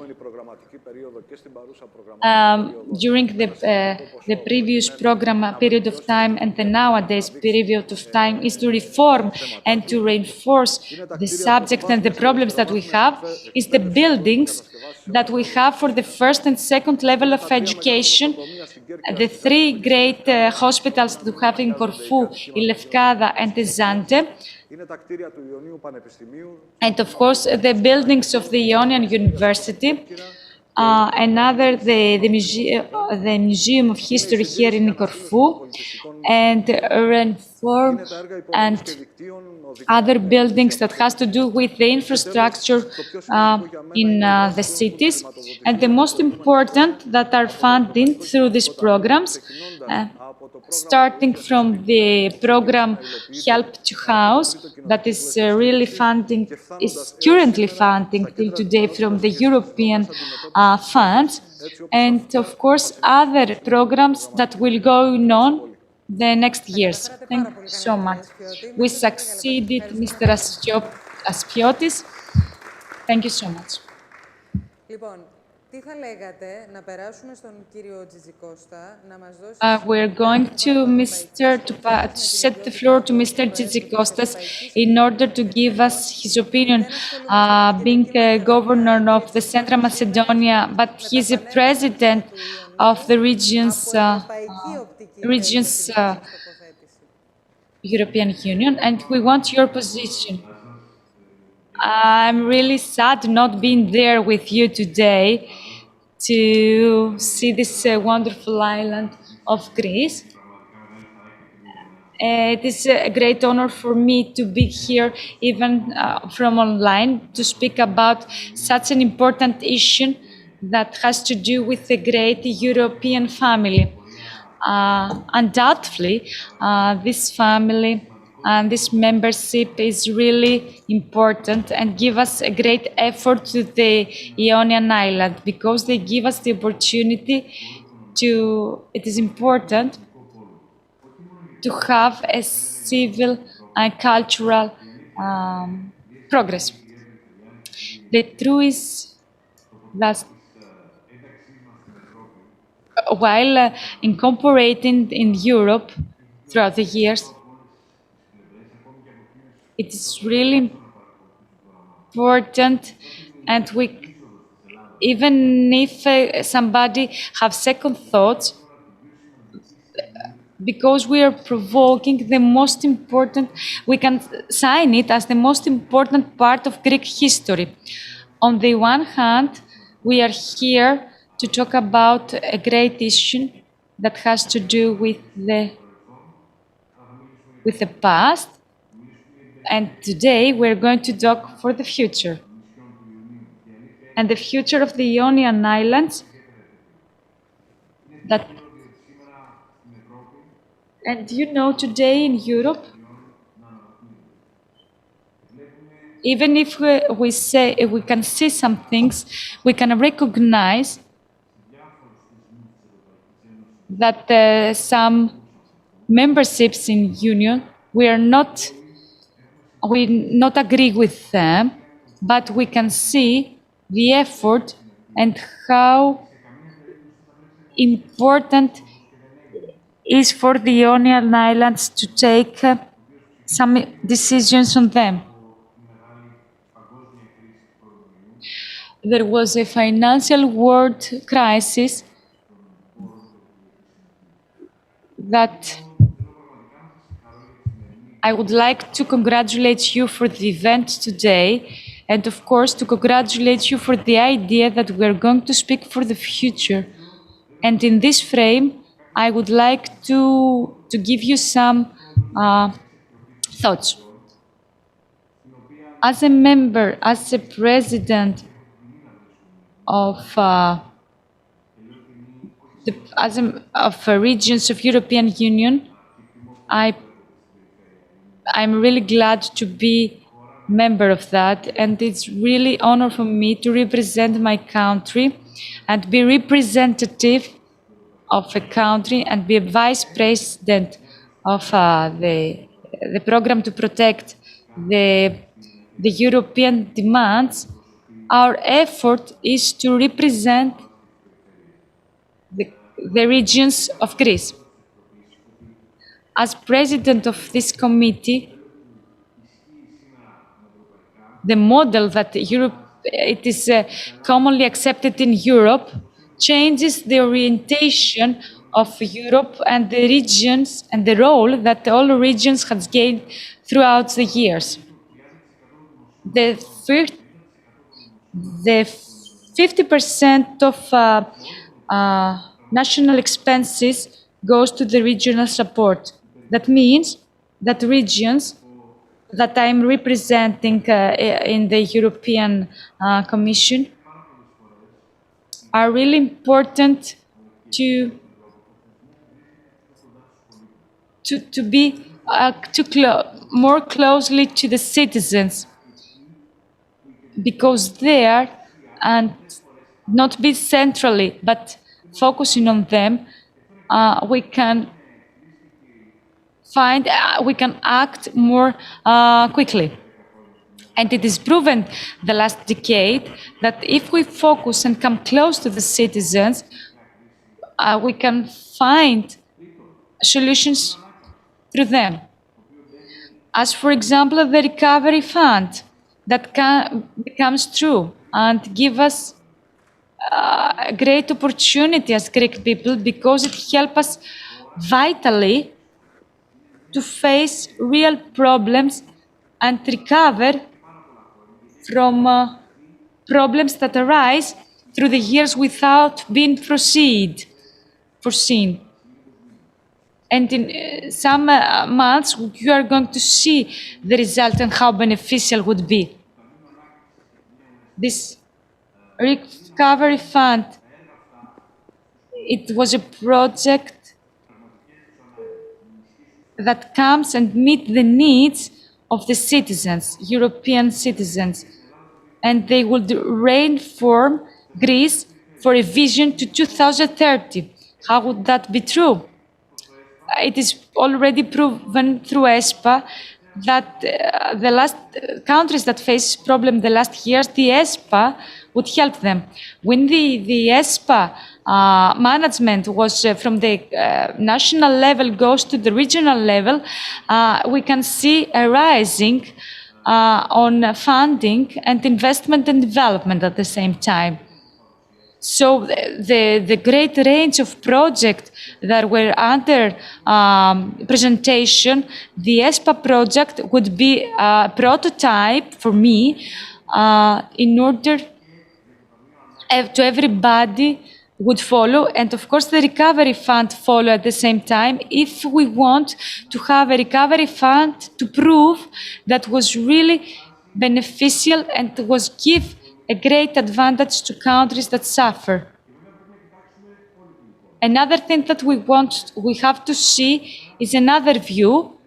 during the previous program period of time and the nowadays period of time, is to reform and to reinforce the subject and the problems that we have, is the buildings that we have for the first and second level of education, the three great hospitals that we have in Corfu, in Lefkada and in Zante, and of course the buildings of the Ionian University. another the Museum of History here in Corfu, and reform and other buildings that has to do with the infrastructure in the cities. And the most important that are funded through these programs, starting from the program Help to House, that is really funding, is currently funding till today from the European funds, and of course other programs that will go on the next years. Thank you so much. We succeeded, Mr. Aspiotis. Thank you so much. Λοιπόν, τι θα λέγατε να περάσουμε στον κύριο Τζιτζικώστα να μας δώσει... We're going to set the floor to Mr. Tzitzikostas in order to give us his opinion, being a governor of the Central Macedonia, but he's a president of the region's European Union, and we want your position. I'm really sad not being there with you today to see this wonderful island of Greece. It is a great honor for me to be here, even from online, to speak about such an important issue that has to do with the great European family. Undoubtedly, this family and this membership is really important and give us a great effort to the Ionian Island, because they give us the opportunity to, it is important to have a civil and cultural progress. The truth is that while incorporating in Europe throughout the years, it is really important, and even if somebody have second thoughts, because we are provoking the most important, we can sign it as the most important part of Greek history. On the one hand, we are here to talk about a great issue that has to do with the past, and today we're going to talk for the future. And the future of the Ionian Islands, and you know, today in Europe, even if we can see some things, we can recognize that some memberships in Union, we not agree with them, but we can see the effort and how important is for the Ionian Islands to take some decisions on them. There was a financial world crisis that I would like to congratulate you for the event today, and of course to congratulate you for the idea that we are going to speak for the future. And in this frame, I would like to give you some thoughts. As a member, as a president of regions of European Union, I'm really glad to be member of that, and it's really honor for me to represent my country and be representative of a country and be a vice president of the program to protect the European demands. Our effort is to represent the regions of Greece. As president of this committee, the model that it is commonly accepted in Europe changes the orientation of Europe and the regions and the role that all regions have gained throughout the years. The 50% of national expenses goes to the regional support. That means that regions that I'm representing in the European Commission are really important to be more closely to the citizens, because there, and not be centrally, but focusing on them, we can act more quickly. And it is proven the last decade that if we focus and come close to the citizens, we can find solutions through them. As for example, the recovery fund that becomes true and give us a great opportunity as Greek people, because it helps us vitally to face real problems and recover from problems that arise through the years without being foreseen. And in some months, you are going to see the result and how beneficial would be. This recovery fund, it was a project that comes and meets the needs of the citizens, European citizens, and they would reform Greece for a vision to 2030. How would that be true? It is already proven through ESPA that the last countries that face problem the last years, the ESPA would help them. When the ESPA management was from the national level goes to the regional level, we can see a rising on funding and investment and development at the same time. So the great range of projects that were under presentation, the ESPA project would be a prototype for me in order to everybody would follow, and of course the recovery fund follow at the same time, if we want to have a recovery fund to prove that was really beneficial and was give a great advantage to countries that suffer. Another thing that we have to see is another view,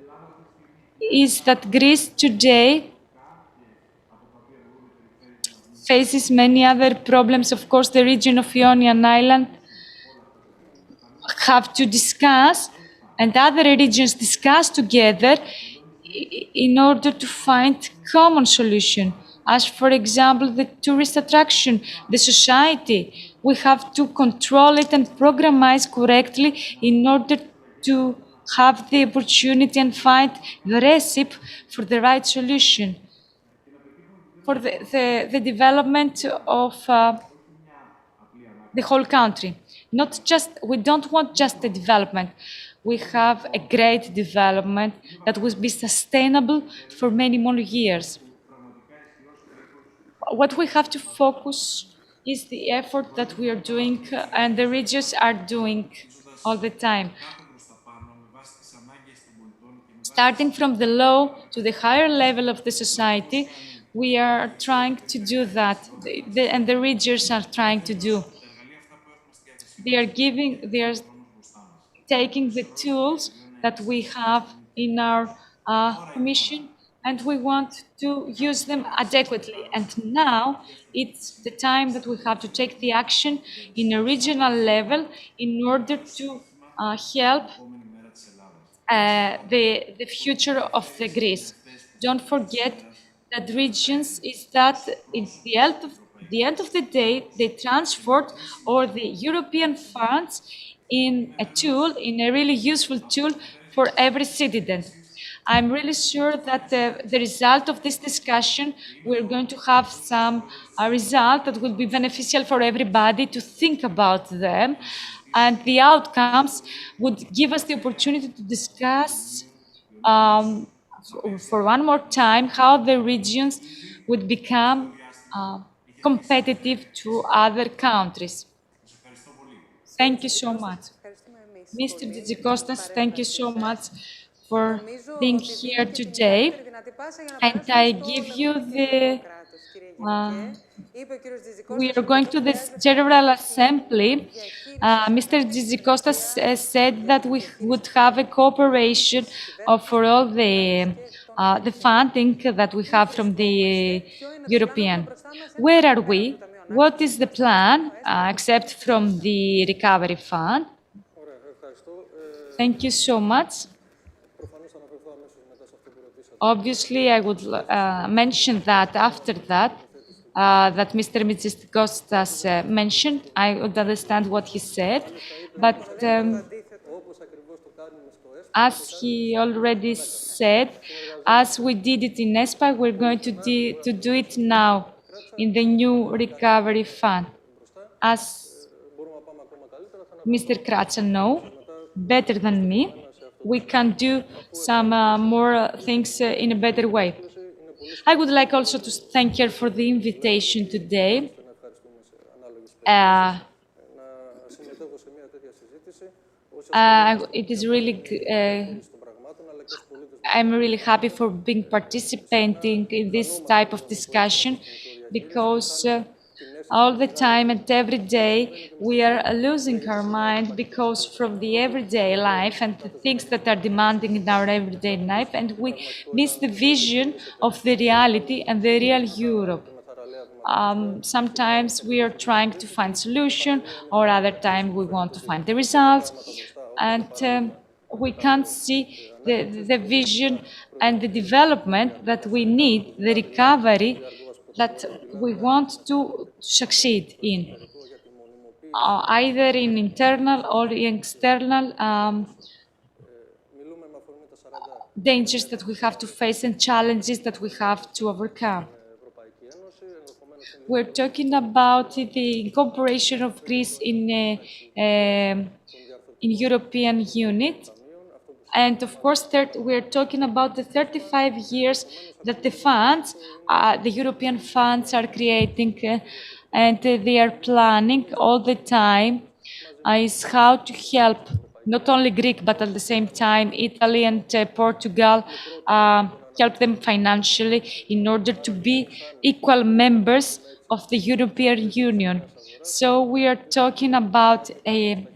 is that Greece today faces many other problems. Of course, the region of Iόνια and Island have to discuss, and other regions discuss together in order to find common solution. As for example, the tourist attraction, the society, we have to control it and programize correctly in order to have the opportunity and find the recipe for the right solution for the development of the whole country. We don't want just a development. We have a great development that will be sustainable for many more years. What we have to focus is the effort that we are doing and the regions are doing all the time. Starting from the low to the higher level of the society, we are trying to do that, and the regions are trying to do. They are taking the tools that we have in our commission, and we want to use them adequately. And now it's the time that we have to take the action in a regional level in order to help the future of the Greece. Don't forget that regions is that it's the end of the day, they transport or the European funds in a really useful tool for every citizen. I'm really sure that the result of this discussion, we're going to have a result that will be beneficial for everybody to think about them. And the outcomes would give us the opportunity to discuss for one more time how the regions would become competitive to other countries. Thank you so much. Mr. Tzitzikostas, thank you so much for being here today. And I give you the... we are going to the General Assembly. Mr. Tzitzikostas said that we would have a cooperation for all the funding that we have from the European. Where are we? What is the plan, except from the Recovery Fund? Thank you so much. Obviously, I would mention that after that, that Mr. Tzitzikostas mentioned. I would understand what he said, but as he already said, as we did it in ESPA, we're going to do it now in the new Recovery Fund. As Mr. Kratsa knows better than me, we can do some more things in a better way. I would like also to thank her for the invitation today. It is really, I'm really happy for being participating in this type of discussion, because all the time and every day we are losing our mind because from the everyday life and the things that are demanding in our everyday life, and we miss the vision of the reality and the real Europe. Sometimes we are trying to find solution, or other time we want to find the results, and we can't see the vision and the development that we need, the recovery that we want to succeed in, either in internal or in external dangers that we have to face and challenges that we have to overcome. We're talking about the incorporation of Greece in European unit. And of course, we're talking about the 35 years that the funds, the European funds are creating and they are planning all the time is how to help not only Greek, but at the same time, Italy and Portugal, help them financially in order to be equal members of the European Union. So we are talking about a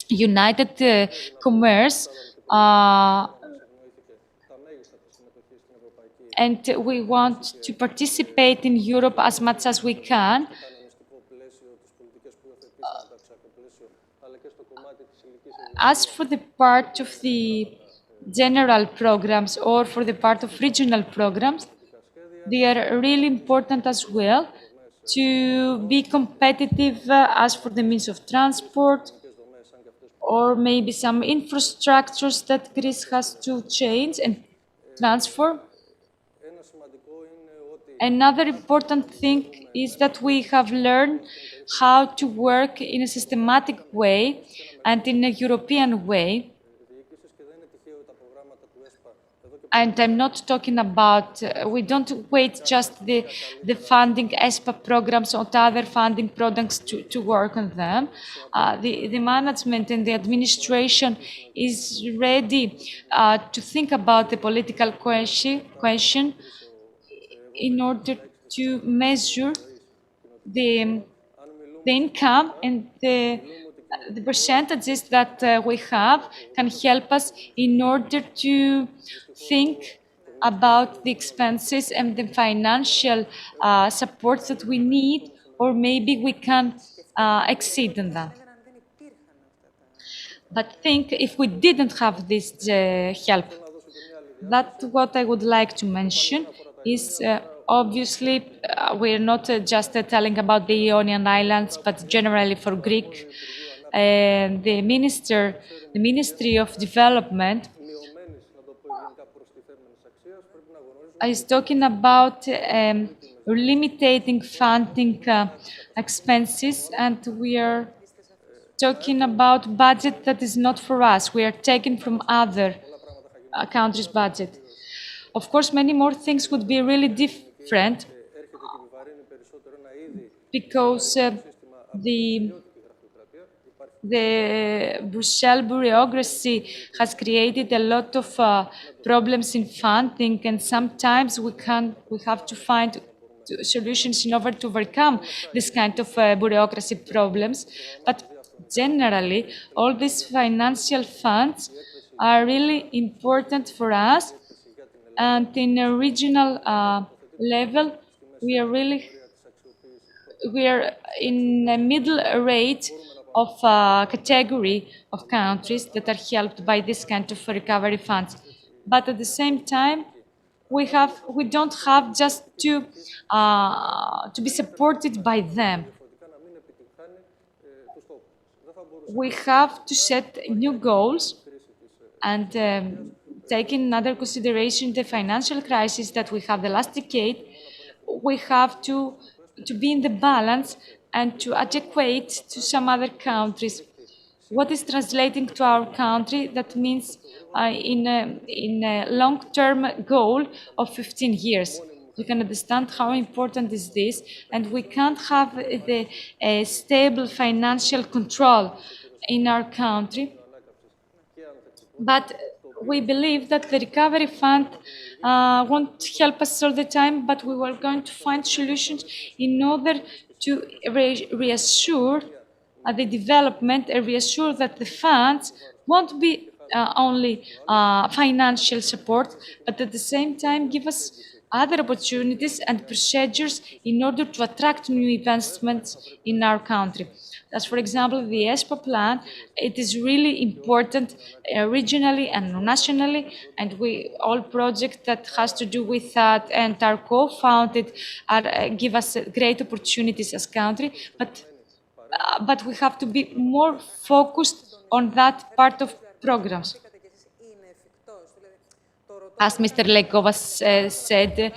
united commerce, and we want to participate in Europe as much as we can. As for the part of the general programs or for the part of regional programs, they are really important as well to be competitive as for the means of transport, or maybe some infrastructures that Greece has to change and transform. Another important thing is that we have learned how to work in a systematic way and in a European way. And I'm not talking about, we don't wait just the funding ESPA programs or other funding products to work on them. The management and the administration is ready to think about the political question in order to measure the income and the percentages that we have can help us in order to think about the expenses and the financial support that we need, or maybe we can exceed in that. But think if we didn't have this help, that's what I would like to mention is obviously we're not just telling about the Ionian Islands, but generally for Greek. The Ministry of Development is talking about limiting funding expenses, and we are talking about budget that is not for us. We are taking from other countries' budget. Of course, many more things would be really different, because the Brussels bureaucracy has created a lot of problems in funding, and sometimes we have to find solutions in order to overcome this kind of bureaucracy problems. But generally, all these financial funds are really important for us, and in a regional level, we are in a middle rate of category of countries that are helped by this kind of recovery funds. But at the same time, we don't have just to be supported by them. We have to set new goals, and taking under consideration the financial crisis that we have the last decade, we have to be in the balance and to adequate to some other countries. What is translating to our country? That means in a long-term goal of 15 years. You can understand how important is this, and we can't have the stable financial control in our country. But we believe that the recovery fund won't help us all the time, but we were going to find solutions in order to reassure the development and reassure that the funds won't be only financial support, but at the same time give us other opportunities and procedures in order to attract new investments in our country. As for example, the ESPA plan, it is really important regionally and nationally, and all projects that has to do with that and are co-founded give us great opportunities as country, but we have to be more focused on that part of programs. As Mr. Lekovas said,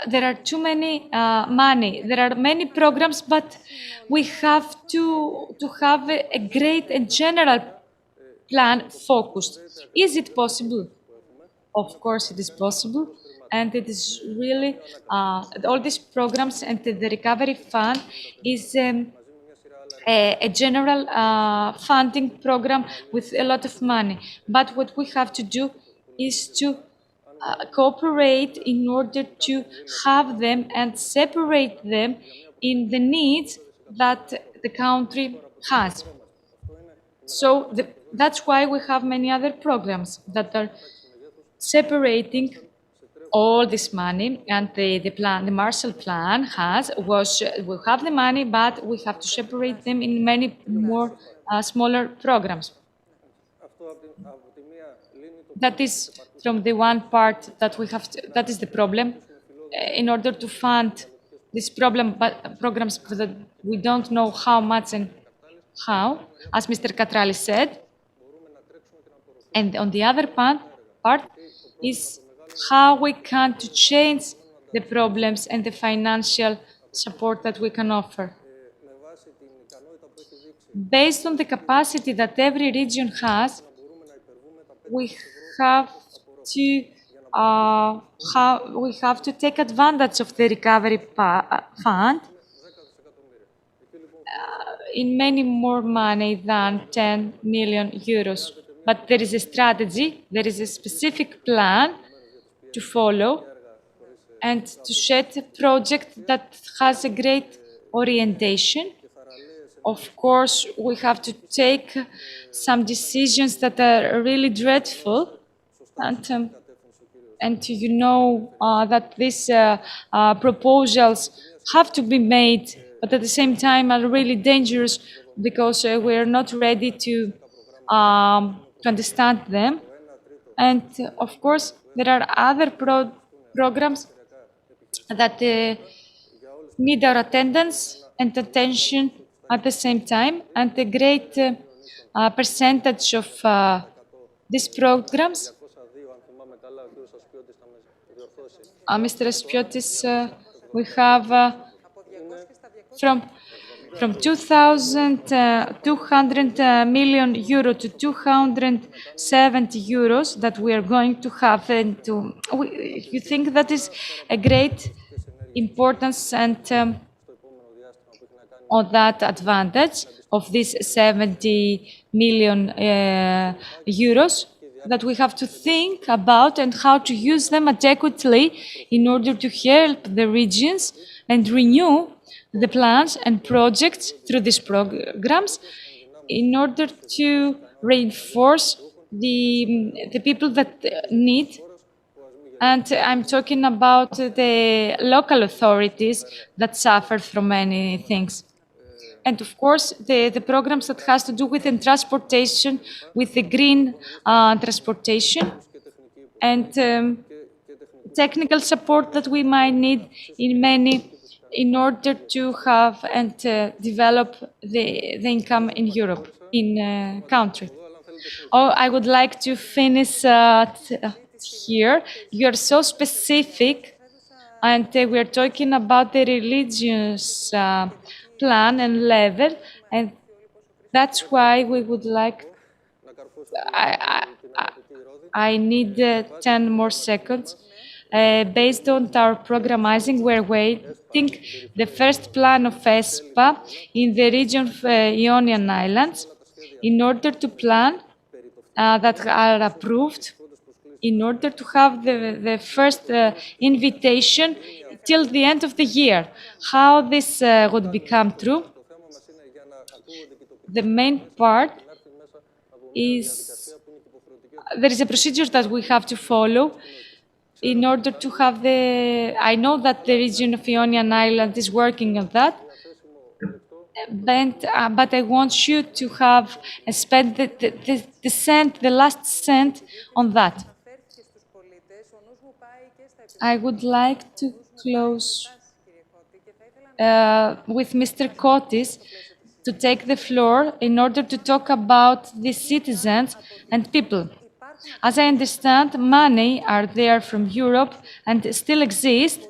there are too many money. There are many programs, but we have to have a great and general plan focused. Is it possible? Of course, it is possible. And it is really, all these programs and the recovery fund is a general funding program with a lot of money. But what we have to do is to cooperate in order to have them and separate them in the needs that the country has. So that's why we have many other programs that are separating all this money, and the Marshall Plan we have the money, but we have to separate them in many more smaller programs. That is from the one part that we have that is the problem. In order to fund this programs that we don't know how much and how, as Mr. Katralis said. And on the other part is how we can to change the problems and the financial support that we can offer. Based on the capacity that every region has, we have to take advantage of the recovery fund in many more money than 10 million euros. But there is a strategy, there is a specific plan to follow and to set a project that has a great orientation. Of course, we have to take some decisions that are really dreadful, and you know that these proposals have to be made, but at the same time are really dangerous because we are not ready to understand them. And of course, there are other programs that need our attendance and attention at the same time, and a great percentage of these programs. Mr. Spiotis, we have from 200 million euro to 270 euros that we are going to have. And you think that is a great importance, and on that advantage of these 70 million euros that we have to think about and how to use them adequately in order to help the regions and renew the plans and projects through these programs in order to reinforce the people that need. And I'm talking about the local authorities that suffer from many things. And of course, the programs that has to do with the transportation, with the green transportation, and technical support that we might need in order to have and develop the income in Europe, in country. Oh, I would like to finish here. You are so specific, and we are talking about the religious plan and level, and that's why we would like. I need 10 more seconds. Based on our programming, we're waiting the first plan of ESPA in the region of Ionian Islands in order to plan that are approved in order to have the first invitation till the end of the year. How this would become true? The main part is there is a procedure that we have to follow in order to have the. I know that the region of Ionian Island is working on that, but I want you to have spend the last cent on that. I would like to close with Mr. Kotis to take the floor in order to talk about the citizens and people. As I understand, money are there from Europe and still exist,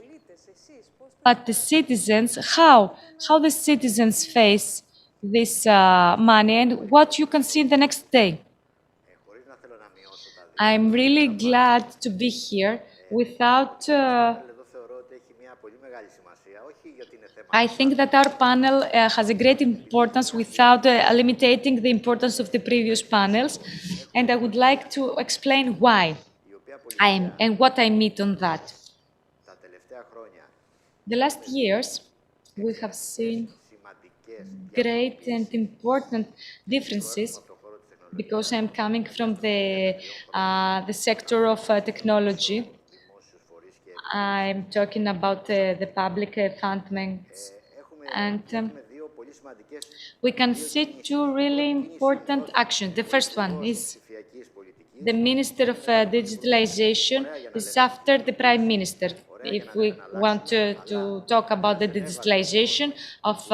but the citizens, how the citizens face this money and what you can see the next day. I'm really glad to be here without... I think that our panel has a great importance without limiting the importance of the previous panels, and I would like to explain why and what I mean on that. The last years, we have seen great and important differences because I'm coming from the sector of technology. I'm talking about the public fundings, and we can see two really important actions. The first one is the Minister of Digitalization is after the Prime Minister. If we want to talk about the digitalization of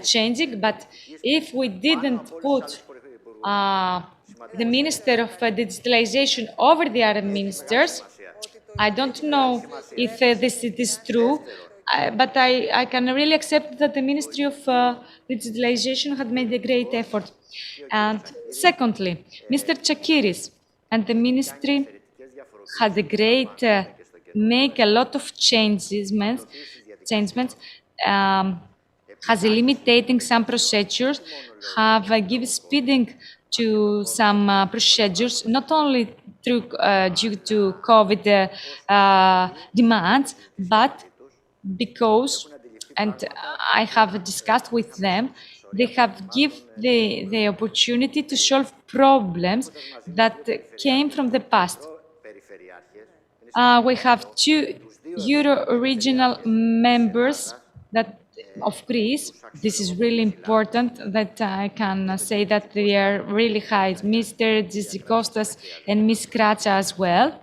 changing, but if we didn't put the Minister of Digitalization over the other ministers, I don't know if this is true, but I can really accept that the Ministry of Digitalization had made a great effort. And secondly, Mr. Chakiris and the Ministry had a great, make a lot of changes, has eliminating some procedures, have given speeding to some procedures, not only due to COVID demands, but because, and I have discussed with them, they have given the opportunity to solve problems that came from the past. We have 2 Euro-regional members of Greece. This is really important that I can say that they are really high, Mr. Gisikostas and Ms. Kratsa as well.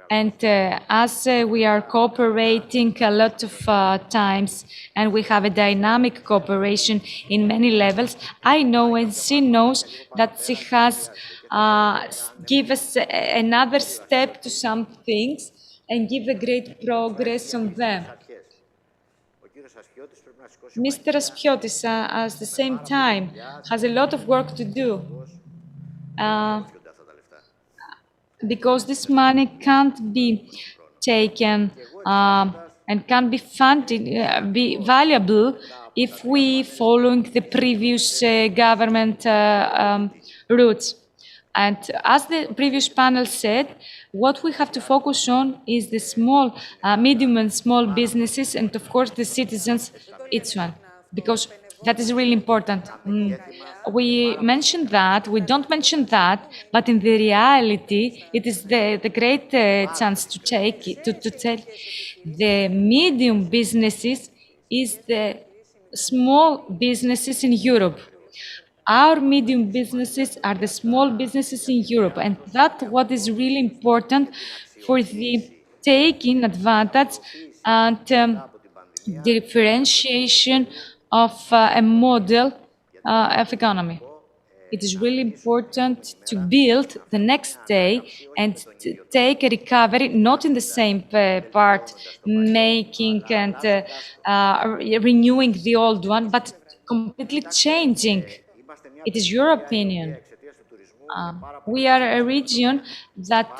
And as we are cooperating a lot of times and we have a dynamic cooperation in many levels, I know and she knows that she has given us another step to some things and give a great progress on them. Mr. Aspiotis, at the same time, has a lot of work to do because this money can't be taken and can be funded, be valuable if we following the previous government routes. And as the previous panel said, what we have to focus on is the small, medium and small businesses, and of course the citizens, each one, because that is really important. We mentioned that, we don't mention that, but in the reality, it is the great chance to take it, to tell the medium businesses is the small businesses in Europe. Our medium businesses are the small businesses in Europe, and that's what is really important for the taking advantage and differentiation of a model of economy. It is really important to build the next day and to take a recovery, not in the same part, making and renewing the old one, but completely changing. It is your opinion. We are a region that,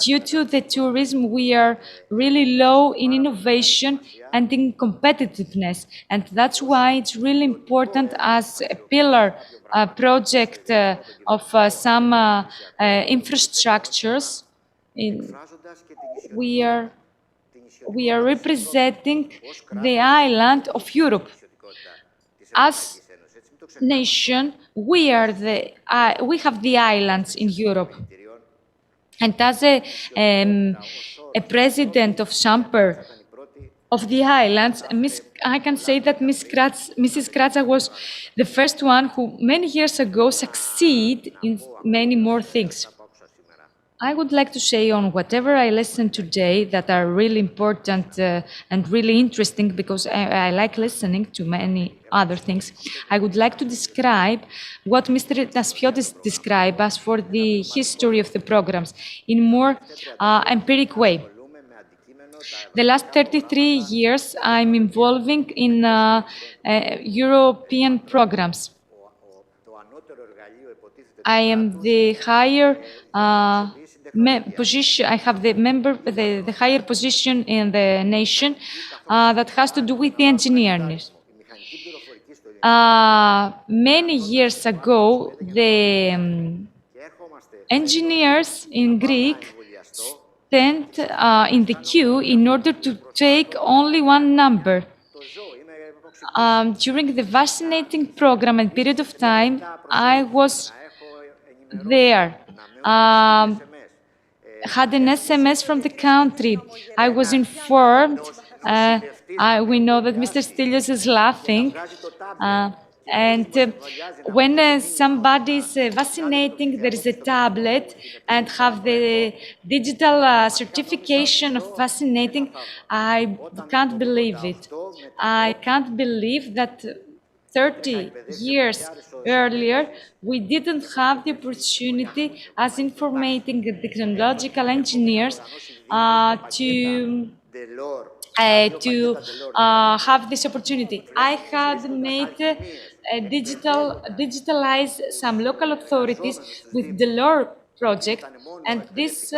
due to the tourism, we are really low in innovation and in competitiveness. And that's why it's really important as a pillar project of some infrastructures. We are representing the island of Europe. As nation, we have the islands in Europe. And as a president of Chamber of the islands, I can say that Mrs. Kratza was the first one who many years ago succeeded in many more things. I would like to say on whatever I listened today that are really important and really interesting, because I like listening to many other things. I would like to describe what Mr. Naspiotis described as for the history of the programs in more empiric way. The last 33 years, I'm involving in European programs. I am the higher position. I have the higher position in the nation that has to do with the engineering. Many years ago, the engineers in Greek stand in the queue in order to take only one number. During the vaccinating program and period of time, I was there. Had an SMS from the country. I was informed. We know that Mr. Stilios is laughing. And when somebody is vaccinating, there is a tablet and have the digital certification of vaccinating. I can't believe it. I can't believe that 30 years earlier, we didn't have the opportunity as informating technological engineers to have this opportunity. I had made digitalize some local authorities with the LOR project, and this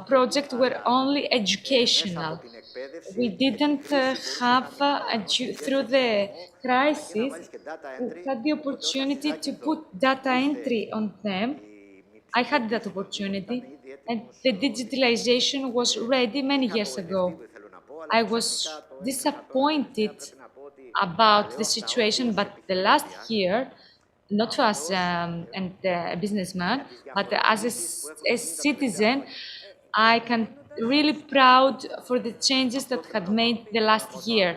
project were only educational. We didn't have, through the crisis, we had the opportunity to put data entry on them. I had that opportunity, and the digitalization was ready many years ago. I was disappointed about the situation, but the last year, not as a businessman, but as a citizen, I can really proud for the changes that had made the last year.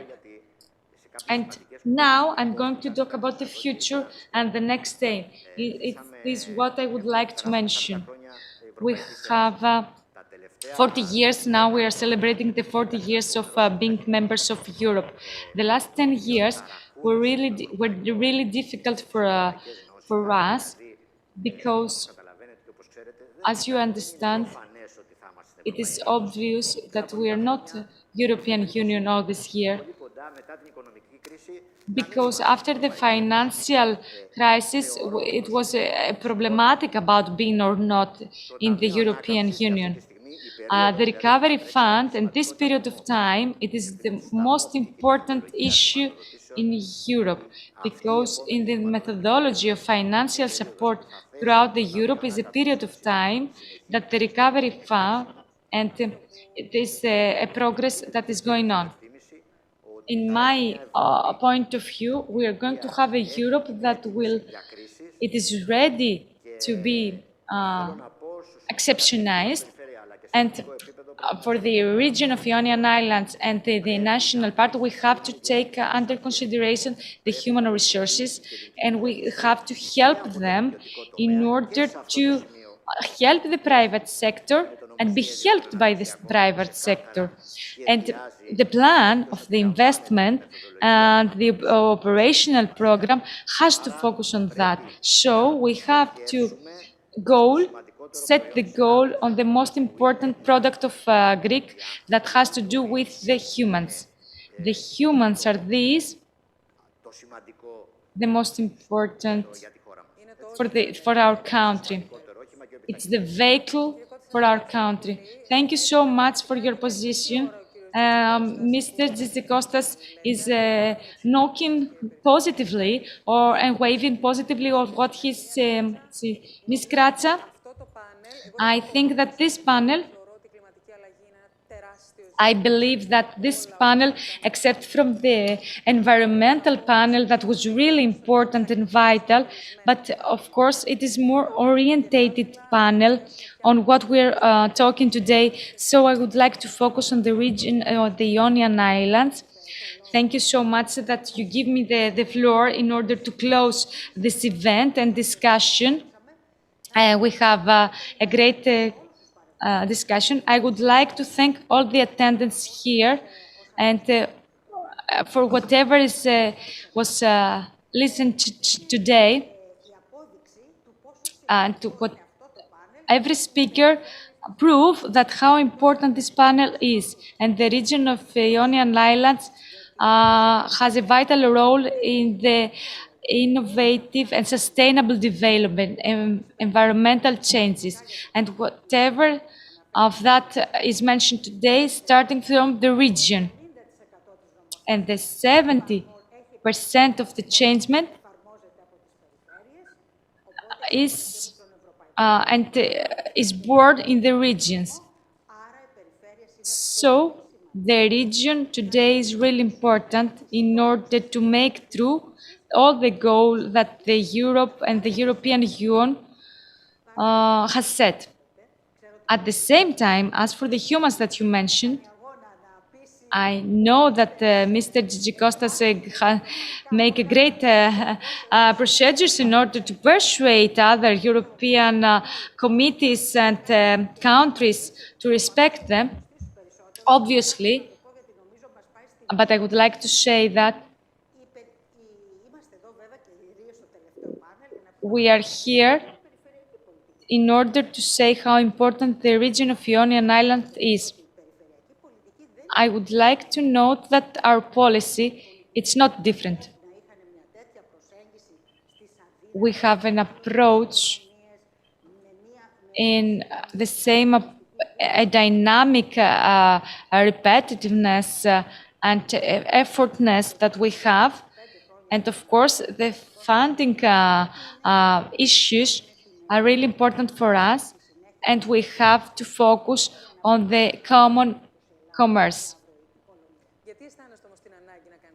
And now I'm going to talk about the future and the next day. It is what I would like to mention. We have 40 years now, we are celebrating the 40 years of being members of Europe. The last 10 years were really difficult for us because, as you understand, it is obvious that we are not European Union all this year. Because after the financial crisis, it was problematic about being or not in the European Union. the recovery fund and this period of time, it is the most important issue in Europe, because in the methodology of financial support throughout the Europe is a period of time that the recovery fund and it is a progress that is going on. In my point of view, we are going to have a Europe that it is ready to be exceptionalized, and for the region of Ionian Islands and the national part, we have to take under consideration the human resources, and we have to help them in order to help the private sector and be helped by the private sector. And the plan of the investment and the operational program has to focus on that. So we have to set the goal on the most important product of Greek that has to do with the humans. The humans are the most important for our country. It's the vehicle for our country. Thank you so much for your position. Mr. Tzitsikostas is knocking positively and waving positively of what he's saying. Ms. Kratsa, I think that this panel, I believe that this panel, except from the environmental panel that was really important and vital, but of course it is more orientated panel on what we're talking today. So I would like to focus on the region of the Ionian Islands. Thank you so much that you give me the floor in order to close this event and discussion. We have a great discussion. I would like to thank all the attendants here and for whatever was listened to today, and to what every speaker prove that how important this panel is, and the region of Ionian Islands has a vital role in the innovative and sustainable development and environmental changes, and whatever of that is mentioned today, starting from the region. And the 70% of the changement is born in the regions. So the region today is really important in order to make true all the goals that the Europe and the European Union has set. At the same time, as for the humans that you mentioned, I know that Mr. Tzitsikostas make a great procedures in order to persuade other European committees and countries to respect them, obviously. But I would like to say that we are here in order to say how important the region of Ionian Islands is. I would like to note that our policy, it's not different. We have an approach in the same dynamic repetitiveness and effortness that we have. And of course, the funding issues are really important for us, and we have to focus on the common commerce.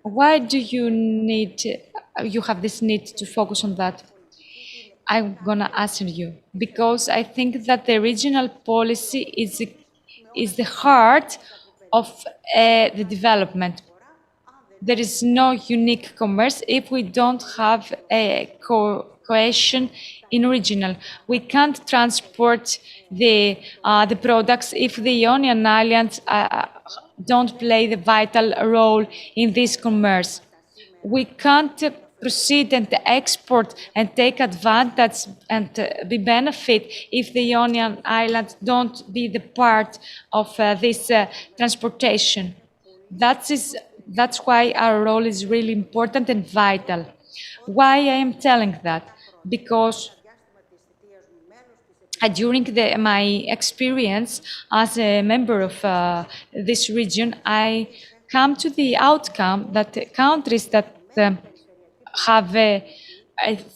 Why do you have this need to focus on that? I'm gonna answer you. Because I think that the regional policy is the heart of the development. There is no unique commerce if we don't have a cohesion in regional. We can't transport the products if the Ionian Islands don't play the vital role in this commerce. We can't proceed and export and take advantage and be benefit if the Ionian Islands don't be the part of this transportation. That's why our role is really important and vital. Why I am telling that? Because during my experience as a member of this region, I come to the outcome that countries that have a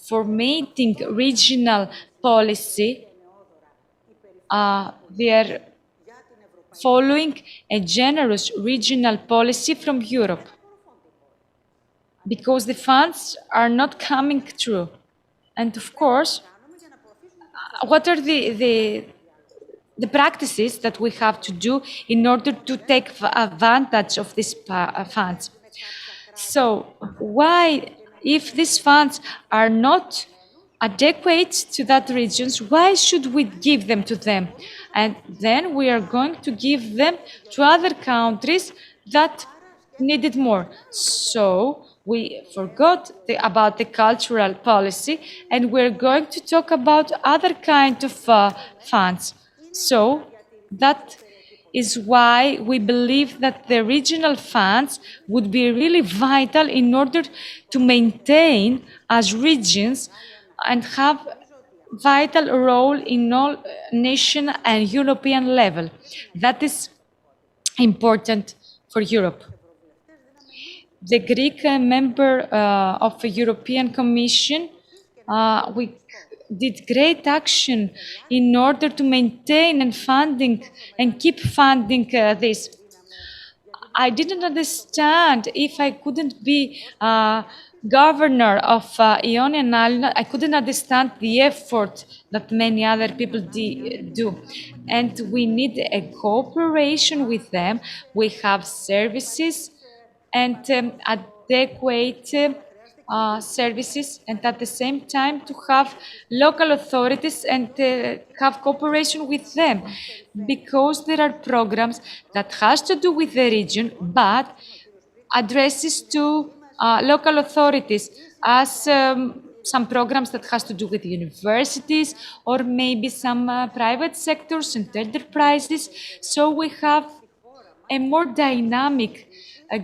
formatting regional policy, they are following a generous regional policy from Europe, because the funds are not coming through. And of course, what are the practices that we have to do in order to take advantage of these funds? So why, if these funds are not adequate to that regions, why should we give them to them? And then we are going to give them to other countries that need it more. So we forgot about the cultural policy, and we're going to talk about other kind of funds. So that is why we believe that the regional funds would be really vital in order to maintain as regions and have vital role in all national and European level. That is important for Europe. The Greek member of the European Commission, we did great action in order to maintain and keep funding this. I didn't understand if I couldn't be governor of Ionian Island. I couldn't understand the effort that many other people do. And we need a cooperation with them. We have services and adequate services, and at the same time to have local authorities and have cooperation with them, because there are programs that has to do with the region but addresses to local authorities, as some programs that has to do with universities or maybe some private sectors and enterprises. So we have a more dynamic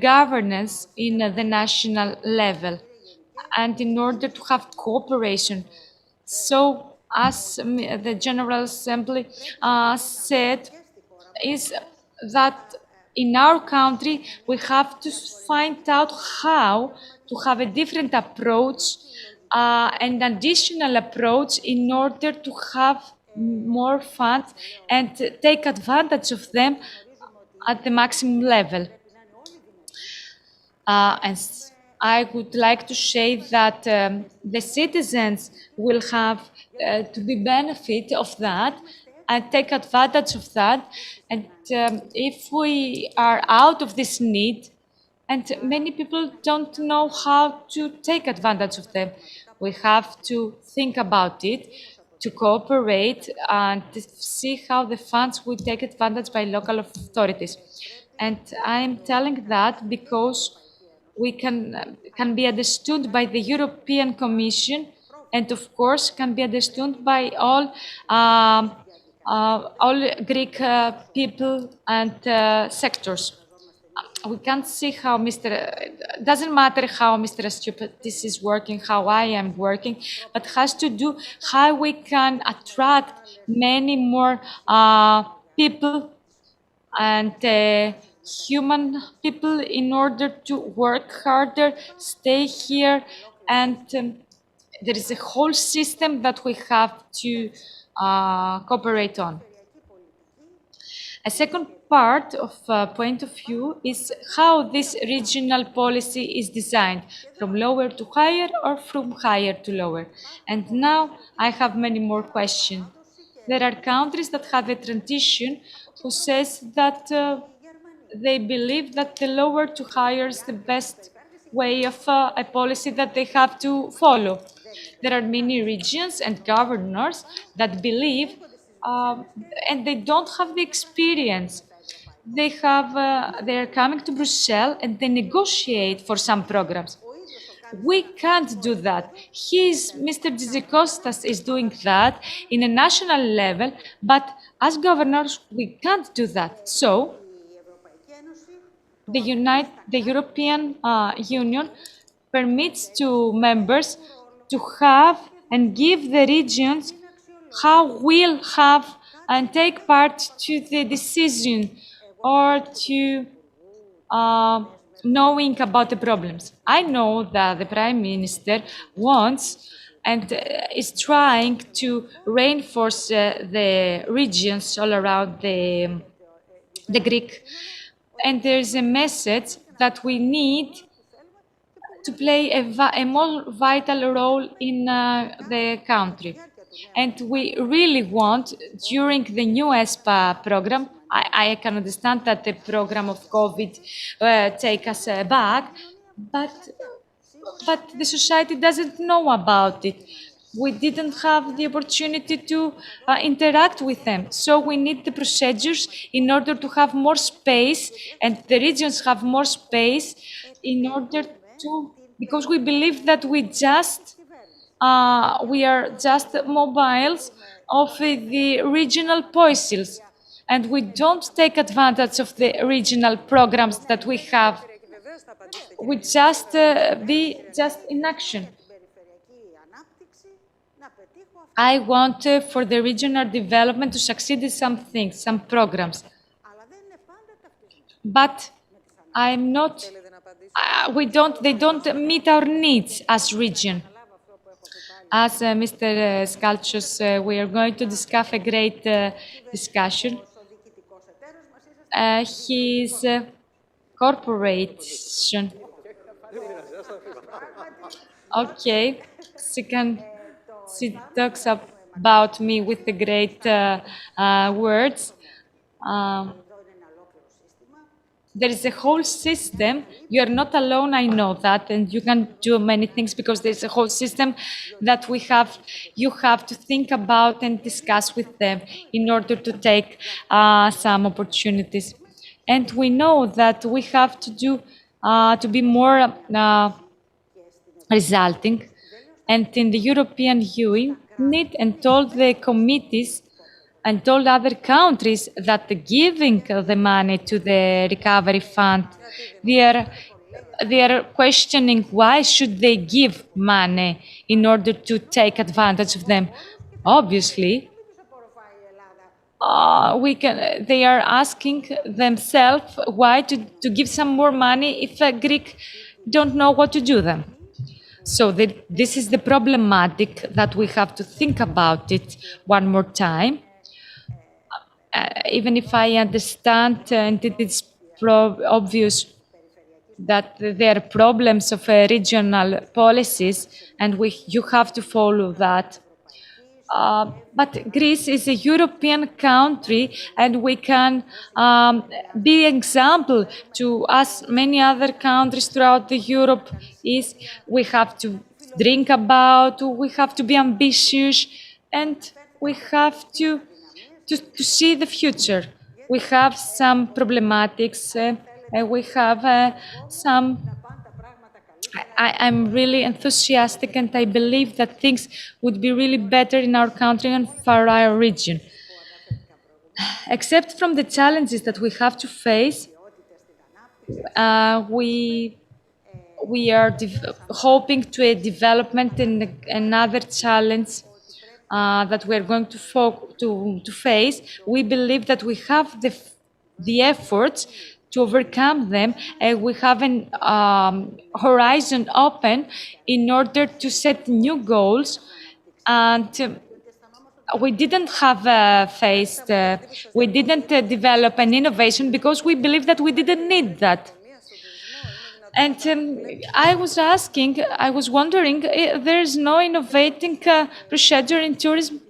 governance in the national level, and in order to have cooperation. So, as the General Assembly said, is that in our country we have to find out how to have a different approach, an additional approach, in order to have more funds and take advantage of them at the maximum level. And I would like to say that the citizens will have to be benefit of that and take advantage of that. And if we are out of this need, and many people don't know how to take advantage of them, we have to think about it, to cooperate and to see how the funds will take advantage by local authorities. And I'm telling that because we can be understood by the European Commission, and of course can be understood by all Greek people and sectors. We can't see how doesn't matter how Mr. Astropoulos is working, how I am working, but has to do how we can attract many more people and human people in order to work harder, stay here, and there is a whole system that we have to cooperate on. A second part of point of view is how this regional policy is designed, from lower to higher or from higher to lower. And now I have many more questions. There are countries that have a tradition who says that they believe that the lower to higher is the best way of a policy that they have to follow. There are many regions and governors that believe, and they don't have the experience. They are coming to Brussels and they negotiate for some programs. We can't do that. Mr. Tzitsikostas is doing that in a national level, but as governors, we can't do that. So, the European Union permits to members to have and give the regions how will have and take part to the decision or to knowing about the problems. I know that the Prime Minister wants and is trying to reinforce the regions all around the Greek. And there's a message that we need to play a more vital role in the country. And we really want, during the new ESPA program, I can understand that the program of COVID take us back, but the society doesn't know about it. We didn't have the opportunity to interact with them. So we need the procedures in order to have more space, and the regions have more space in order to, because we believe that we are just mobiles of the regional policies, and we don't take advantage of the regional programs that we have. We just be in action. I want for the regional development to succeed in some things, some programs. But I'm not, they don't meet our needs as region. As Mr. Skalchos, we are going to discuss a great discussion. His corporation. Okay, she talks about me with the great words. There is a whole system. You are not alone, I know that, and you can do many things because there's a whole system that we have. You have to think about and discuss with them in order to take some opportunities. And we know that we have to do to be more resulting. And in the European Union, and told the committees and told other countries that giving the money to the recovery fund, they are questioning why should they give money in order to take advantage of them. Obviously, they are asking themselves why to give some more money if Greek don't know what to do them. So this is the problematic that we have to think about it one more time. Even if I understand and it is obvious that there are problems of regional policies and you have to follow that. But Greece is a European country and we can be an example to us, many other countries throughout Europe. We have to drink about, we have to be ambitious, and we have to see the future. We have some problematics, we have some. I'm really enthusiastic and I believe that things would be really better in our country and for our region. Except from the challenges that we have to face, we are hoping to a development and another challenge that we are going to face. We believe that we have the efforts to overcome them, and we have an horizon open in order to set new goals. And we didn't have we didn't develop an innovation because we believe that we didn't need that. And I was wondering, there's no innovating procedure in tourism?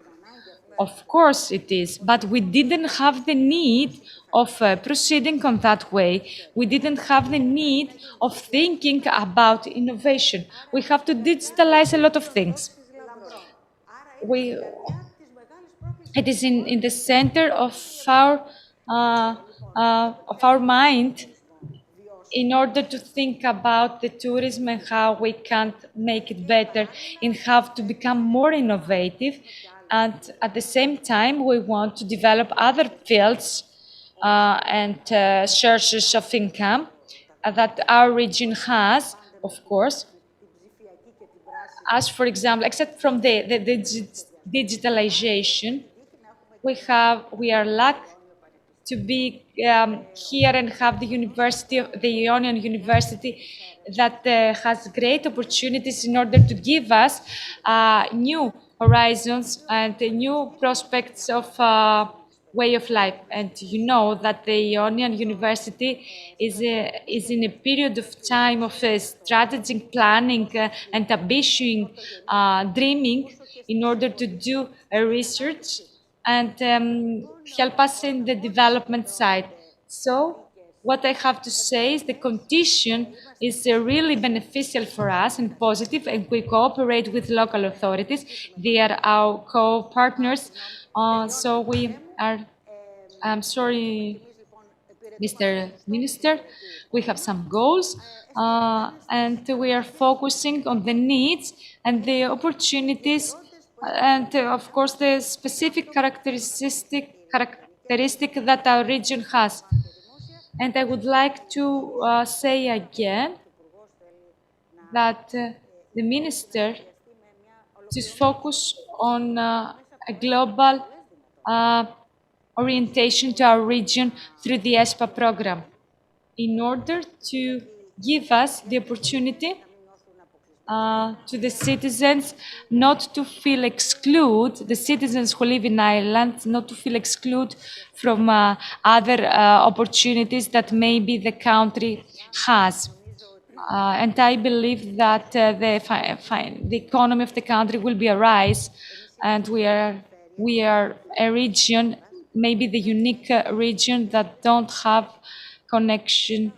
Of course it is, but we didn't have the need of proceeding on that way. We didn't have the need of thinking about innovation. We have to digitalize a lot of things. It is in the center of our mind in order to think about the tourism and how we can make it better and how to become more innovative. And at the same time, we want to develop other fields and sources of income that our region has, of course. As for example, except from the digitalization. We are lucky to be here and have the Ionian University that has great opportunities in order to give us new horizons and new prospects of way of life. And you know that the Ionian University is in a period of time of strategic planning and ambition, dreaming in order to do research and help us in the development side. So what I have to say is the condition is really beneficial for us and positive, and we cooperate with local authorities. They are our co-partners. So we are, I'm sorry, Mr. Minister, we have some goals, and we are focusing on the needs and the opportunities and, of course, the specific characteristic that our region has. And I would like to say again that the Minister to focus on a global orientation to our region through the ESPA program in order to give us the opportunity to the citizens not to feel excluded, the citizens who live in Ireland, not to feel excluded from other opportunities that maybe the country has. And I believe that the economy of the country will be a rise, and we are a region, maybe the unique region that don't have connection.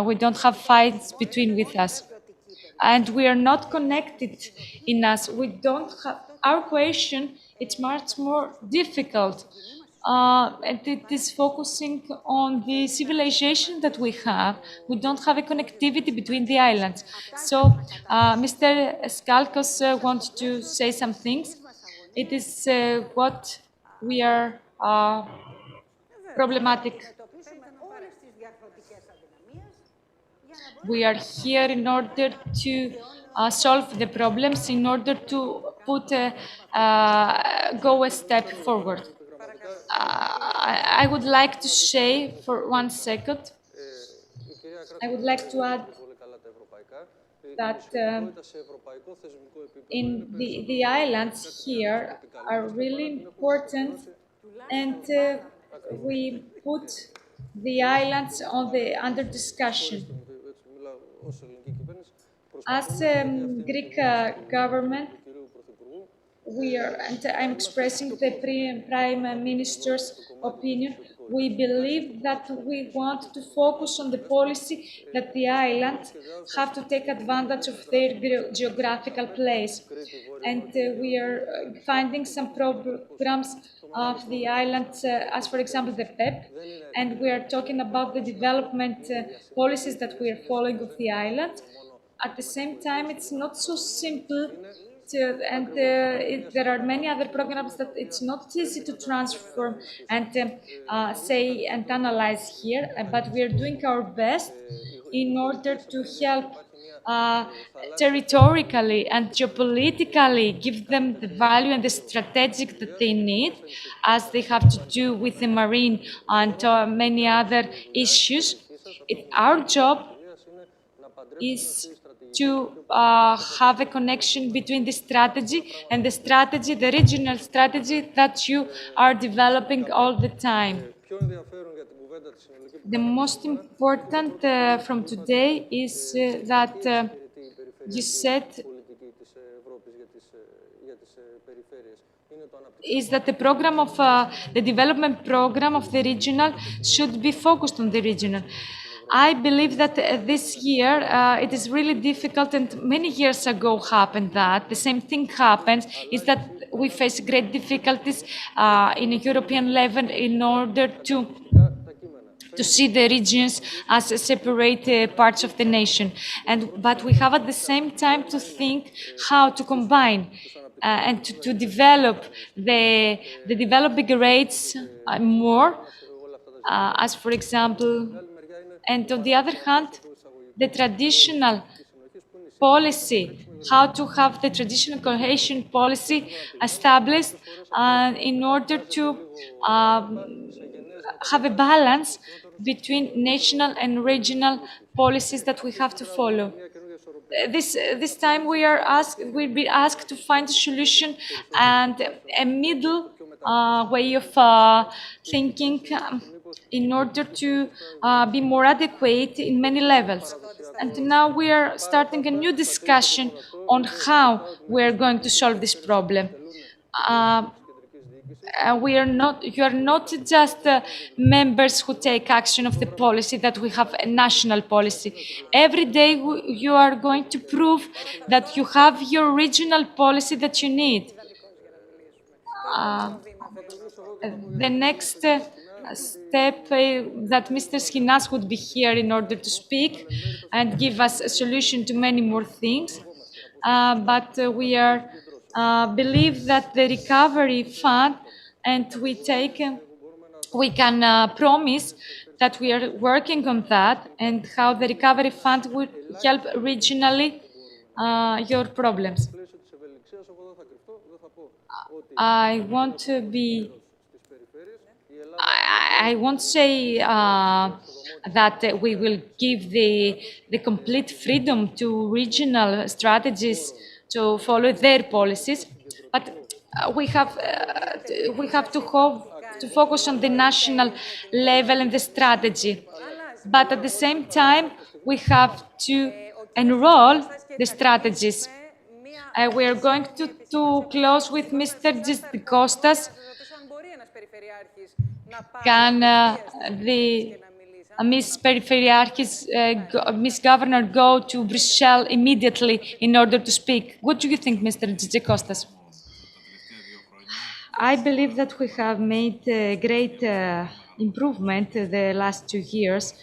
We don't have fights between with us. And we are not connected in us. We don't have our cohesion. It's much more difficult, and it is focusing on the civilization that we have. We don't have a connectivity between the islands. So, Mr. Skalkos wants to say some things. It is what we are problematic. We are here in order to solve the problems, in order to go a step forward. I would like to say for 1 second, I would like to add that in the islands here are really important, and we put the islands under discussion. As Greek government, and I'm expressing the Prime Minister's opinion, we believe that we want to focus on the policy that the islands have to take advantage of their geographical place. And we are finding some programs of the islands, as for example, the PEP, and we are talking about the development policies that we are following of the island. At the same time, it's not so simple, there are many other programs that it's not easy to transform and say and analyze here, but we are doing our best in order to help territorially and geopolitically give them the value and the strategic that they need, as they have to do with the marine and many other issues. Our job is to have a connection between the strategy and the regional strategy that you are developing all the time. The most important from today is that you said is that the program of the development program of the regional should be focused on the regional. I believe that this year it is really difficult, and many years ago happened that the same thing happens, is that we face great difficulties in a European level in order to see the regions as separate parts of the nation. But we have at the same time to think how to combine and to develop the developing rates more, as for example, and on the other hand, the traditional policy how to have the traditional cohesion policy established in order to have a balance between national and regional policies that we have to follow. This time we'll be asked to find a solution and a middle way of thinking in order to be more adequate in many levels. And now we are starting a new discussion on how we are going to solve this problem. You are not just members who take action of the policy, that we have a national policy. Every day you are going to prove that you have your regional policy that you need. The next step that Mr. Schinas would be here in order to speak and give us a solution to many more things. But we are believe that the recovery fund, and we can promise that we are working on that, and how the recovery fund would help regionally your problems. I want to be. I won't say that we will give the complete freedom to regional strategies to follow their policies, but we have to focus on the national level and the strategy. But at the same time, we have to enroll the strategies. We are going to close with Mr. Kostas. Can the Miss Periferiarchis, Miss Governor, go to Brussels immediately in order to speak? What do you think, Mr. Kostas? I believe that we have made great improvement the last 2 years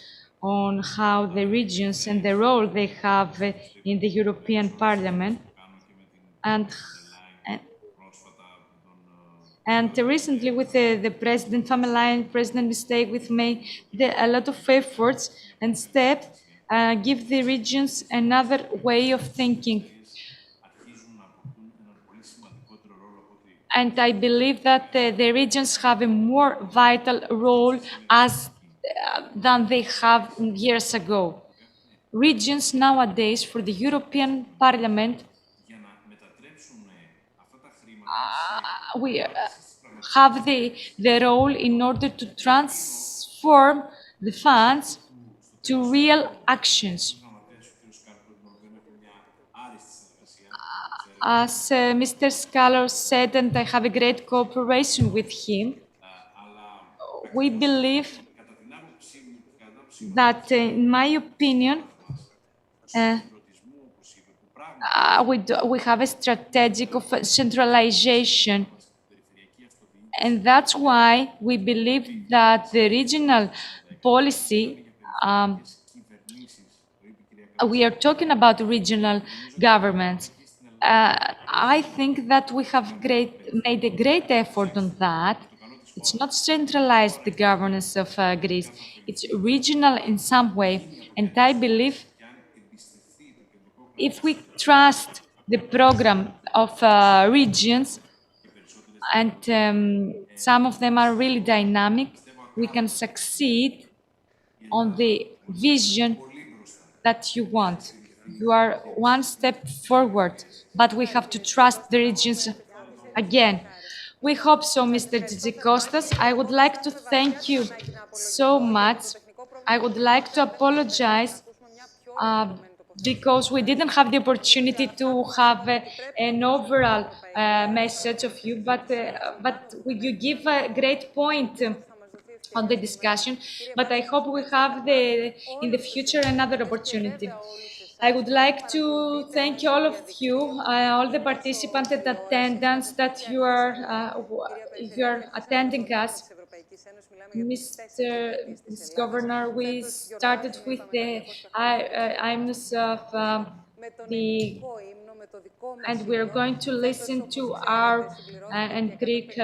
on how the regions and the role they have in the European Parliament. And recently, with the President Family President Mistake, we've made a lot of efforts and steps give the regions another way of thinking. And I believe that the regions have a more vital role than they have years ago. Regions nowadays, for the European Parliament, we have the role in order to transform the funds to real actions. As Mr. Scalar said, and I have a great cooperation with him, we believe that, in my opinion, we have a strategic of centralization. And that's why we believe that the regional policy, we are talking about regional governments. I think that we have made a great effort on that. It's not centralized, the governance of Greece. It's regional in some way. And I believe if we trust the program of regions, and some of them are really dynamic, we can succeed on the vision that you want. You are one step forward, but we have to trust the regions again. We hope so, Mr. Kostas. I would like to thank you so much. I would like to apologize because we didn't have the opportunity to have an overall message of you, but you give a great point on the discussion. But I hope we have in the future another opportunity. I would like to thank all of you, all the participants and attendants that you are attending us. Mr. Governor, we started with the hymns of and we are going to listen to our and Greek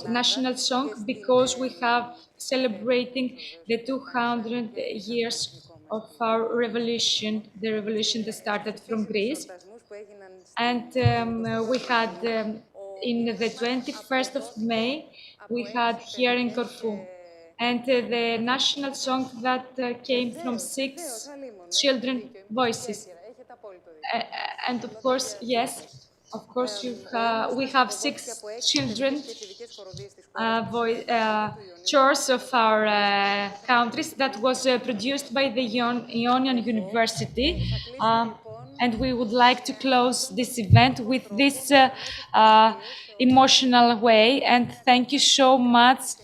national song, because we have celebrating the 200 years of our revolution, the revolution that started from Greece. And we had, in the 21st of May, we had here in Corfu. And the national song that came from 6 children's voices. And of course, yes, of course, we have 6 children chorus of our countries that was produced by the Ionian University. And we would like to close this event with this emotional way. And thank you so much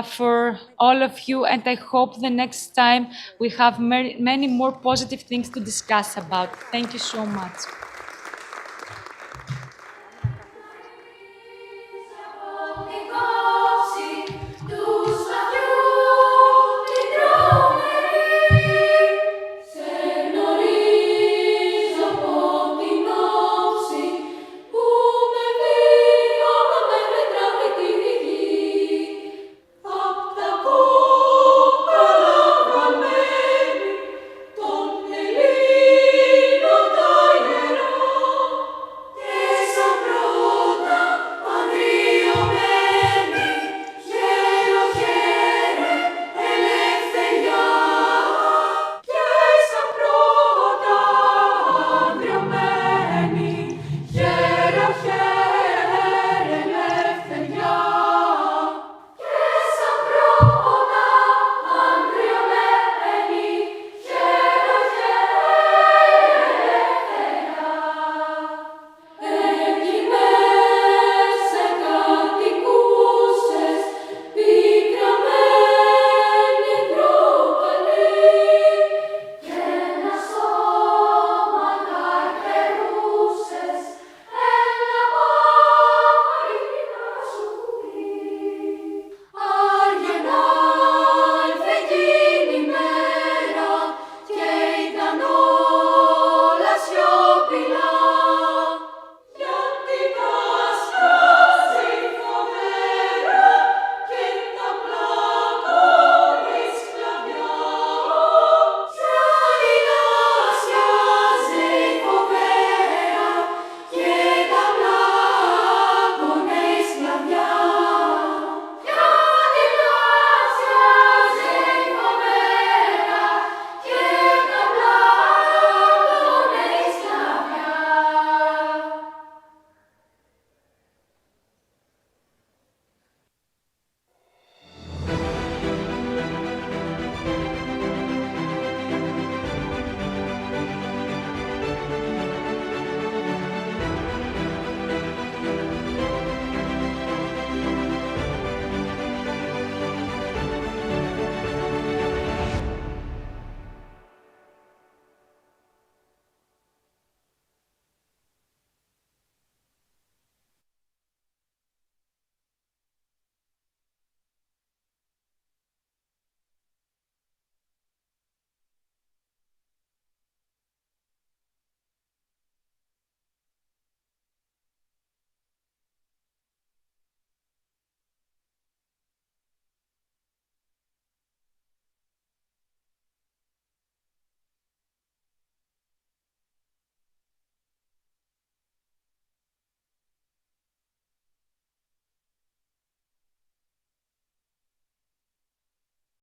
for all of you. And I hope the next time we have many more positive things to discuss about. Thank you so much.